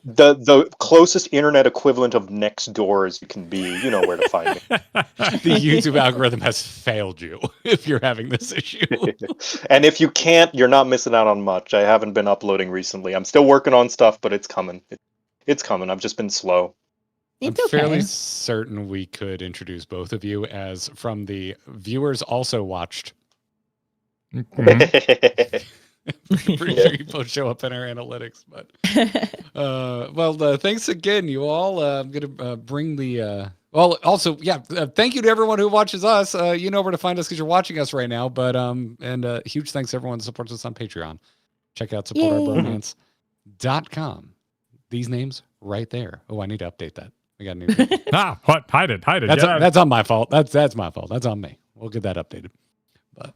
Speaker 1: the closest internet equivalent of next door as you can be. You know where to find me.
Speaker 2: The YouTube algorithm has failed you if you're having this issue.
Speaker 1: And if you can't, you're not missing out on much. I haven't been uploading recently. I'm still working on stuff, but it's coming. It's coming. I've just been slow.
Speaker 2: I'm fairly certain we could introduce both of you as from the viewers also watched.
Speaker 4: Mm-hmm.
Speaker 2: Pretty sure you both show up in our analytics, but thanks again, you all. I'm gonna bring the thank you to everyone who watches us. You know where to find us because you're watching us right now. But huge thanks to everyone who supports us on Patreon. Check out supportourbromance.com. These names right there. Oh, I need to update that. We got new.
Speaker 4: What? Hide it.
Speaker 2: That's on my fault. That's my fault. That's on me. We'll get that updated. But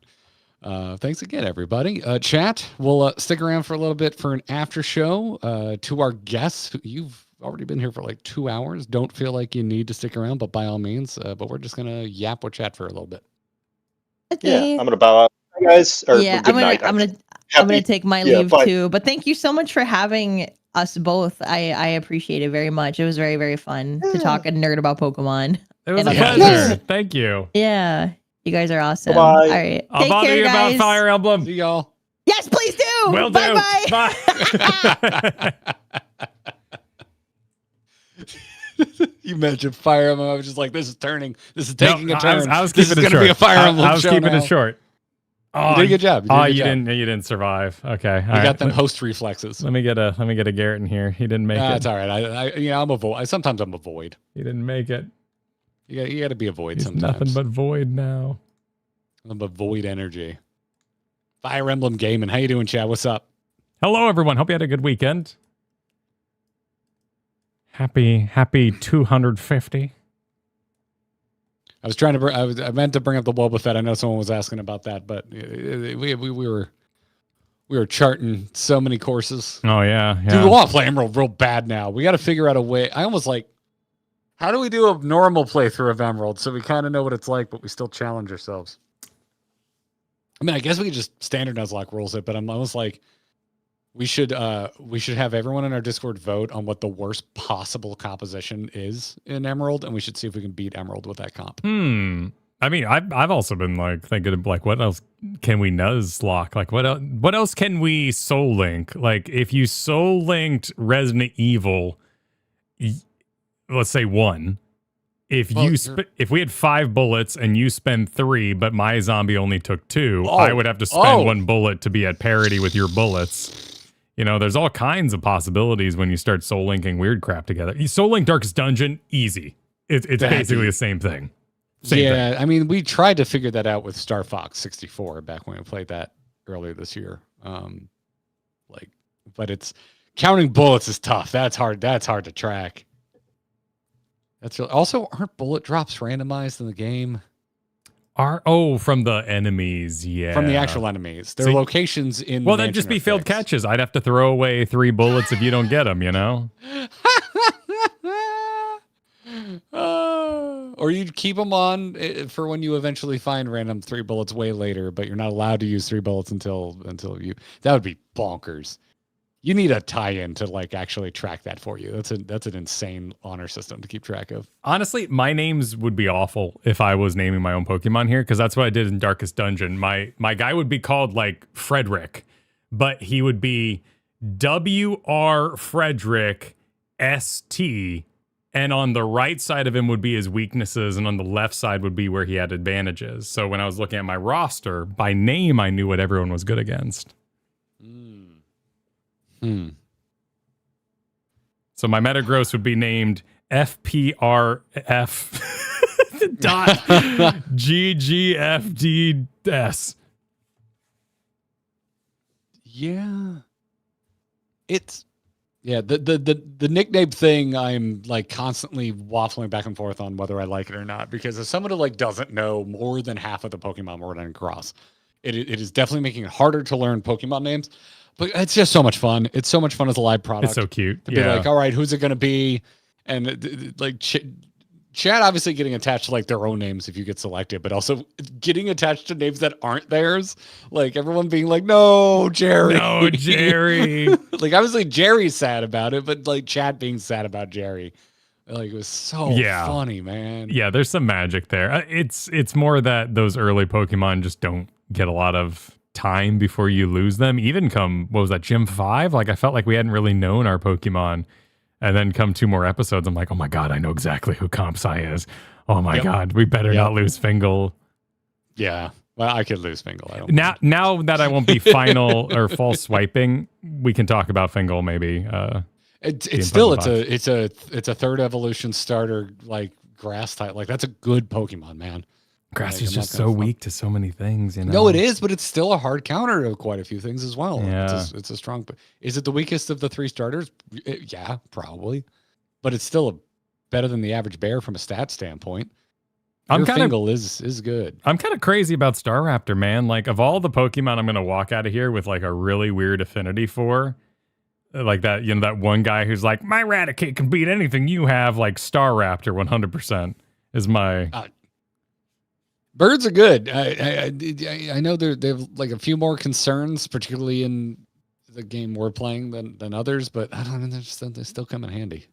Speaker 2: thanks again, everybody. Chat, we'll stick around for a little bit for an after show. To our guests, you've already been here for like 2 hours. Don't feel like you need to stick around, but by all means. But we're just gonna yap with chat for a little bit.
Speaker 3: Okay.
Speaker 1: Yeah, I'm gonna bow out, guys. Or
Speaker 3: yeah,
Speaker 1: good night.
Speaker 3: I'm gonna take my leave too. But thank you so much for having us both. I appreciate it very much. It was very, very fun to talk and nerd about Pokemon.
Speaker 4: It was a pleasure. Thank you.
Speaker 3: Yeah. You guys are awesome.
Speaker 1: Bye-bye.
Speaker 3: All right.
Speaker 4: I'll bother you about Fire Emblem.
Speaker 2: See y'all.
Speaker 3: Yes, please do.
Speaker 4: Will do.
Speaker 3: Bye.
Speaker 4: Bye.
Speaker 2: You mentioned Fire Emblem. I was just like, this is turning. This is taking a turn.
Speaker 4: I was
Speaker 2: this is
Speaker 4: keeping it
Speaker 2: going to
Speaker 4: short.
Speaker 2: be a Fire Emblem
Speaker 4: I was
Speaker 2: show
Speaker 4: keeping
Speaker 2: now.
Speaker 4: it short. Oh,
Speaker 2: You did a good job.
Speaker 4: You didn't survive. Okay.
Speaker 2: You got them host reflexes.
Speaker 4: Let me get a Garrett in here. He didn't make it.
Speaker 2: That's all right. I'm a void. Sometimes I'm a void.
Speaker 4: He didn't make it.
Speaker 2: You got to be a void
Speaker 4: He's
Speaker 2: sometimes.
Speaker 4: nothing but void now.
Speaker 2: Nothing but void energy. Fire Emblem Gaming. How you doing, Chad? What's up?
Speaker 4: Hello, everyone. Hope you had a good weekend. Happy 250.
Speaker 2: I was trying to. I meant to bring up the Boba Fett. I know someone was asking about that, but we were charting so many courses.
Speaker 4: Oh yeah.
Speaker 2: Dude, we want to play Emerald real bad now. We got to figure out a way. I almost like. How do we do a normal playthrough of Emerald so we kind of know what it's like, but we still challenge ourselves? I mean, I guess we could just standard Nuzlocke rules it, but I'm almost like. We should have everyone in our Discord vote on what the worst possible composition is in Emerald, and we should see if we can beat Emerald with that comp.
Speaker 4: I mean, I've also been like thinking of like what else can we Nuzlocke? Like what else can we soul link? Like if you soul linked Resident Evil, let's say 1. If we had 5 bullets and you spend 3, but my zombie only took 2, I would have to spend 1 bullet to be at parity with your bullets. You know, there's all kinds of possibilities when you start soul linking weird crap together. You soul link Darkest Dungeon, easy. It's basically the same thing. Same thing.
Speaker 2: I mean, we tried to figure that out with Star Fox 64 back when we played that earlier this year. But it's counting bullets is tough. That's hard. That's hard to track. That's really, also aren't bullet drops randomized in the game?
Speaker 4: From the enemies, yeah.
Speaker 2: From the actual enemies. Their locations in
Speaker 4: well, that'd just be failed catches. I'd have to throw away 3 bullets if you don't get them, you know?
Speaker 2: Or you'd keep them on for when you eventually find random 3 bullets way later, but you're not allowed to use 3 bullets until you... That would be bonkers. You need a tie-in to like actually track that for you. That's an insane honor system to keep track of.
Speaker 4: Honestly, my names would be awful if I was naming my own Pokemon here, because that's what I did in Darkest Dungeon. My guy would be called like Frederick, but he would be WR Frederick ST, and on the right side of him would be his weaknesses, and on the left side would be where he had advantages. So when I was looking at my roster, by name, I knew what everyone was good against. So my Metagross would be named FPRF dot GGFDS.
Speaker 2: Yeah. The nickname thing I'm like constantly waffling back and forth on whether I like it or not, because as someone who like doesn't know more than half of the Pokemon we're running across, it is definitely making it harder to learn Pokemon names. But it's just so much fun. It's so much fun as a live product.
Speaker 4: It's so cute.
Speaker 2: To be like, all right, who's it going to be? And like chat obviously getting attached to like their own names if you get selected, but also getting attached to names that aren't theirs. Like everyone being like, no, Jerry.
Speaker 4: No, Jerry.
Speaker 2: Like obviously Jerry's sad about it, but like chat being sad about Jerry. Like it was so funny, man.
Speaker 4: Yeah, there's some magic there. It's more that those early Pokemon just don't get a lot of time before you lose them. Even come, what was that, Gym 5? Like I felt like we hadn't really known our Pokemon, and then come 2 more episodes, I'm like, oh my god, I know exactly who Compsci is. Oh my god, we better not lose Fingal.
Speaker 2: Yeah, well, I could lose Fingal. I don't
Speaker 4: now that I won't be final or false swiping, we can talk about Fingal maybe.
Speaker 2: It's a 3rd evolution starter, like grass type. Like that's a good Pokemon, man.
Speaker 4: Grass is just so weak to so many things, you know.
Speaker 2: No, it is, but it's still a hard counter to quite a few things as well.
Speaker 4: Yeah.
Speaker 2: It's a strong. Is it the weakest of the 3 starters? Yeah, probably, but it's still better than the average bear from a stat standpoint. Fingal is good.
Speaker 4: I'm kind of crazy about Staraptor, man. Like of all the Pokemon, I'm gonna walk out of here with like a really weird affinity for. Like that, you know, that one guy who's like, my Raticate can beat anything you have. Like Staraptor, 100% is my.
Speaker 2: Birds are good. I know they have like a few more concerns, particularly in the game we're playing than others, but I don't know. They still come in handy.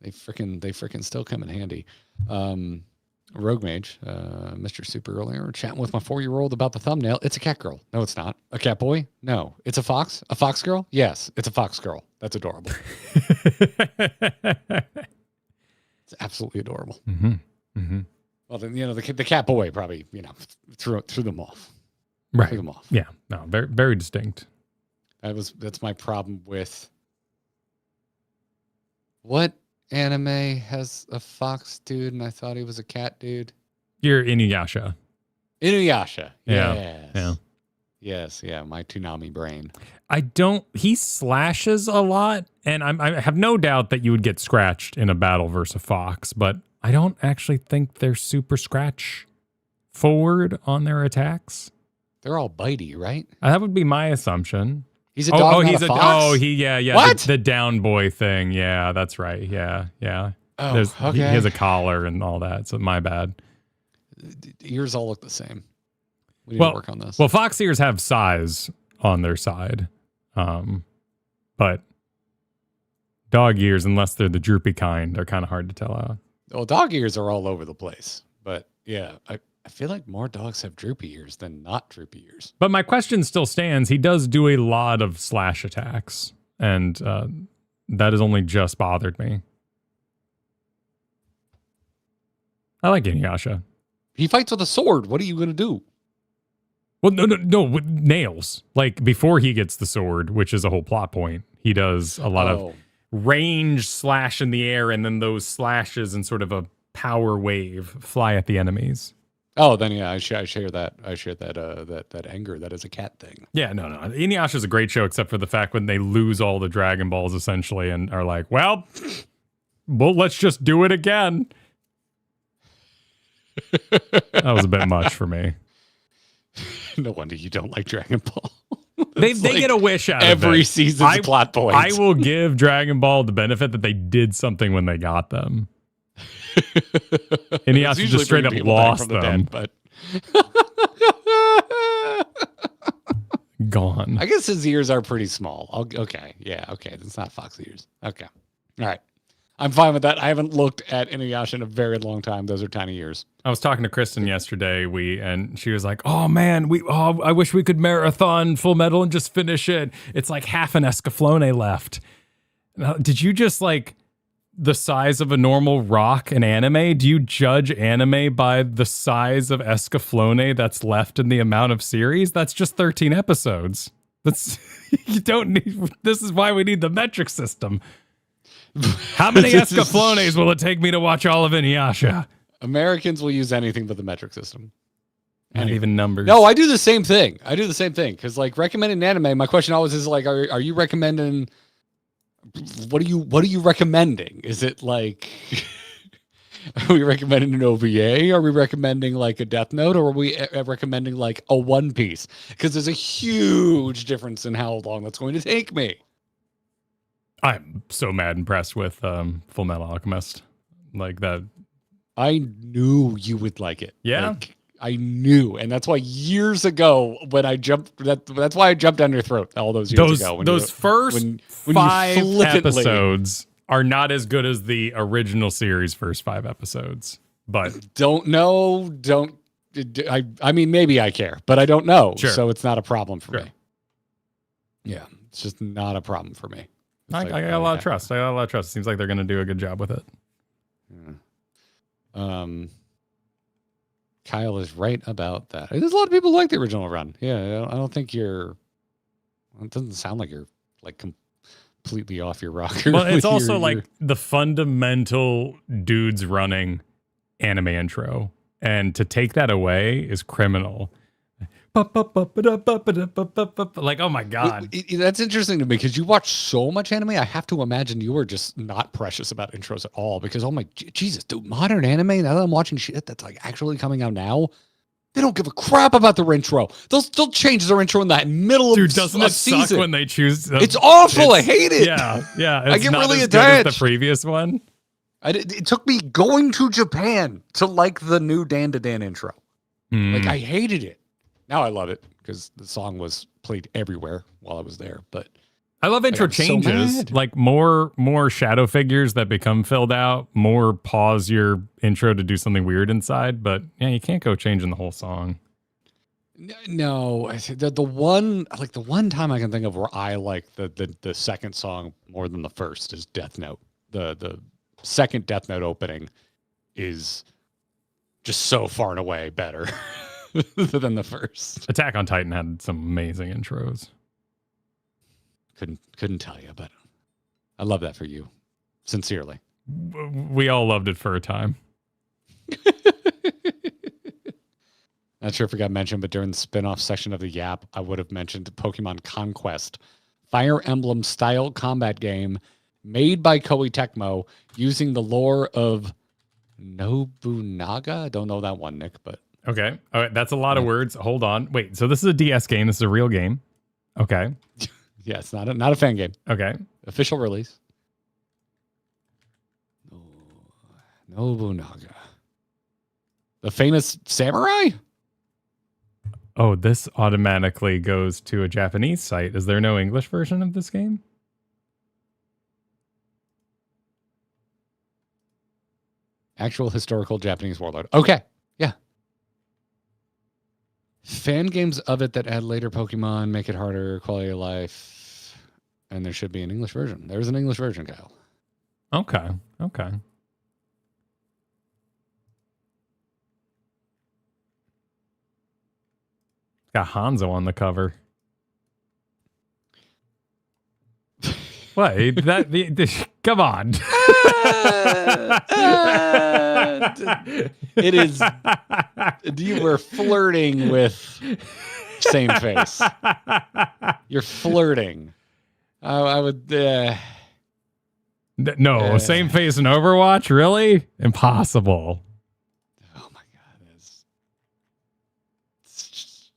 Speaker 2: They freaking still come in handy. Rogue Mage, Mr. Super earlier, chatting with my 4-year-old about the thumbnail. It's a cat girl. No, it's not. A cat boy? No. It's a fox. A fox girl? Yes, it's a fox girl. That's adorable. absolutely adorable.
Speaker 4: Mm-hmm. Mm-hmm.
Speaker 2: Well, then the cat boy probably threw them off.
Speaker 4: Right.
Speaker 2: Threw them off.
Speaker 4: Yeah. No. Very very distinct.
Speaker 2: That's my problem with what anime has a fox dude, and I thought he was a cat dude.
Speaker 4: You're Inuyasha.
Speaker 2: Inuyasha.
Speaker 4: Yeah.
Speaker 2: Yes.
Speaker 4: Yeah.
Speaker 2: Yes. Yeah. My Toonami brain.
Speaker 4: He slashes a lot, and I have no doubt that you would get scratched in a battle versus a fox, but I don't actually think they're super scratch forward on their attacks.
Speaker 2: They're all bitey, right?
Speaker 4: That would be my assumption.
Speaker 2: He's a dog, not a fox?
Speaker 4: Yeah.
Speaker 2: What?
Speaker 4: The down boy thing. Yeah, that's right. Yeah.
Speaker 2: Oh, okay.
Speaker 4: He has a collar and all that, so my bad.
Speaker 2: Ears all look the same. We need to work on this.
Speaker 4: Well, fox ears have size on their side, but dog ears, unless they're the droopy kind, are kind of hard to tell out.
Speaker 2: Well, dog ears are all over the place, but yeah, I feel like more dogs have droopy ears than not droopy ears.
Speaker 4: But my question still stands. He does do a lot of slash attacks, and that has only just bothered me. I like Inuyasha.
Speaker 2: He fights with a sword. What are you going to do?
Speaker 4: Well, no, with nails. Like, before he gets the sword, which is a whole plot point, he does a lot of range slash in the air, and then those slashes and sort of a power wave fly at the enemies.
Speaker 2: Oh, then yeah, I share that. I share that anger. That is a cat thing.
Speaker 4: Yeah, no. Inuyasha is a great show, except for the fact when they lose all the Dragon Balls, essentially, and are like, well, let's just do it again. That was a bit much for me.
Speaker 2: No wonder you don't like Dragon Ball.
Speaker 4: They get a wish out of it.
Speaker 2: Every season's plot point.
Speaker 4: I will give Dragon Ball the benefit that they did something when they got them. Inuyasha just straight up lost them.
Speaker 2: But
Speaker 4: gone.
Speaker 2: I guess his ears are pretty small. Okay. Yeah. Okay. That's not fox ears. Okay. All right. I'm fine with that. I haven't looked at Inuyasha in a very long time. Those are tiny ears.
Speaker 4: I was talking to Kristen yesterday, and she was like, "Oh man, I wish we could marathon Full Metal and just finish it. It's like half an Escaflowne left." Now, did you just like the size of a normal rock in anime? Do you judge anime by the size of Escaflowne that's left in the amount of series? That's just 13 episodes. You don't need. This is why we need the metric system. How many Escaflownes will it take me to watch all of Inuyasha?
Speaker 2: Americans will use anything but the metric system.
Speaker 4: Not even numbers.
Speaker 2: No, I do the same thing. Because like recommending anime, my question always is like, are you recommending? What are you recommending? Is it like, are we recommending an OVA? Are we recommending like a Death Note? Or are we recommending like a One Piece? Because there's a huge difference in how long that's going to take me.
Speaker 4: I'm so mad impressed with Full Metal Alchemist. Like that.
Speaker 2: I knew you would like it.
Speaker 4: Yeah.
Speaker 2: Like, I knew. And that's why years ago when I jumped, that's why I jumped down your throat all those years ago.
Speaker 4: Those first 5 episodes are not as good as the original series first 5 episodes. But
Speaker 2: I mean, maybe I care, but I don't know.
Speaker 4: Sure.
Speaker 2: So it's not a problem for me. Yeah. It's just not a problem for me.
Speaker 4: I got a lot of trust. It seems like they're going to do a good job with it.
Speaker 2: Yeah. Kyle is right about that. There's a lot of people who like the original run. Yeah, I don't think it doesn't sound like you're like completely off your rocker.
Speaker 4: Well, it's also like the fundamental dudes running anime intro. And to take that away is criminal. Like, oh my God.
Speaker 2: That's interesting to me because you watch so much anime. I have to imagine you are just not precious about intros at all because, oh my Jesus, dude, modern anime, now that I'm watching shit that's like actually coming out now, they don't give a crap about their intro. They'll change their intro in that middle of
Speaker 4: doesn't it
Speaker 2: season.
Speaker 4: Suck when they choose?
Speaker 2: It's awful. I hate it.
Speaker 4: Yeah.
Speaker 2: I get really
Speaker 4: as
Speaker 2: attached.
Speaker 4: good as the previous one.
Speaker 2: It took me going to Japan to like the new Dan to Dan intro. Like I hated it. Now I love it because the song was played everywhere while I was there. But
Speaker 4: I love intro changes,
Speaker 2: so
Speaker 4: like more shadow figures that become filled out, more pause your intro to do something weird inside. But yeah, you can't go changing the whole song.
Speaker 2: No, the one time I can think of where I like the second song more than the first is Death Note. The second Death Note opening is just so far and away better than the first.
Speaker 4: Attack on Titan had some amazing intros.
Speaker 2: Couldn't tell you, but I love that for you, sincerely.
Speaker 4: We all loved it for a time.
Speaker 2: Not sure if it got mentioned, but during the spin-off section of the Yap, I would have mentioned Pokemon Conquest, Fire Emblem style combat game made by Koei Tecmo using the lore of Nobunaga. I don't know that one, Nick, but
Speaker 4: Okay. All right, that's a lot of words. Hold on. Wait, so this is a DS game. This is a real game. Okay.
Speaker 2: yeah, it's not a fan game.
Speaker 4: Okay.
Speaker 2: Official release. Nobunaga. The famous samurai?
Speaker 4: Oh, this automatically goes to a Japanese site. Is there no English version of this game?
Speaker 2: Actual historical Japanese warlord. Okay. Yeah. Fan games of it that add later Pokemon, make it harder, quality of life. And there should be an English version. There's an English version, Kyle.
Speaker 4: Okay. Okay. Got Hanzo on the cover. What? Come on.
Speaker 2: It is. You were flirting with same face. You're flirting. I would.
Speaker 4: No, same face in Overwatch? Really? Impossible.
Speaker 2: Oh my god. It's just,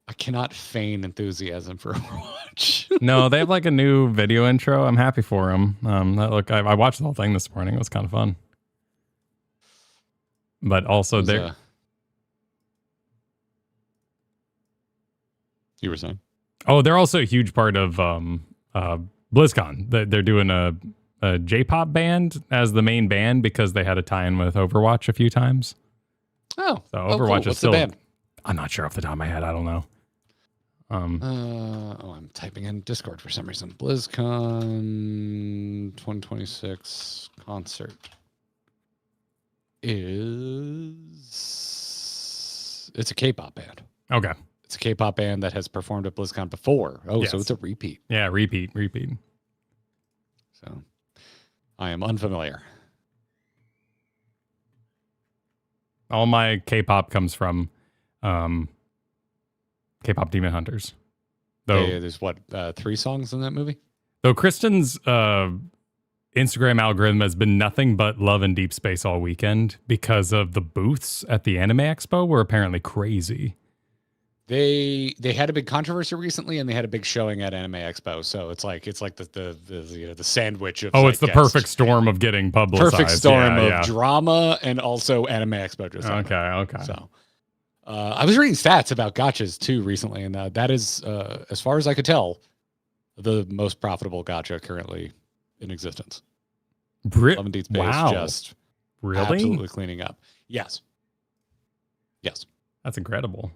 Speaker 2: I cannot feign enthusiasm for Overwatch.
Speaker 4: No, they have like a new video intro. I'm happy for them. I watched the whole thing this morning. It was kind of fun. But also they're...
Speaker 2: You were saying?
Speaker 4: Oh, they're also a huge part of BlizzCon. They're doing a J-pop band as the main band because they had a tie-in with Overwatch a few times.
Speaker 2: Oh,
Speaker 4: so Overwatch
Speaker 2: cool.
Speaker 4: is
Speaker 2: What's
Speaker 4: still...
Speaker 2: the band?
Speaker 4: I'm not sure off the top of my head. I don't know.
Speaker 2: I'm typing in Discord for some reason. BlizzCon 2026 concert it's a K-pop band.
Speaker 4: Okay.
Speaker 2: It's a K-pop band that has performed at BlizzCon before. Oh, yes. So it's a repeat.
Speaker 4: Yeah, repeat.
Speaker 2: So I am unfamiliar.
Speaker 4: All my K-pop comes from K-pop Demon Hunters. Though
Speaker 2: there's 3 songs in that movie?
Speaker 4: Though Kristen's Instagram algorithm has been nothing but love and deep space all weekend because of the booths at the Anime Expo were apparently crazy.
Speaker 2: They had a big controversy recently, and they had a big showing at Anime Expo. So it's like the sandwich of
Speaker 4: it's the perfect storm of getting publicized.
Speaker 2: Perfect storm of drama and also Anime Expo.
Speaker 4: Okay.
Speaker 2: So I was reading stats about gachas too recently, and that is, as far as I could tell, the most profitable gacha currently in existence. Love and Deep Space just absolutely cleaning up. Yes.
Speaker 4: That's incredible.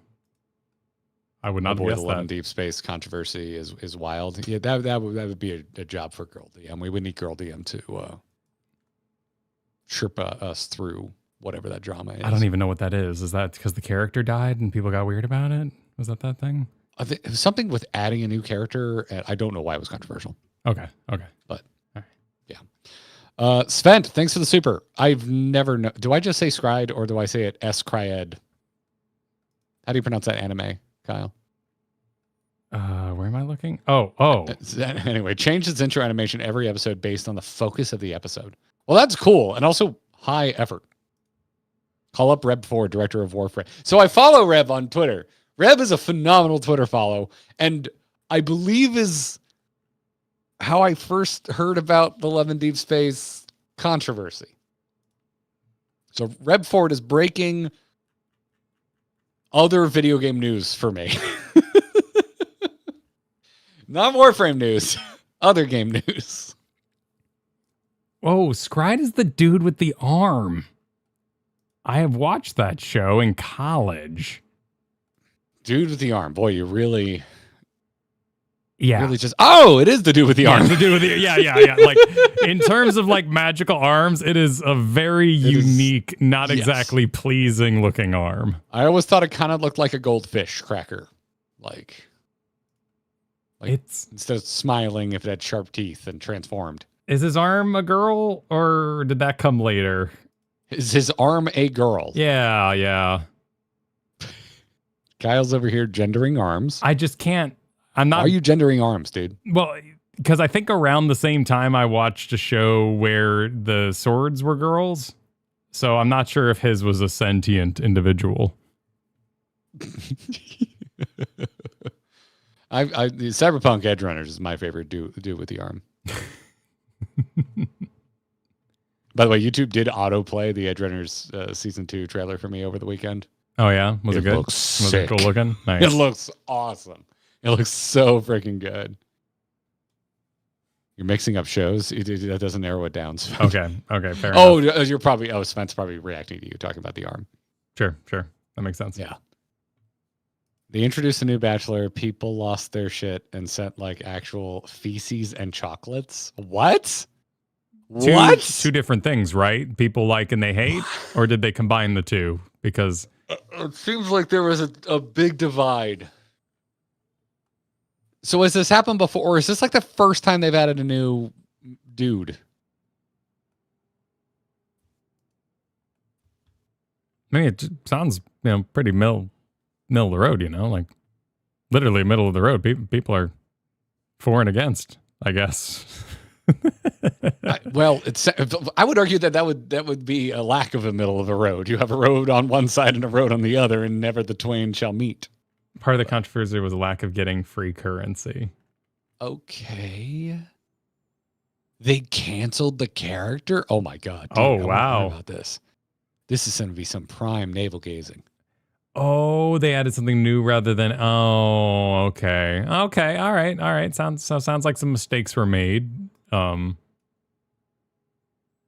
Speaker 4: I would not guess
Speaker 2: the Love and Deep Space controversy is wild. Yeah, that would be a job for Girl DM. We would need Girl DM to Sherpa us through whatever that drama is.
Speaker 4: I don't even know what that is. Is that because the character died and people got weird about it? Was that thing?
Speaker 2: I think it was something with adding a new character. And I don't know why it was controversial.
Speaker 4: Okay.
Speaker 2: But yeah. Sven, thanks for the super. I've never known. Do I just say Scried or do I say it S-Cryed? How do you pronounce that anime, Kyle?
Speaker 4: Where am I looking? Oh.
Speaker 2: Anyway, changed its intro animation every episode based on the focus of the episode. Well, that's cool. And also high effort. Call up Reb4, director of Warframe. So I follow Reb on Twitter. Reb is a phenomenal Twitter follow. And I believe is how I first heard about the Love and Deep Space controversy. So Reb Ford is breaking other video game news for me. Not Warframe news. Other game news.
Speaker 4: Oh, Scried is the dude with the arm. I have watched that show in college.
Speaker 2: Dude with the arm. Boy, you really...
Speaker 4: Yeah.
Speaker 2: Really just, oh, it is to do with the arm.
Speaker 4: To do with the, yeah. Like in terms of like magical arms, it is a very unique, not exactly pleasing looking arm.
Speaker 2: I always thought it kind of looked like a goldfish cracker. Like
Speaker 4: it's
Speaker 2: instead of smiling, if it had sharp teeth and transformed.
Speaker 4: Is his arm a girl or did that come later?
Speaker 2: Is his arm a girl?
Speaker 4: Yeah.
Speaker 2: Kyle's over here gendering arms.
Speaker 4: I just can't. I'm not.
Speaker 2: Are you gendering arms, dude?
Speaker 4: Well, because I think around the same time I watched a show where the swords were girls. So I'm not sure if his was a sentient individual.
Speaker 2: The Cyberpunk Edge Runners is my favorite do with the arm. By the way, YouTube did autoplay the Edge Runners season 2 trailer for me over the weekend.
Speaker 4: Oh yeah, was it good?
Speaker 2: Looks
Speaker 4: was
Speaker 2: sick.
Speaker 4: it cool looking? Nice.
Speaker 2: It looks awesome. It looks so freaking good. You're mixing up shows. That doesn't narrow it down. So.
Speaker 4: Okay, fair enough.
Speaker 2: You're probably Spence probably reacting to you talking about the arm.
Speaker 4: Sure. That makes sense.
Speaker 2: Yeah. They introduced a new Bachelor. People lost their shit and sent like actual feces and chocolates. What?
Speaker 4: Two different things, right? People like and they hate, or did they combine the two? Because
Speaker 2: it seems like there was a big divide. So has this happened before, or is this like the first time they've added a new dude?
Speaker 4: I mean, it sounds pretty middle of the road, like literally middle of the road. People are for and against, I guess.
Speaker 2: I would argue that would be a lack of a middle of a road. You have a road on one side and a road on the other, and never the twain shall meet.
Speaker 4: Part of the controversy was a lack of getting free currency.
Speaker 2: Okay. They canceled the character? Oh my god. Dude,
Speaker 4: oh wow.
Speaker 2: About this. This is going to be some prime navel gazing.
Speaker 4: Oh, they added something new rather than okay. All right. Sounds like some mistakes were made.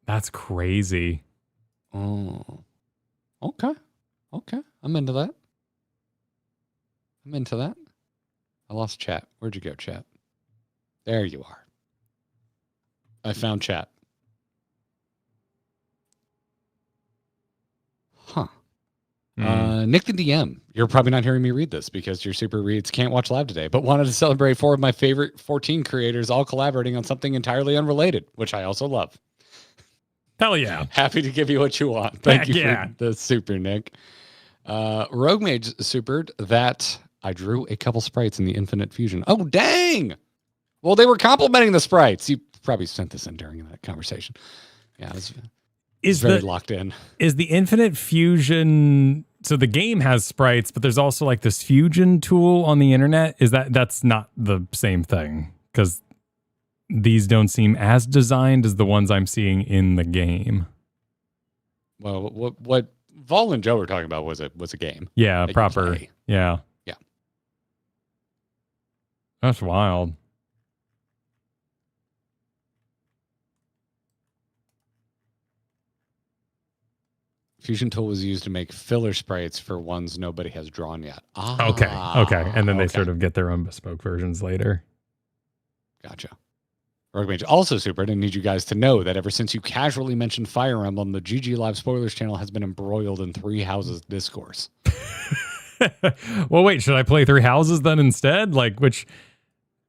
Speaker 4: That's crazy.
Speaker 2: Oh. Okay. I'm into that. I lost chat. Where'd you go, chat? There you are. I found chat. Huh. Nick the DM. You're probably not hearing me read this because your super reads can't watch live today, but wanted to celebrate 4 of my favorite 14 creators all collaborating on something entirely unrelated, which I also love.
Speaker 4: Hell yeah.
Speaker 2: Happy to give you what you want. Thank you for the super, Nick. Rogue Mage supered that I drew a couple sprites in the Infinite Fusion. Oh, dang! Well, they were complimenting the sprites. You probably sent this in during that conversation. Yeah, it's very locked in.
Speaker 4: Is the Infinite Fusion... So the game has sprites, but there's also like this fusion tool on the internet. That's not the same thing? Because these don't seem as designed as the ones I'm seeing in the game.
Speaker 2: Well, what Vol and Joe were talking about was a game.
Speaker 4: Yeah, proper. Yeah. That's wild.
Speaker 2: Fusion tool was used to make filler sprites for ones nobody has drawn yet.
Speaker 4: Okay. And then they sort of get their own bespoke versions later.
Speaker 2: Gotcha. Rogue Mage also supered and need you guys to know that ever since you casually mentioned Fire Emblem, the GG Live Spoilers channel has been embroiled in Three Houses discourse.
Speaker 4: Well, wait, should I play Three Houses then instead? Like, which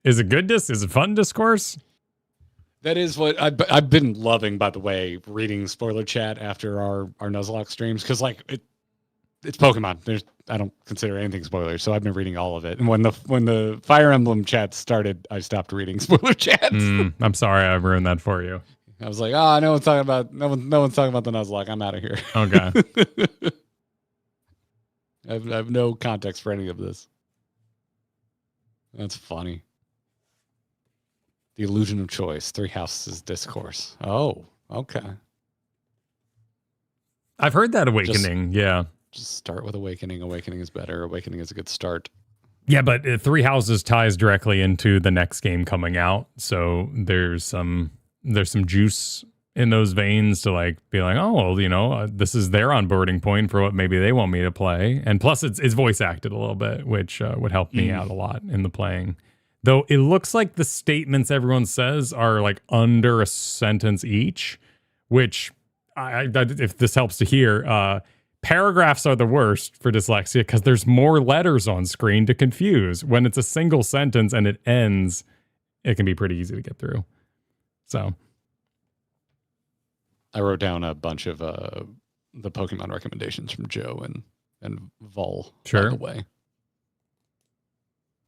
Speaker 4: is it good? Is it fun discourse?
Speaker 2: That is what I've been loving, by the way, reading spoiler chat after our Nuzlocke streams, because like it's Pokemon. I don't consider anything spoilers, so I've been reading all of it. And when the Fire Emblem chat started, I stopped reading spoiler chats.
Speaker 4: I'm sorry I ruined that for you.
Speaker 2: I was like, no one's talking about the Nuzlocke. I'm out of here.
Speaker 4: Okay.
Speaker 2: I have no context for any of this. That's funny. The Illusion of Choice, Three Houses discourse. Oh, okay.
Speaker 4: I've heard that Awakening,
Speaker 2: Just start with Awakening. Awakening is better. Awakening is a good start.
Speaker 4: Yeah, but Three Houses ties directly into the next game coming out, so there's some juice in those veins to like be like, oh, well, this is their onboarding point for what maybe they want me to play, and plus it's voice acted a little bit, which would help me out a lot in the playing. Though it looks like the statements everyone says are like under a sentence each, which if this helps to hear, paragraphs are the worst for dyslexia because there's more letters on screen to confuse. When it's a single sentence and it ends, it can be pretty easy to get through. So
Speaker 2: I wrote down a bunch of the Pokemon recommendations from Joe and Vol.
Speaker 4: Sure.
Speaker 2: By the way,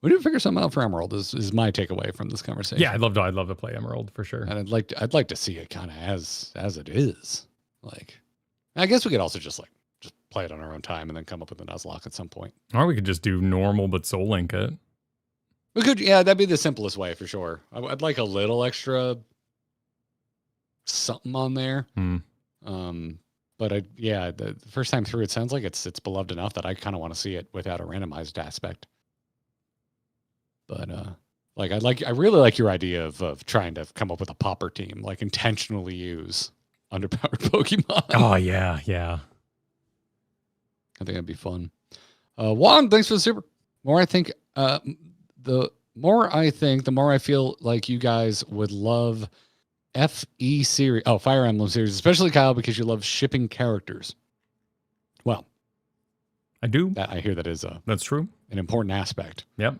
Speaker 2: we did figure something out for Emerald. Is my takeaway from this conversation.
Speaker 4: Yeah, I'd love to play Emerald for sure.
Speaker 2: And I'd like to see it kind of as it is. Like, I guess we could also just play it on our own time and then come up with a Nuzlocke at some point.
Speaker 4: Or we could just do normal but Soul Link it.
Speaker 2: We could, yeah, that'd be the simplest way for sure. I'd like a little extra something on there. But the first time through, it sounds like it's beloved enough that I kind of want to see it without a randomized aspect. But I really like your idea of trying to come up with a popper team, like intentionally use underpowered Pokemon.
Speaker 4: Oh yeah.
Speaker 2: I think that'd be fun. Juan, thanks for the super. The more I think, the more I feel like you guys would love FE series. Oh, Fire Emblem series, especially Kyle, because you love shipping characters. Well,
Speaker 4: I do.
Speaker 2: I hear that is
Speaker 4: That's true.
Speaker 2: an important aspect.
Speaker 4: Yep.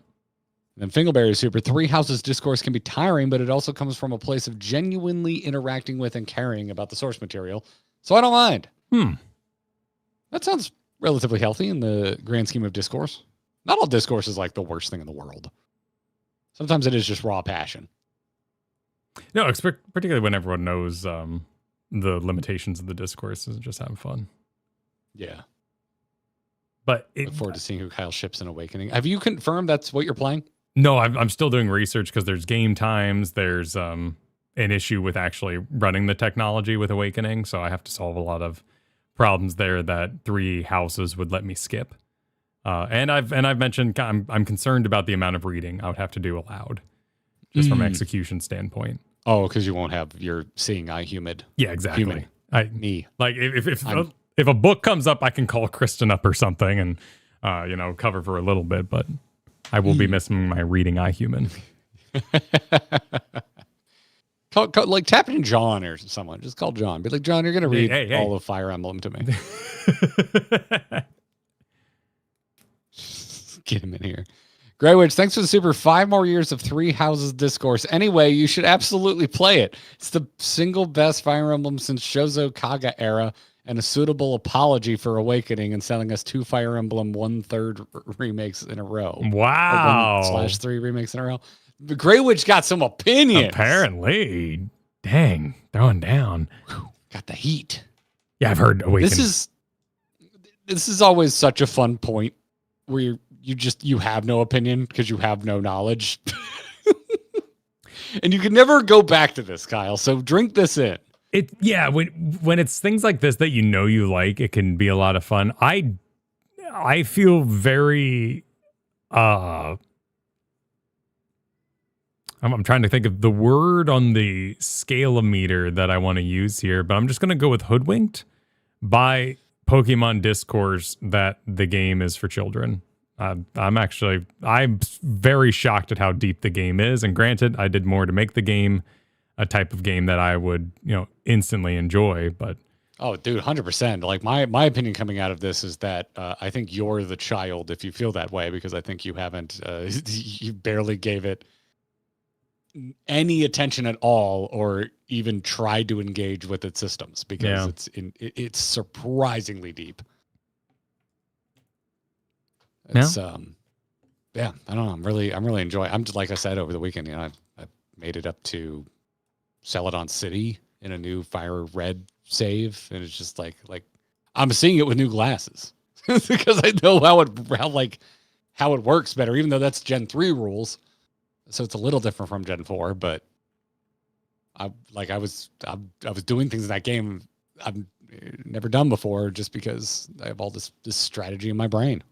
Speaker 2: And then Fingleberry Super, Three Houses discourse can be tiring, but it also comes from a place of genuinely interacting with and caring about the source material. So I don't mind. That sounds relatively healthy in the grand scheme of discourse. Not all discourse is like the worst thing in the world. Sometimes it is just raw passion.
Speaker 4: No, particularly when everyone knows the limitations of the discourse and just having fun.
Speaker 2: Yeah.
Speaker 4: But
Speaker 2: Look forward to seeing who Kyle ships in Awakening. Have you confirmed that's what you're playing?
Speaker 4: No, I'm still doing research because there's game times. There's an issue with actually running the technology with Awakening, so I have to solve a lot of problems there that Three Houses would let me skip. And I've mentioned I'm concerned about the amount of reading I would have to do aloud, just from an execution standpoint.
Speaker 2: Oh, because you won't have your seeing eye humid.
Speaker 4: Yeah, exactly.
Speaker 2: Human. Me.
Speaker 4: Like if a book comes up, I can call Kristen up or something and cover for a little bit, but I will be missing my reading eye human.
Speaker 2: Like tap in John or someone. Just call John. Be like, John, you're gonna read all of Fire Emblem to me. Get him in here. Grey Witch, thanks for the super. 5 more years of Three Houses discourse. Anyway, you should absolutely play it. It's the single best Fire Emblem since Shozo Kaga era, and a suitable apology for Awakening and selling us 2 Fire Emblem 1/3 remakes in a row.
Speaker 4: Wow.
Speaker 2: 1/3 remakes in a row. The Grey Witch got some opinions.
Speaker 4: Apparently. Dang. Throwing down.
Speaker 2: Got the heat.
Speaker 4: Yeah, I've heard Awakening.
Speaker 2: This is always such a fun point where you have no opinion because you have no knowledge. And you can never go back to this, Kyle. So drink this in.
Speaker 4: When it's things like this that you like, it can be a lot of fun. I feel very I'm trying to think of the word on the scale-o-meter that I want to use here, but I'm just going to go with hoodwinked by Pokemon discourse that the game is for children. I'm very shocked at how deep the game is. And granted, I did more to make the game a type of game that I would, instantly enjoy. But
Speaker 2: oh, dude, 100%. Like my opinion coming out of this is that I think you're the child if you feel that way, because I think you haven't, you barely gave it any attention at all, or even tried to engage with its systems, because it's surprisingly deep. It's I don't know. I'm really enjoying. I'm like I said over the weekend. I've made it up to Celadon City in a new Fire Red save, and it's just like I'm seeing it with new glasses because I know how it works better. Even though that's Gen 3 rules, so it's a little different from Gen 4. But I was doing things in that game I've never done before, just because I have all this strategy in my brain.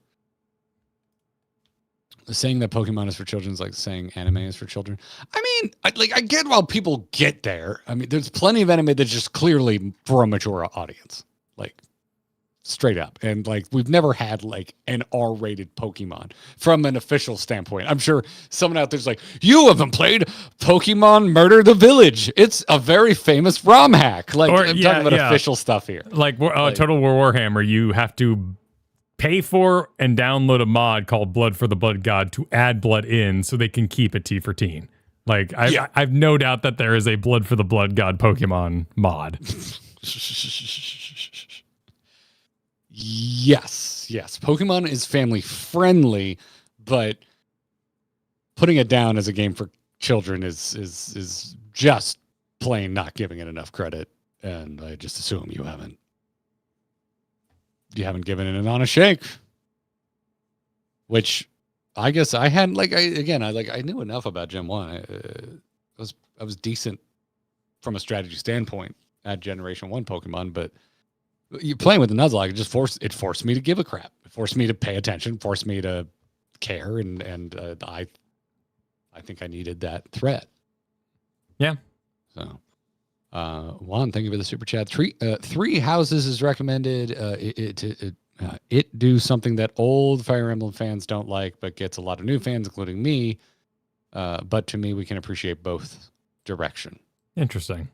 Speaker 2: Saying that Pokemon is for children is like saying anime is for children. I mean, I get how people get there. I mean, there's plenty of anime that's just clearly for a mature audience. Like, straight up. And like, we've never had like an R-rated Pokemon from an official standpoint. I'm sure someone out there's like, you haven't played Pokemon Murder the Village. It's a very famous ROM hack. Like, I'm talking about official stuff here.
Speaker 4: Like Total War Warhammer, you have to pay for and download a mod called Blood for the Blood God to add blood in so they can keep it T for teen. Like, I've no doubt that there is a Blood for the Blood God Pokemon mod.
Speaker 2: Yes. Pokemon is family friendly, but putting it down as a game for children is just plain not giving it enough credit. And I just assume you haven't given it an honest shake. Which I guess I hadn't. I knew enough about Gen 1. I was decent from a strategy standpoint at Generation 1 Pokemon, but you playing with the Nuzlocke, it forced me to give a crap. It forced me to pay attention, forced me to care, and I think I needed that threat.
Speaker 4: Yeah.
Speaker 2: So, Juan, thank you for the super chat. Three Houses is recommended. It do something that old Fire Emblem fans don't like, but gets a lot of new fans, including me. But to me, we can appreciate both direction.
Speaker 4: Interesting.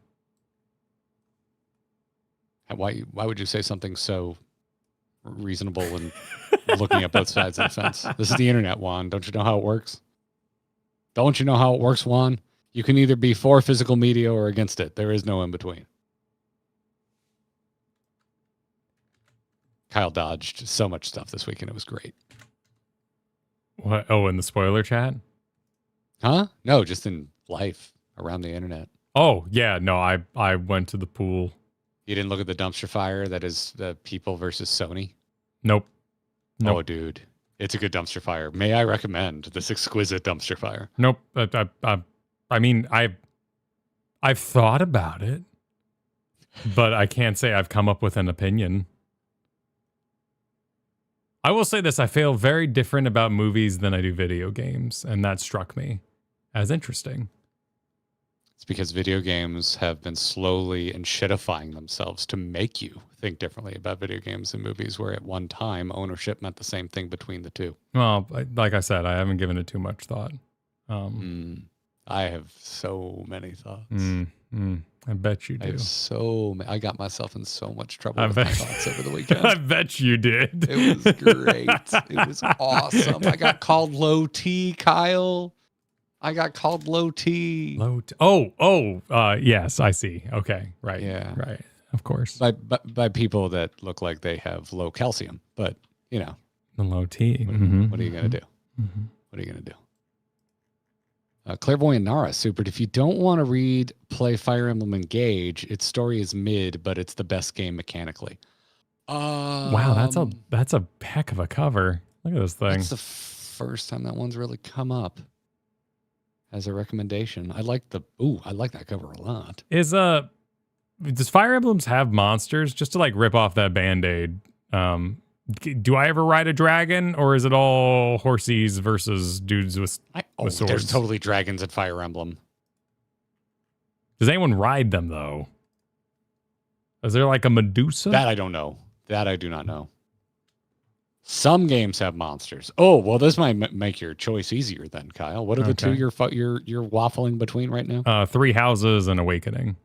Speaker 2: Why would you say something so reasonable and looking at both sides of the fence? This is the internet, Juan. Don't you know how it works? Don't you know how it works, Juan? You can either be for physical media or against it. There is no in between. Kyle dodged so much stuff this weekend. It was great.
Speaker 4: What? Oh, in the spoiler chat?
Speaker 2: Huh? No, just in life around the internet.
Speaker 4: Oh, yeah. No, I went to the pool.
Speaker 2: You didn't look at the dumpster fire that is the people versus Sony?
Speaker 4: Nope.
Speaker 2: Oh, dude. It's a good dumpster fire. May I recommend this exquisite dumpster fire?
Speaker 4: Nope. I mean, I've thought about it, but I can't say I've come up with an opinion. I will say this. I feel very different about movies than I do video games, and that struck me as interesting.
Speaker 2: It's because video games have been slowly and shitifying themselves to make you think differently about video games and movies, where at one time ownership meant the same thing between the two.
Speaker 4: Well, like I said, I haven't given it too much thought.
Speaker 2: I have so many thoughts.
Speaker 4: I bet you do.
Speaker 2: I got myself in so much trouble with my thoughts over the weekend.
Speaker 4: I bet you did.
Speaker 2: It was great. It was awesome. I got called low T, Kyle. I got called low T.
Speaker 4: Yes, I see. Okay, right.
Speaker 2: Yeah,
Speaker 4: right. Of course.
Speaker 2: By people that look like they have low calcium, but you know,
Speaker 4: the low T.
Speaker 2: What are you gonna do? What are you gonna do? Clairvoyant Nara supered. If you don't want to play Fire Emblem Engage, its story is mid, but it's the best game mechanically.
Speaker 4: Wow, that's a heck of a cover. Look at this thing.
Speaker 2: It's the first time that one's really come up as a recommendation. I like that cover a lot.
Speaker 4: Does Fire Emblems have monsters? Just to like rip off that Band-Aid. Do I ever ride a dragon, or is it all horsies versus dudes with swords?
Speaker 2: There's totally dragons at Fire Emblem.
Speaker 4: Does anyone ride them though? Is there like a Medusa?
Speaker 2: That I don't know. That I do not know. Some games have monsters. Oh, well, this might make your choice easier then, Kyle. What are the two you're waffling between right now?
Speaker 4: Three Houses and Awakening.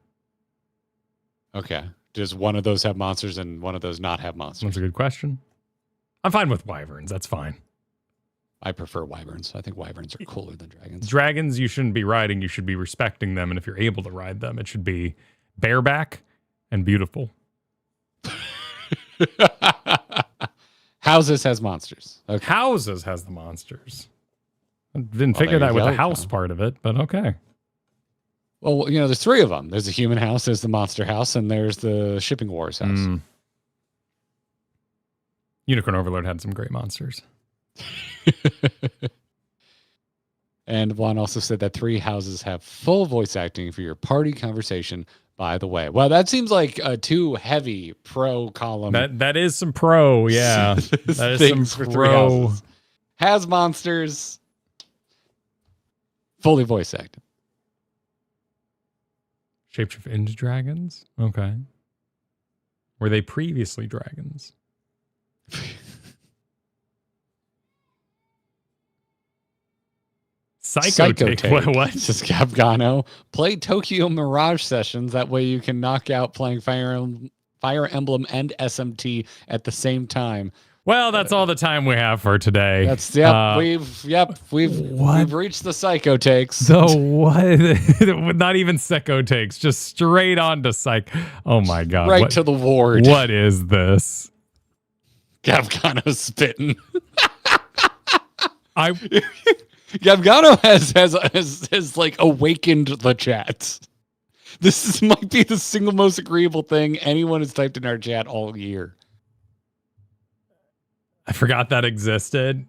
Speaker 2: Okay. Does one of those have monsters and one of those not have monsters?
Speaker 4: That's a good question. I'm fine with wyverns. That's fine.
Speaker 2: I prefer wyverns. I think wyverns are cooler than dragons.
Speaker 4: Dragons you shouldn't be riding. You should be respecting them. And if you're able to ride them, it should be bareback and beautiful.
Speaker 2: Houses has monsters.
Speaker 4: Okay. Houses has the monsters. I didn't figure that with the house part of it, but okay.
Speaker 2: Well, there's three of them. There's the human house, there's the monster house, and there's the shipping wars house.
Speaker 4: Unicorn Overlord had some great monsters.
Speaker 2: And Juan also said that three houses have full voice acting for your party conversation, by the way. Well, that seems like a too heavy pro column.
Speaker 4: That is some pro, yeah. That is some pro.
Speaker 2: Has monsters. Fully voice acted.
Speaker 4: Shapeshift into dragons? Okay. Were they previously dragons? Psychotake. What?
Speaker 2: Says Gabgano. Play Tokyo Mirage sessions. That way you can knock out playing Fire Emblem and SMT at the same time.
Speaker 4: Well, that's all the time we have for today.
Speaker 2: That's we've reached the psycho takes.
Speaker 4: So what? Not even psycho takes, just straight on to psych. Oh my god!
Speaker 2: Right to the ward.
Speaker 4: What is this?
Speaker 2: Gabgano spitting. Gabgano has like awakened the chat. Might be the single most agreeable thing anyone has typed in our chat all year.
Speaker 4: I forgot that existed.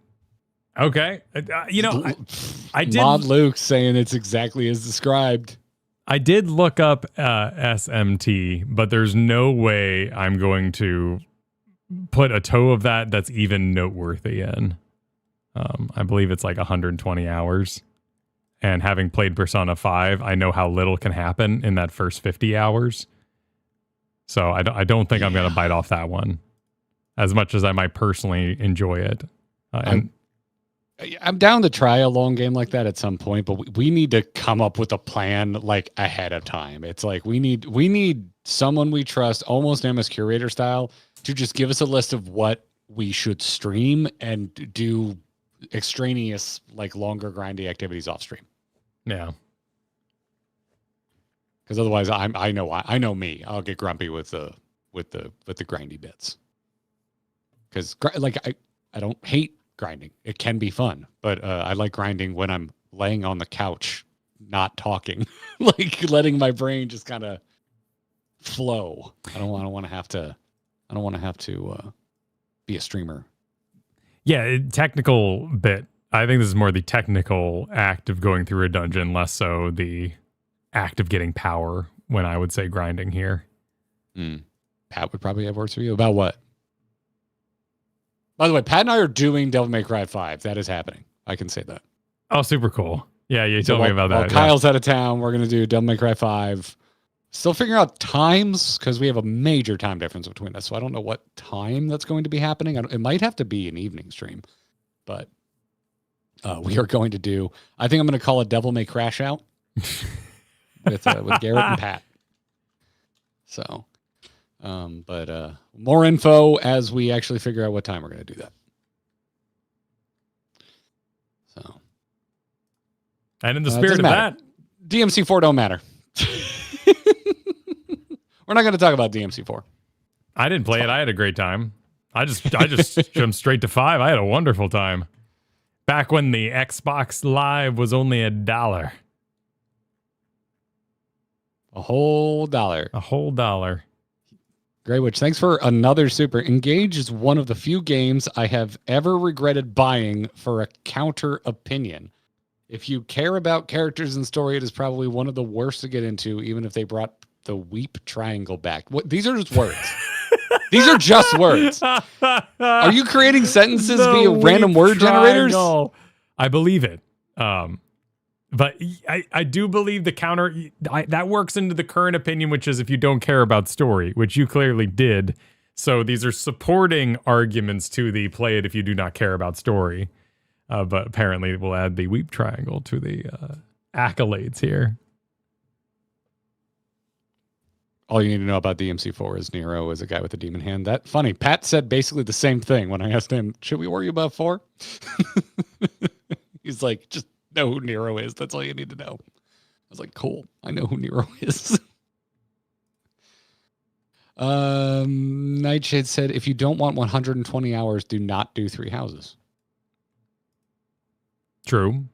Speaker 4: Okay. I did.
Speaker 2: Mod Luke saying it's exactly as described.
Speaker 4: I did look up SMT, but there's no way I'm going to put a toe of that's even noteworthy in. I believe it's like 120 hours. And having played Persona 5, I know how little can happen in that first 50 hours. So I don't think I'm going to bite off that one. As much as I might personally enjoy it. I'm
Speaker 2: down to try a long game like that at some point, but we need to come up with a plan like ahead of time. It's like we need someone we trust, almost MS Curator style, to just give us a list of what we should stream and do extraneous, like longer grindy activities off stream.
Speaker 4: Yeah.
Speaker 2: Because otherwise, I know me. I'll get grumpy with the grindy bits. Because like I don't hate grinding. It can be fun, but I like grinding when I'm laying on the couch, not talking, like letting my brain just kind of flow. I don't want to have to be a streamer.
Speaker 4: Yeah, technical bit. I think this is more the technical act of going through a dungeon, less so the act of getting power. When I would say grinding here,
Speaker 2: Pat would probably have words for you about what. By the way, Pat and I are doing Devil May Cry 5. That is happening. I can say that.
Speaker 4: Oh, super cool. Yeah, you told me about that.
Speaker 2: While Kyle's out of town, we're going to do Devil May Cry 5. Still figuring out times because we have a major time difference between us. So I don't know what time that's going to be happening. It might have to be an evening stream. But we are going to do, I think I'm going to call it Devil May Crash Out with Garrett and Pat. So... but more info as we actually figure out what time we're going to do that. So,
Speaker 4: and in the spirit of that,
Speaker 2: DMC4 don't matter. We're not going to talk about DMC4.
Speaker 4: I didn't play it. I had a great time. I just jumped straight to 5. I had a wonderful time. Back when the Xbox Live was only $1.
Speaker 2: A whole dollar.
Speaker 4: A whole dollar.
Speaker 2: Grey Witch, thanks for another super. Engage is one of the few games I have ever regretted buying for a counter opinion. If you care about characters and story, it is probably one of the worst to get into, even if they brought the weep triangle back. These are just words. These are just words. Are you creating sentences via random word generators?
Speaker 4: I believe it. But I do believe the counter, that works into the current opinion, which is if you don't care about story, which you clearly did. So these are supporting arguments to the play it if you do not care about story. But apparently we'll add the weep triangle to the accolades here.
Speaker 2: All you need to know about DMC4 is Nero is a guy with a demon hand. That funny. Pat said basically the same thing when I asked him, should we worry about 4? He's like, just know who Nero is. That's all you need to know. I was like, cool. I know who Nero is. Nightshade said, if you don't want 120 hours, do not do 3 houses.
Speaker 4: True.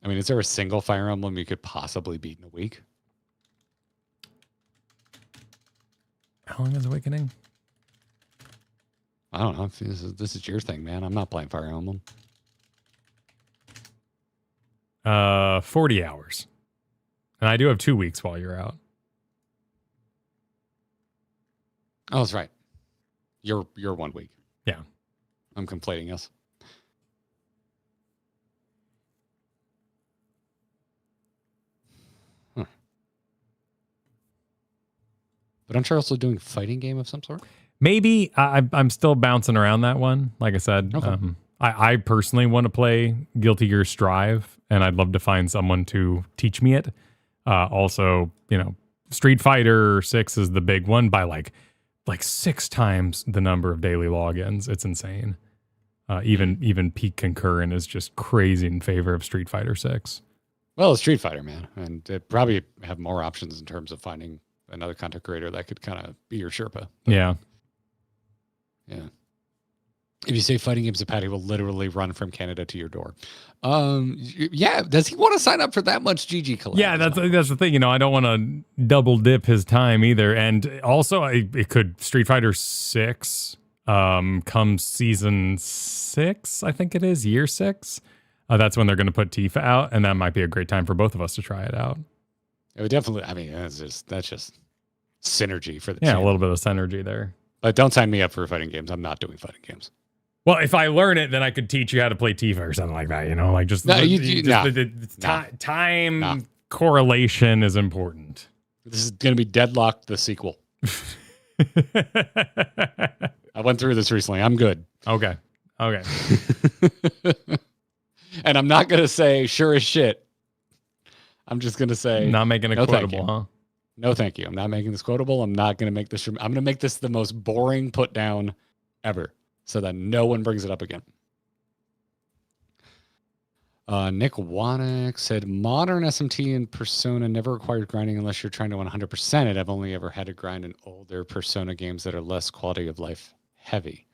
Speaker 2: I mean, is there a single Fire Emblem you could possibly beat in a week?
Speaker 4: How long is Awakening?
Speaker 2: I don't know. This is your thing, man. I'm not playing Fire Emblem.
Speaker 4: 40 hours. And I do have 2 weeks while you're out.
Speaker 2: Oh, that's right. You're 1 week.
Speaker 4: Yeah.
Speaker 2: I'm conflating us. But aren't you also doing a fighting game of some sort?
Speaker 4: Maybe. I'm still bouncing around that one. Like I said,
Speaker 2: Okay.
Speaker 4: I personally want to play Guilty Gear Strive, and I'd love to find someone to teach me it. Also, Street Fighter 6 is the big one by like 6 times the number of daily logins. It's insane. Even Peak Concurrent is just crazy in favor of Street Fighter 6.
Speaker 2: Well, it's Street Fighter, man. And it probably have more options in terms of finding another content creator that could kind of be your Sherpa.
Speaker 4: Yeah.
Speaker 2: Yeah. If you say fighting games, Patty will literally run from Canada to your door. Yeah. Does he want to sign up for that much GG collab?
Speaker 4: Yeah, that's the thing. I don't want to double dip his time either. And also, it could Street Fighter 6 come season 6, I think it is, year 6. That's when they're going to put Tifa out, and that might be a great time for both of us to try it out.
Speaker 2: It would definitely. I mean, that's just synergy for the
Speaker 4: Yeah,
Speaker 2: team.
Speaker 4: a little bit of synergy there.
Speaker 2: But don't sign me up for fighting games. I'm not doing fighting games.
Speaker 4: Well, if I learn it, then I could teach you how to play Tifa or something like that. Like just,
Speaker 2: No,
Speaker 4: time correlation is important.
Speaker 2: This is going to be Deadlock, the sequel. I went through this recently. I'm good.
Speaker 4: Okay.
Speaker 2: And I'm not going to say sure as shit. I'm just going to say
Speaker 4: not making it
Speaker 2: no,
Speaker 4: quotable, huh?
Speaker 2: No, thank you. I'm not making this quotable. I'm not going to make this. I'm going to make this the most boring put down ever so that no one brings it up again. Nick Wanek said, modern SMT and Persona never required grinding unless you're trying to 100% it. I've only ever had to grind in older Persona games that are less quality of life heavy.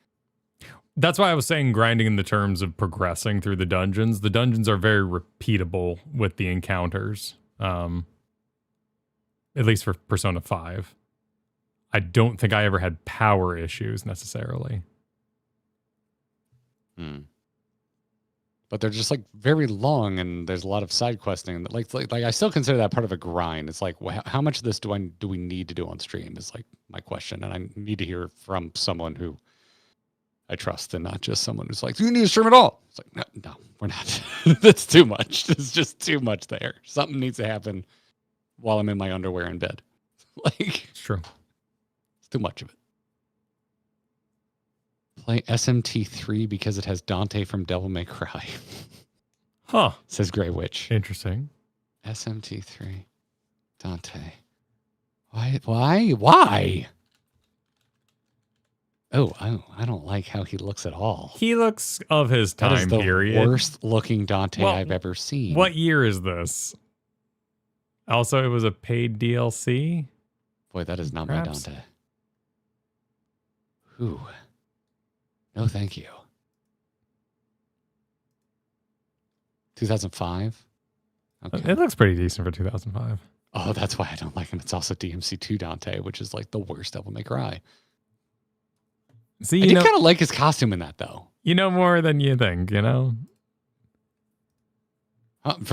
Speaker 4: That's why I was saying grinding in the terms of progressing through the dungeons. The dungeons are very repeatable with the encounters, at least for Persona 5. I don't think I ever had power issues necessarily.
Speaker 2: But they're just like very long, and there's a lot of side questing. Like I still consider that part of a grind. It's like, how much of this do we need to do on stream? Is like my question, and I need to hear from someone who I trust, and not just someone who's like, do you need to stream at all? It's like, no, we're not. That's too much. There's just too much there. Something needs to happen while I'm in my underwear in bed. Like,
Speaker 4: It's true.
Speaker 2: It's too much of it. Play SMT3 because it has Dante from Devil May Cry.
Speaker 4: Huh.
Speaker 2: Says Grey Witch.
Speaker 4: Interesting.
Speaker 2: SMT3. Dante. Why? Oh, I don't like how he looks at all.
Speaker 4: He looks of his
Speaker 2: That is
Speaker 4: time
Speaker 2: the
Speaker 4: period.
Speaker 2: worst looking Dante I've ever seen.
Speaker 4: What year is this? Also, it was a paid DLC.
Speaker 2: Boy, that is not
Speaker 4: Perhaps.
Speaker 2: my Dante. Ooh. No, thank you. 2005? Okay.
Speaker 4: It looks pretty decent for 2005.
Speaker 2: Oh, that's why I don't like him. It's also DMC2 Dante, which is like the worst Devil May Cry.
Speaker 4: See,
Speaker 2: I did kind of like his costume in that, though.
Speaker 4: You know more than you think,
Speaker 2: For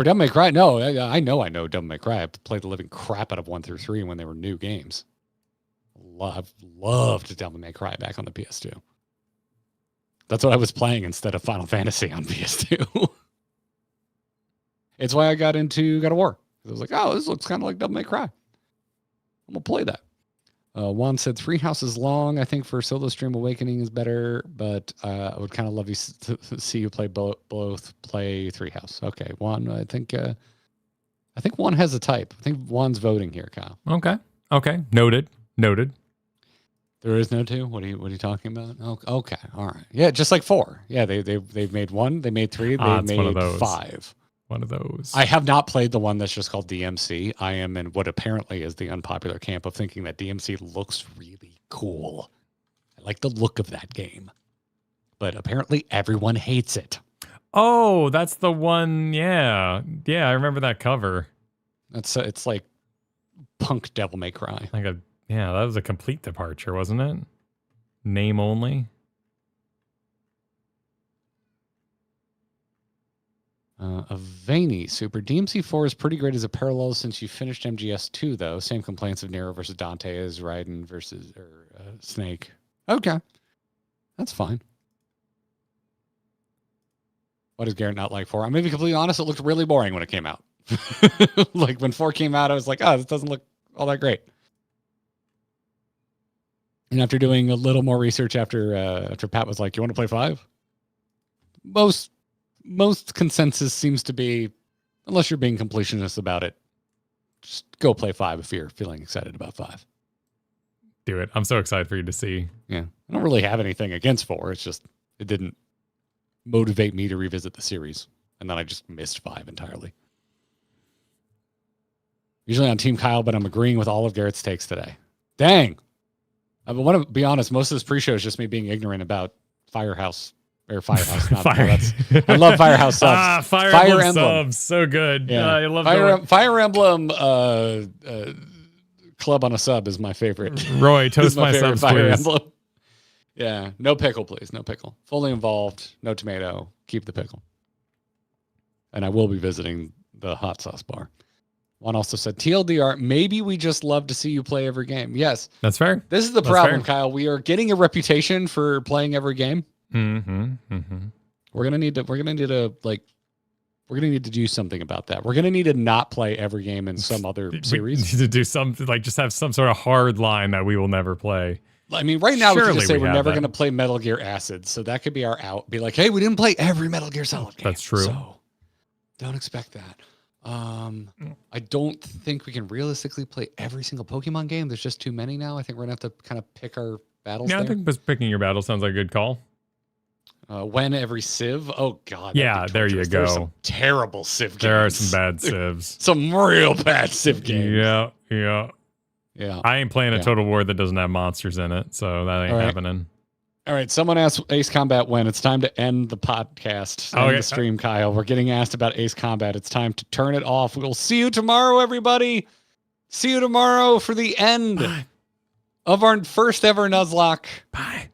Speaker 2: Devil May Cry, no. I know Devil May Cry. I played the living crap out of 1 through 3 when they were new games. Loved Devil May Cry back on the PS2. That's what I was playing instead of Final Fantasy on PS2. It's why I got into God of War. I was like, oh, this looks kind of like Devil May Cry. I'm going to play that. Juan said 3 houses long. I think for solo stream Awakening is better, but I would kind of love you to see you play both play 3 house. Okay, Juan, I think Juan has a type. I think Juan's voting here, Kyle.
Speaker 4: Okay. Noted.
Speaker 2: There is no 2. What are you talking about? Oh, okay, all right. Yeah, just like 4. Yeah, they've made 1. They made 3. They made 5.
Speaker 4: One of those.
Speaker 2: I have not played the one that's just called DMC. I am in what apparently is the unpopular camp of thinking that DMC looks really cool. I like the look of that game. But apparently everyone hates it.
Speaker 4: Oh, that's the one. Yeah, I remember that cover.
Speaker 2: It's like punk Devil May Cry.
Speaker 4: That was a complete departure, wasn't it? Name only.
Speaker 2: Avani Super DMC4 is pretty great as a parallel since you finished MGS2 though. Same complaints of Nero versus Dante as Raiden versus Snake. Okay, that's fine. What does Garrett not like 4? I'm going to be completely honest. It looked really boring when it came out. Like when 4 came out, I was like, oh, this doesn't look all that great. And after doing a little more research after Pat was like, you want to play 5? Most consensus seems to be, unless you're being completionist about it, just go play 5 if you're feeling excited about 5.
Speaker 4: Do it. I'm so excited for you to see.
Speaker 2: Yeah. I don't really have anything against 4. It's just, it didn't motivate me to revisit the series. And then I just missed 5 entirely. Usually on Team Kyle, but I'm agreeing with all of Garrett's takes today. Dang. I want to be honest, most of this pre-show is just me being ignorant about Firehouse. Not,
Speaker 4: Fire.
Speaker 2: I love Firehouse subs.
Speaker 4: Fire Emblem subs. So good.
Speaker 2: Yeah.
Speaker 4: I love
Speaker 2: Fire Emblem Club on a sub is my favorite.
Speaker 4: Roy, toast my subs,
Speaker 2: Fire
Speaker 4: please.
Speaker 2: Emblem. Yeah. No pickle, please. No pickle. Fully involved. No tomato. Keep the pickle. And I will be visiting the hot sauce bar. One also said, TLDR, maybe we just love to see you play every game. Yes.
Speaker 4: That's fair.
Speaker 2: This is the problem, Kyle. We are getting a reputation for playing every game. We're gonna need to do something about that. We're gonna need to not play every game in some other series.
Speaker 4: We need to do something like just have some sort of hard line that we will never play.
Speaker 2: I mean, right now
Speaker 4: Surely
Speaker 2: we can just say we're never
Speaker 4: that.
Speaker 2: gonna play Metal Gear Acid, so that could be our out. Be like, hey, we didn't play every Metal Gear Solid game.
Speaker 4: That's true.
Speaker 2: So don't expect that. I don't think we can realistically play every single Pokemon game. There's just too many now. I think we're gonna have to kind of pick our battles.
Speaker 4: Yeah, I think just picking your battle sounds like a good call.
Speaker 2: When every Civ? Oh God!
Speaker 4: Yeah, there you go.
Speaker 2: There's some terrible Civ games.
Speaker 4: There are some bad Civs.
Speaker 2: Some real bad Civ games.
Speaker 4: Yeah. I ain't playing a Total War that doesn't have monsters in it, so that ain't happening.
Speaker 2: All right, someone asked Ace Combat when. It's time to end the podcast, end the stream, Kyle. We're getting asked about Ace Combat. It's time to turn it off. We'll see you tomorrow, everybody. See you tomorrow for the end of our first ever Nuzlocke.
Speaker 4: Bye.